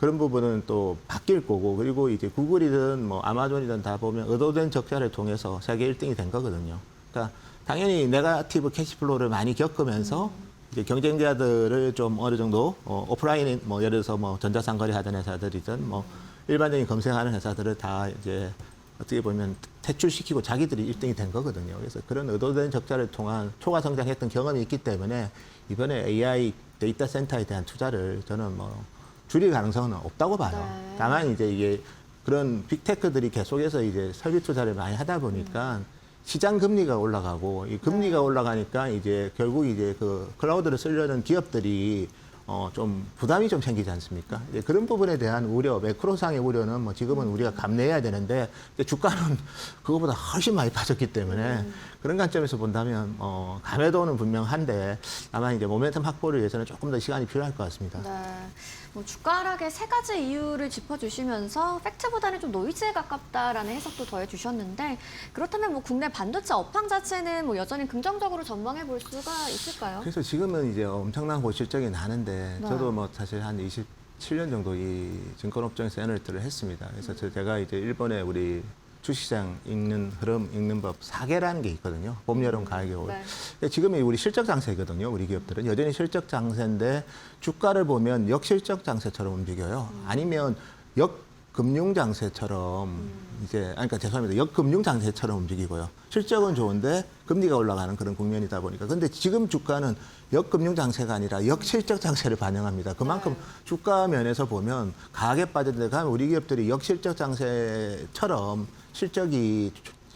그런 부분은 또 바뀔 거고 그리고 이제 구글이든 뭐 아마존이든 다 보면 의도된 적자를 통해서 세계 1등이 된 거거든요. 그러니까 당연히 네거티브 캐시플로우를 많이 겪으면서 이제 경쟁자들을 좀 어느 정도 오프라인 뭐 예를 들어서 뭐 전자상거래 하던 회사들이든 뭐 일반적인 검색하는 회사들을 다 이제 어떻게 보면 퇴출시키고 자기들이 1등이 된 거거든요. 그래서 그런 의도된 적자를 통한 초과 성장했던 경험이 있기 때문에 이번에 AI 데이터 센터에 대한 투자를 저는 뭐 줄일 가능성은 없다고 봐요. 네. 다만 이제 이게 그런 빅테크들이 계속해서 이제 설비 투자를 많이 하다 보니까 시장 금리가 올라가고 이 금리가 올라가니까 이제 결국 이제 그 클라우드를 쓰려는 기업들이 좀 부담이 좀 생기지 않습니까? 이제 그런 부분에 대한 우려, 매크로상의 우려는 뭐 지금은 우리가 감내해야 되는데 주가는 그거보다 훨씬 많이 빠졌기 때문에 그런 관점에서 본다면 감해도는 분명한데 아마 이제 모멘텀 확보를 위해서는 조금 더 시간이 필요할 것 같습니다. 네. 뭐 주가 하락의 세 가지 이유를 짚어주시면서 팩트보다는 좀 노이즈에 가깝다라는 해석도 더해주셨는데 그렇다면 뭐 국내 반도체 업황 자체는 뭐 여전히 긍정적으로 전망해 볼 수가 있을까요? 그래서 지금은 이제 엄청난 고실적이 나는데 네. 저도 뭐 사실 한 27년 정도 이 증권업종에서 애널리스트를 했습니다. 그래서 제가 이제 일본에 우리 주식시장 읽는 흐름, 읽는 법 4개라는 게 있거든요. 봄, 여름, 가을, 겨울. 네. 지금이 우리 실적 장세거든요. 우리 기업들은 여전히 실적 장세인데 주가를 보면 역실적 장세처럼 움직여요. 아니면 역금융 장세처럼 이제 그러니까 죄송합니다. 역금융 장세처럼 움직이고요. 실적은 좋은데 금리가 올라가는 그런 국면이다 보니까. 근데 지금 주가는 역금융 장세가 아니라 역실적 장세를 반영합니다. 그만큼 주가 면에서 보면 강하게 빠졌는데 가면 우리 기업들이 역실적 장세처럼 실적이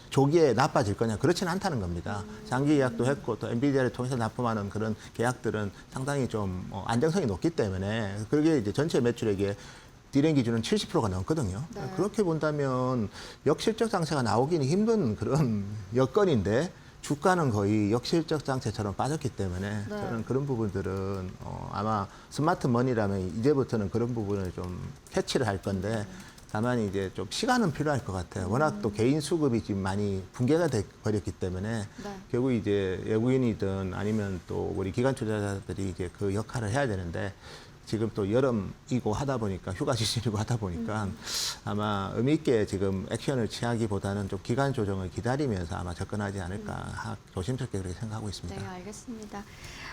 조기에 나빠질 거냐 그렇지는 않다는 겁니다. 장기 계약도 했고 또 엔비디아를 통해서 납품하는 그런 계약들은 상당히 좀 안정성이 높기 때문에 그게 이제 전체 매출액의 디램 기준은 70%가 넘거든요. 네. 그렇게 본다면 역실적 장세가 나오기는 힘든 그런 여건인데 주가는 거의 역실적 장세처럼 빠졌기 때문에 저는 그런 부분들은 아마 스마트 머니라면 이제부터는 그런 부분을 좀 캐치를 할 건데 다만 이제 좀 시간은 필요할 것 같아요. 워낙 또 개인 수급이 지금 많이 붕괴가 돼 버렸기 때문에 결국 이제 외국인이든 아니면 또 우리 기관 투자자들이 이제 그 역할을 해야 되는데 지금 또 여름이고 하다 보니까 휴가 시즌이고 하다 보니까 아마 의미 있게 지금 액션을 취하기보다는 좀 기간 조정을 기다리면서 아마 접근하지 않을까 조심스럽게 그렇게 생각하고 있습니다. 네, 알겠습니다.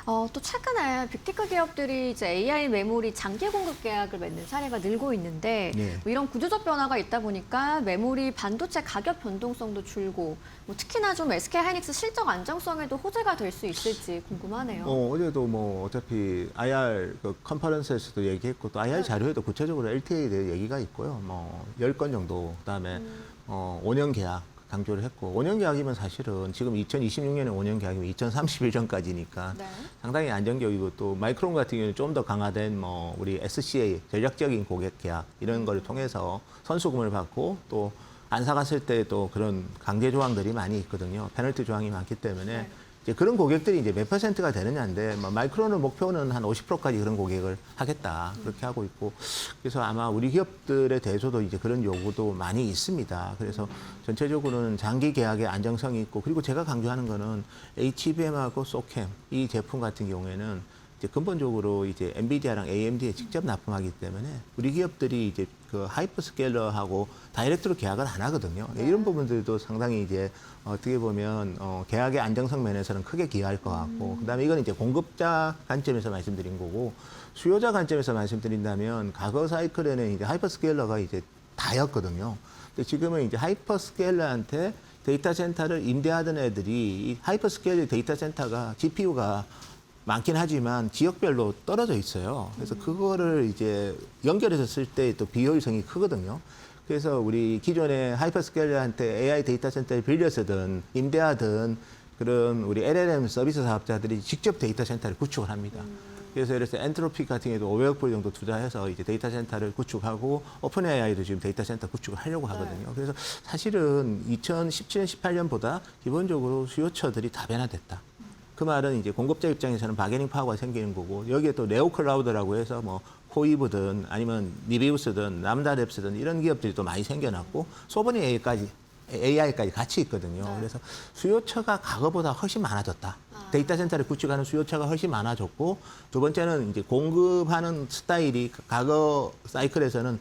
또 최근에 빅테크 기업들이 이제 AI 메모리 장기 공급 계약을 맺는 사례가 늘고 있는데 네. 뭐 이런 구조적 변화가 있다 보니까 메모리 반도체 가격 변동성도 줄고 뭐 특히나 좀 SK 하이닉스 실적 안정성에도 호재가 될 수 있을지 궁금하네요. 어제도 뭐 어차피 IR 그 컨퍼런스에서도 얘기했고 또 IR 자료에도 구체적으로 LTA에 대해 얘기가 있고요. 뭐 10건 정도 그다음에 5년 계약 강조를 했고 5년 계약이면 사실은 지금 2026년에 5년 계약이면 2031년까지니까 네. 상당히 안정적이고 또 마이크론 같은 경우는 좀 더 강화된 뭐 우리 SCA 전략적인 고객 계약 이런 거를 통해서 선수금을 받고 또 안 사갔을 때 또 그런 강제 조항들이 많이 있거든요. 페널티 조항이 많기 때문에 이제 그런 고객들이 이제 몇 %가 되느냐인데 뭐 마이크론은 목표는 한 50%까지 그런 고객을 하겠다 그렇게 하고 있고 그래서 아마 우리 기업들에 대해서도 이제 그런 요구도 많이 있습니다. 그래서 전체적으로는 장기 계약의 안정성이 있고 그리고 제가 강조하는 거는 HBM하고 소캠 이 제품 같은 경우에는 이제 근본적으로 이제 엔비디아랑 AMD에 직접 납품하기 때문에 우리 기업들이 이제 그 하이퍼스케일러하고 다이렉트로 계약을 안 하거든요. 이런 부분들도 상당히 이제 어떻게 보면 계약의 안정성 면에서는 크게 기여할 것 같고 그다음에 이건 이제 공급자 관점에서 말씀드린 거고 수요자 관점에서 말씀드린다면 과거 사이클에는 이제 하이퍼스케일러가 이제 다였거든요. 근데 지금은 이제 하이퍼스케일러한테 데이터 센터를 임대하던 애들이 이 하이퍼스케일러 데이터 센터가 GPU가 많긴 하지만 지역별로 떨어져 있어요. 그래서 그거를 이제 연결해서 쓸 때 또 비효율성이 크거든요. 그래서 우리 기존의 하이퍼스케일러한테 AI 데이터 센터를 빌려 쓰든 임대하든 그런 우리 LLM 서비스 사업자들이 직접 데이터 센터를 구축을 합니다. 그래서 예를 들어서 엔트로피 같은 경우도 500억 불 정도 투자해서 이제 데이터 센터를 구축하고 오픈 AI도 지금 데이터 센터 구축을 하려고 하거든요. 그래서 사실은 2017년, 18년보다 기본적으로 수요처들이 다 변화됐다. 그 말은 이제 공급자 입장에서는 바게닝 파워가 생기는 거고 여기에 또 네오 클라우드라고 해서 뭐 코이브든 아니면 니비우스든 람다랩스든 이런 기업들이 또 많이 생겨났고 소버니 AI까지 AI까지 같이 있거든요. 그래서 수요처가 과거보다 훨씬 많아졌다. 데이터 센터를 구축하는 수요처가 훨씬 많아졌고, 두 번째는 이제 공급하는 스타일이 과거 사이클에서는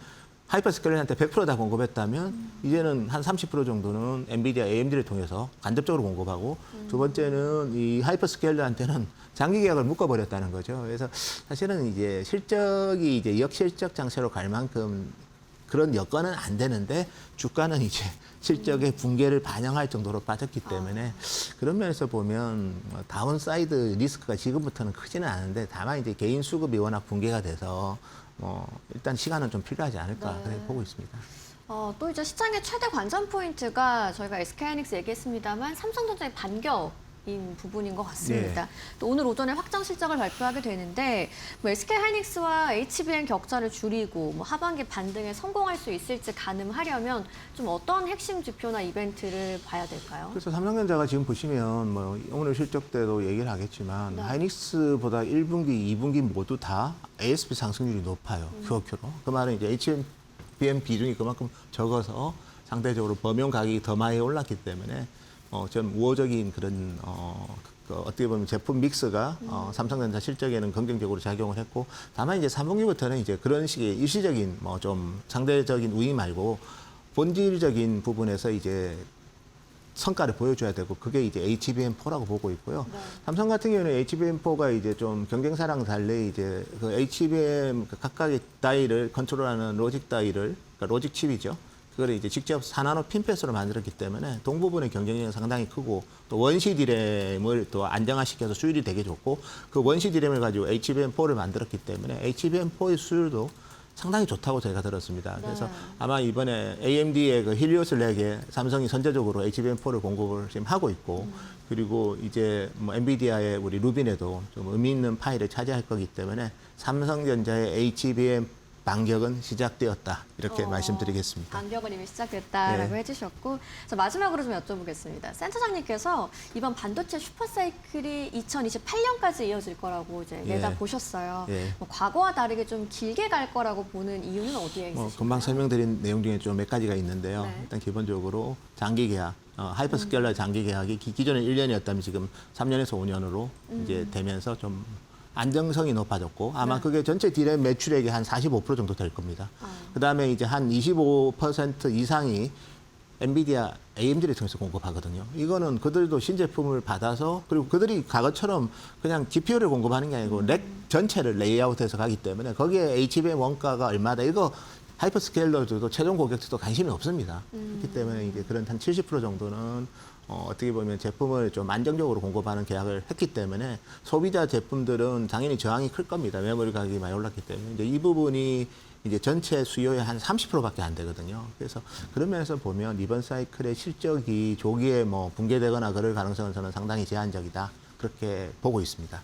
하이퍼스케일러한테 100% 다 공급했다면 이제는 한 30% 정도는 엔비디아, AMD를 통해서 간접적으로 공급하고, 두 번째는 이 하이퍼스케일러한테는 장기 계약을 묶어버렸다는 거죠. 그래서 사실은 이제 실적이 이제 역실적 장세로 갈 만큼 그런 여건은 안 되는데 주가는 이제 실적의 붕괴를 반영할 정도로 빠졌기 때문에 그런 면에서 보면 다운사이드 리스크가 지금부터는 크지는 않은데, 다만 이제 개인 수급이 워낙 붕괴가 돼서 일단 시간은 좀 필요하지 않을까 그렇게 보고 있습니다. 또 이제 시장의 최대 관전 포인트가 저희가 SK하이닉스 얘기했습니다만 삼성전자의 반격인 부분인 것 같습니다. 또 오늘 오전에 확정 실적을 발표하게 되는데 뭐 SK하이닉스와 HBM 격차를 줄이고 뭐 하반기 반등에 성공할 수 있을지 가늠하려면 좀 어떤 핵심 지표나 이벤트를 봐야 될까요? 그래서 삼성전자가 지금 보시면 뭐 오늘 실적 때도 얘기를 하겠지만 하이닉스보다 1분기, 2분기 모두 다 ASP 상승률이 높아요. QOQ로. 그 말은 이제 HBM 비중이 그만큼 적어서 상대적으로 범용 가격이 더 많이 올랐기 때문에 좀 우호적인 그런 어떻게 보면 제품 믹스가 삼성전자 실적에는 긍정적으로 작용을 했고, 다만 이제 3분기부터는 이제 그런 식의 일시적인 뭐 좀 상대적인 우위 말고 본질적인 부분에서 이제 성과를 보여줘야 되고, 그게 이제 HBM4라고 보고 있고요. 삼성 같은 경우는 HBM4가 이제 좀 경쟁사랑 달리 이제 그 HBM 각각의 다이를 컨트롤하는 로직 다이를, 그러니까 로직 칩이죠. 그거를 이제 직접 4나노 핀패스로 만들었기 때문에 동부분의 경쟁력이 상당히 크고, 또 원시 디램을 또 안정화시켜서 수율이 되게 좋고, 그 원시 디램을 가지고 HBM4를 만들었기 때문에 HBM4의 수율도 상당히 좋다고 제가 들었습니다. 그래서 아마 이번에 AMD의 그 힐리오스 렉에 삼성이 선제적으로 HBM4를 공급을 지금 하고 있고, 그리고 이제 뭐 엔비디아의 우리 루빈에도 좀 의미 있는 파일을 차지할 거기 때문에 삼성전자의 HBM 반격은 시작되었다, 이렇게 말씀드리겠습니다. 반격은 이미 시작됐다라고 해주셨고, 자, 마지막으로 좀 여쭤보겠습니다. 센터장님께서 이번 반도체 슈퍼사이클이 2028년까지 이어질 거라고 이제 내다보셨어요. 뭐 과거와 다르게 좀 길게 갈 거라고 보는 이유는 어디에 있으신가요? 금방 설명드린 내용 중에 좀 몇 가지가 있는데요. 일단 기본적으로 장기 계약, 하이퍼스케일러 장기 계약이 기존에 1년이었다면 지금 3년에서 5년으로 이제 되면서 좀 안정성이 높아졌고, 아마 그게 전체 디램 매출액의 한 45% 정도 될 겁니다. 그다음에 이제 한 25% 이상이 엔비디아, AMD를 통해서 공급하거든요. 이거는 그들도 신제품을 받아서, 그리고 그들이 과거처럼 그냥 GPU를 공급하는 게 아니고 렉 전체를 레이아웃해서 가기 때문에 거기에 HBM 원가가 얼마다, 이거 하이퍼스케일러들도 최종 고객들도 관심이 없습니다. 그렇기 때문에 이제 그런 한 70% 정도는 어떻게 보면 제품을 좀 안정적으로 공급하는 계약을 했기 때문에 소비자 제품들은 당연히 저항이 클 겁니다. 메모리 가격이 많이 올랐기 때문에. 이제 이 부분이 이제 전체 수요의 한 30%밖에 안 되거든요. 그래서 그런 면에서 보면 이번 사이클의 실적이 조기에 뭐 붕괴되거나 그럴 가능성은 저는 상당히 제한적이다, 그렇게 보고 있습니다.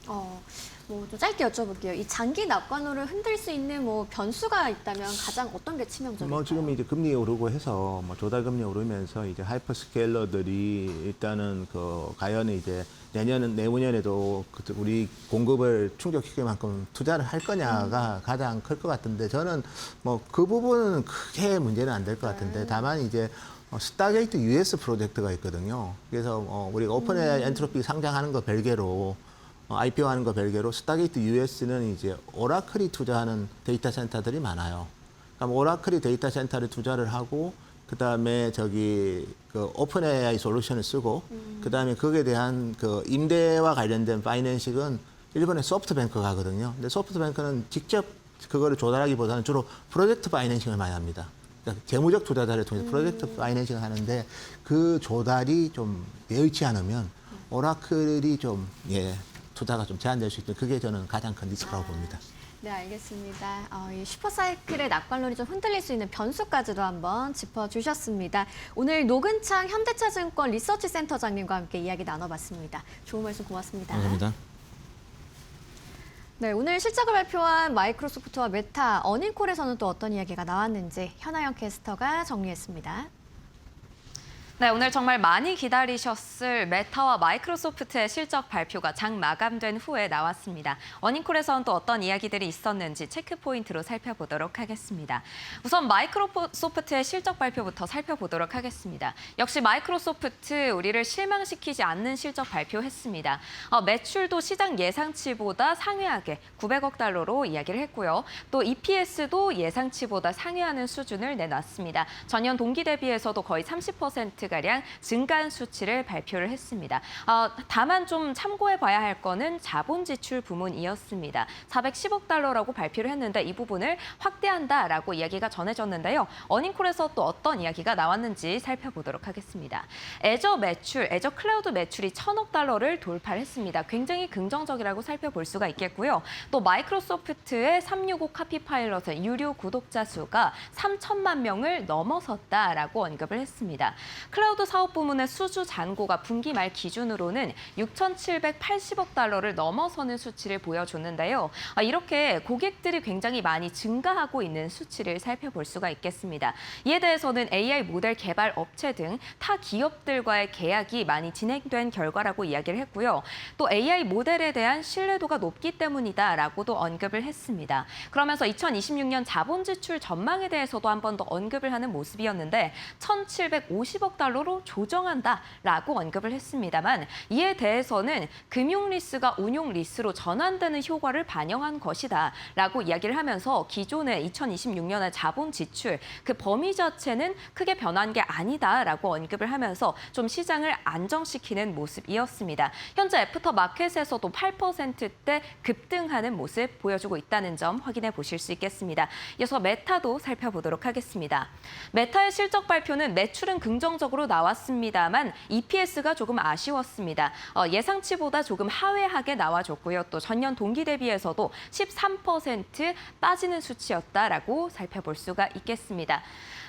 뭐 좀 짧게 여쭤볼게요. 이 장기 낙관호를 흔들 수 있는 뭐 변수가 있다면 가장 어떤 게 치명적일까요? 뭐 지금 이제 금리 오르고 해서 뭐 조달 금리 오르면서 이제 하이퍼스케일러들이 일단은 그 과연 이제 내후년에도 우리 공급을 충족시킬 만큼 투자를 할 거냐가 가장 클 것 같은데, 저는 뭐 그 부분은 크게 문제는 안 될 것 같은데, 다만 이제 스타게이트 US 프로젝트가 있거든요. 그래서 우리가 오픈 AI 엔트로피 상장하는 거 별개로 IPO 하는 거 별개로 스타게이트 US는 이제 오라클이 투자하는 데이터 센터들이 많아요. 그럼 오라클이 데이터 센터를 투자를 하고, 그 다음에 저기 그 오픈 AI 솔루션을 쓰고, 그 다음에 거기에 대한 그 임대와 관련된 파이낸싱은 일본의 소프트뱅크가 하거든요. 근데 소프트뱅크는 직접 그거를 조달하기보다는 주로 프로젝트 파이낸싱을 많이 합니다. 그러니까 재무적 투자자를 통해서 프로젝트 파이낸싱을 하는데, 그 조달이 좀 여의치 않으면 오라클이 좀 투자가 좀 제한될 수 있는, 그게 저는 가장 큰 리스크라고 봅니다. 네, 알겠습니다. 이 슈퍼사이클의 낙관론이 좀 흔들릴 수 있는 변수까지도 한번 짚어주셨습니다. 오늘 노근창 현대차증권 리서치센터장님과 함께 이야기 나눠봤습니다. 좋은 말씀 고맙습니다. 감사합니다. 네, 오늘 실적을 발표한 마이크로소프트와 메타 어닝콜에서는 또 어떤 이야기가 나왔는지 현아영 캐스터가 정리했습니다. 네, 오늘 정말 많이 기다리셨을 메타와 마이크로소프트의 실적 발표가 장 마감된 후에 나왔습니다. 어닝콜에서는 또 어떤 이야기들이 있었는지 체크 포인트로 살펴보도록 하겠습니다. 우선 마이크로소프트의 실적 발표부터 살펴보도록 하겠습니다. 역시 마이크로소프트 우리를 실망시키지 않는 실적 발표했습니다. 매출도 시장 예상치보다 상회하게 900억 달러로 이야기를 했고요. 또 EPS도 예상치보다 상회하는 수준을 내놨습니다. 전년 동기 대비해서도 거의 30%가량 증가한 수치를 발표를 했습니다. 다만 좀 참고해봐야 할 거는 자본 지출 부문이었습니다. 410억 달러라고 발표를 했는데 이 부분을 확대한다라고 이야기가 전해졌는데요. 어닝콜에서 또 어떤 이야기가 나왔는지 살펴보도록 하겠습니다. 애저 클라우드 매출이 1,000억 달러를 돌파했습니다. 굉장히 긍정적이라고 살펴볼 수가 있겠고요. 또 마이크로소프트의 365 카피파일럿의 유료 구독자 수가 3천만 명을 넘어섰다라고 언급을 했습니다. 클라우드 사업 부문의 수주 잔고가 분기 말 기준으로는 6,780억 달러를 넘어서는 수치를 보여줬는데요. 이렇게 고객들이 굉장히 많이 증가하고 있는 수치를 살펴볼 수가 있겠습니다. 이에 대해서는 AI 모델 개발 업체 등 타 기업들과의 계약이 많이 진행된 결과라고 이야기를 했고요. 또 AI 모델에 대한 신뢰도가 높기 때문이다라고도 언급을 했습니다. 그러면서 2026년 자본 지출 전망에 대해서도 한 번 더 언급을 하는 모습이었는데 1,750억 달러로 조정한다라고 언급을 했습니다만 이에 대해서는 금융 리스가 운용 리스로 전환되는 효과를 반영한 것이다라고 이야기를 하면서 기존의 2026년의 자본 지출 그 범위 자체는 크게 변한 게 아니다라고 언급을 하면서 좀 시장을 안정시키는 모습이었습니다. 현재 애프터 마켓에서도 8%대 급등하는 모습 보여주고 있다는 점 확인해 보실 수 있겠습니다. 이어서 메타도 살펴보도록 하겠습니다. 메타의 실적 발표는 매출은 긍정적으로 나왔습니다만 EPS가 조금 아쉬웠습니다. 예상치보다 조금 하회하게 나와줬고요. 또 전년 동기 대비해서도 13% 빠지는 수치였다라고 살펴볼 수가 있겠습니다.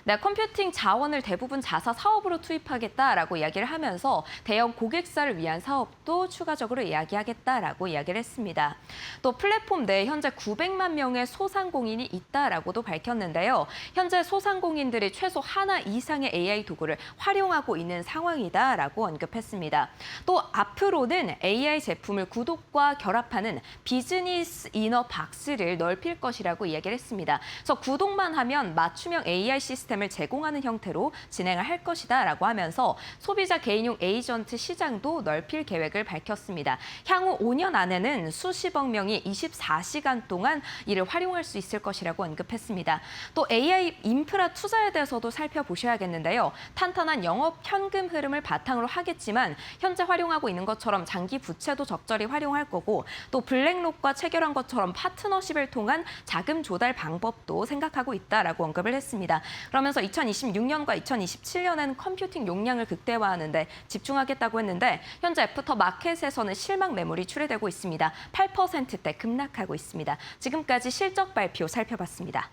네, 컴퓨팅 자원을 대부분 자사 사업으로 투입하겠다라고 이야기를 하면서 대형 고객사를 위한 사업도 추가적으로 이야기하겠다라고 이야기를 했습니다. 또 플랫폼 내에 현재 900만 명의 소상공인이 있다라고도 밝혔는데요. 현재 소상공인들이 최소 하나 이상의 AI 도구를 활용하고 있는 상황이다라고 언급했습니다. 또 앞으로는 AI 제품을 구독과 결합하는 비즈니스 이너 박스를 넓힐 것이라고 이야기를 했습니다. 그래서 구독만 하면 맞춤형 AI 시스템을 제공하는 형태로 진행을 할 것이다라고 하면서 소비자 개인용 에이전트 시장도 넓힐 계획을 밝혔습니다. 향후 5년 안에는 수십억 명이 24시간 동안 이를 활용할 수 있을 것이라고 언급했습니다. 또 AI 인프라 투자에 대해서도 살펴보셔야겠는데요. 탄탄한 영업 현금 흐름을 바탕으로 하겠지만 현재 활용하고 있는 것처럼 장기 부채도 적절히 활용할 거고 또 블랙록과 체결한 것처럼 파트너십을 통한 자금 조달 방법도 생각하고 있다라고 언급을 했습니다. 그러면서 2026년과 2027년에는 컴퓨팅 용량을 극대화하는 데 집중하겠다고 했는데 현재 애프터 마켓에서는 실망 매물이 출회되고 있습니다. 8%대 급락하고 있습니다. 지금까지 실적 발표 살펴봤습니다.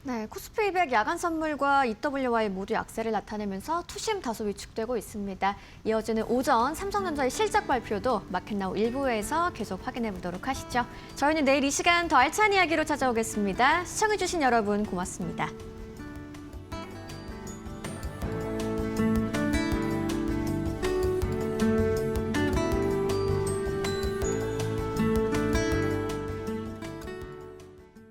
네, 코스피 200 야간 선물과 EWY 모두 약세를 나타내면서 투심 다소 위축되고 있습니다. 이어지는 오전 삼성전자의 실적 발표도 마켓나우 일부에서 계속 확인해 보도록 하시죠. 저희는 내일 이 시간 더 알찬 이야기로 찾아오겠습니다. 시청해주신 여러분 고맙습니다.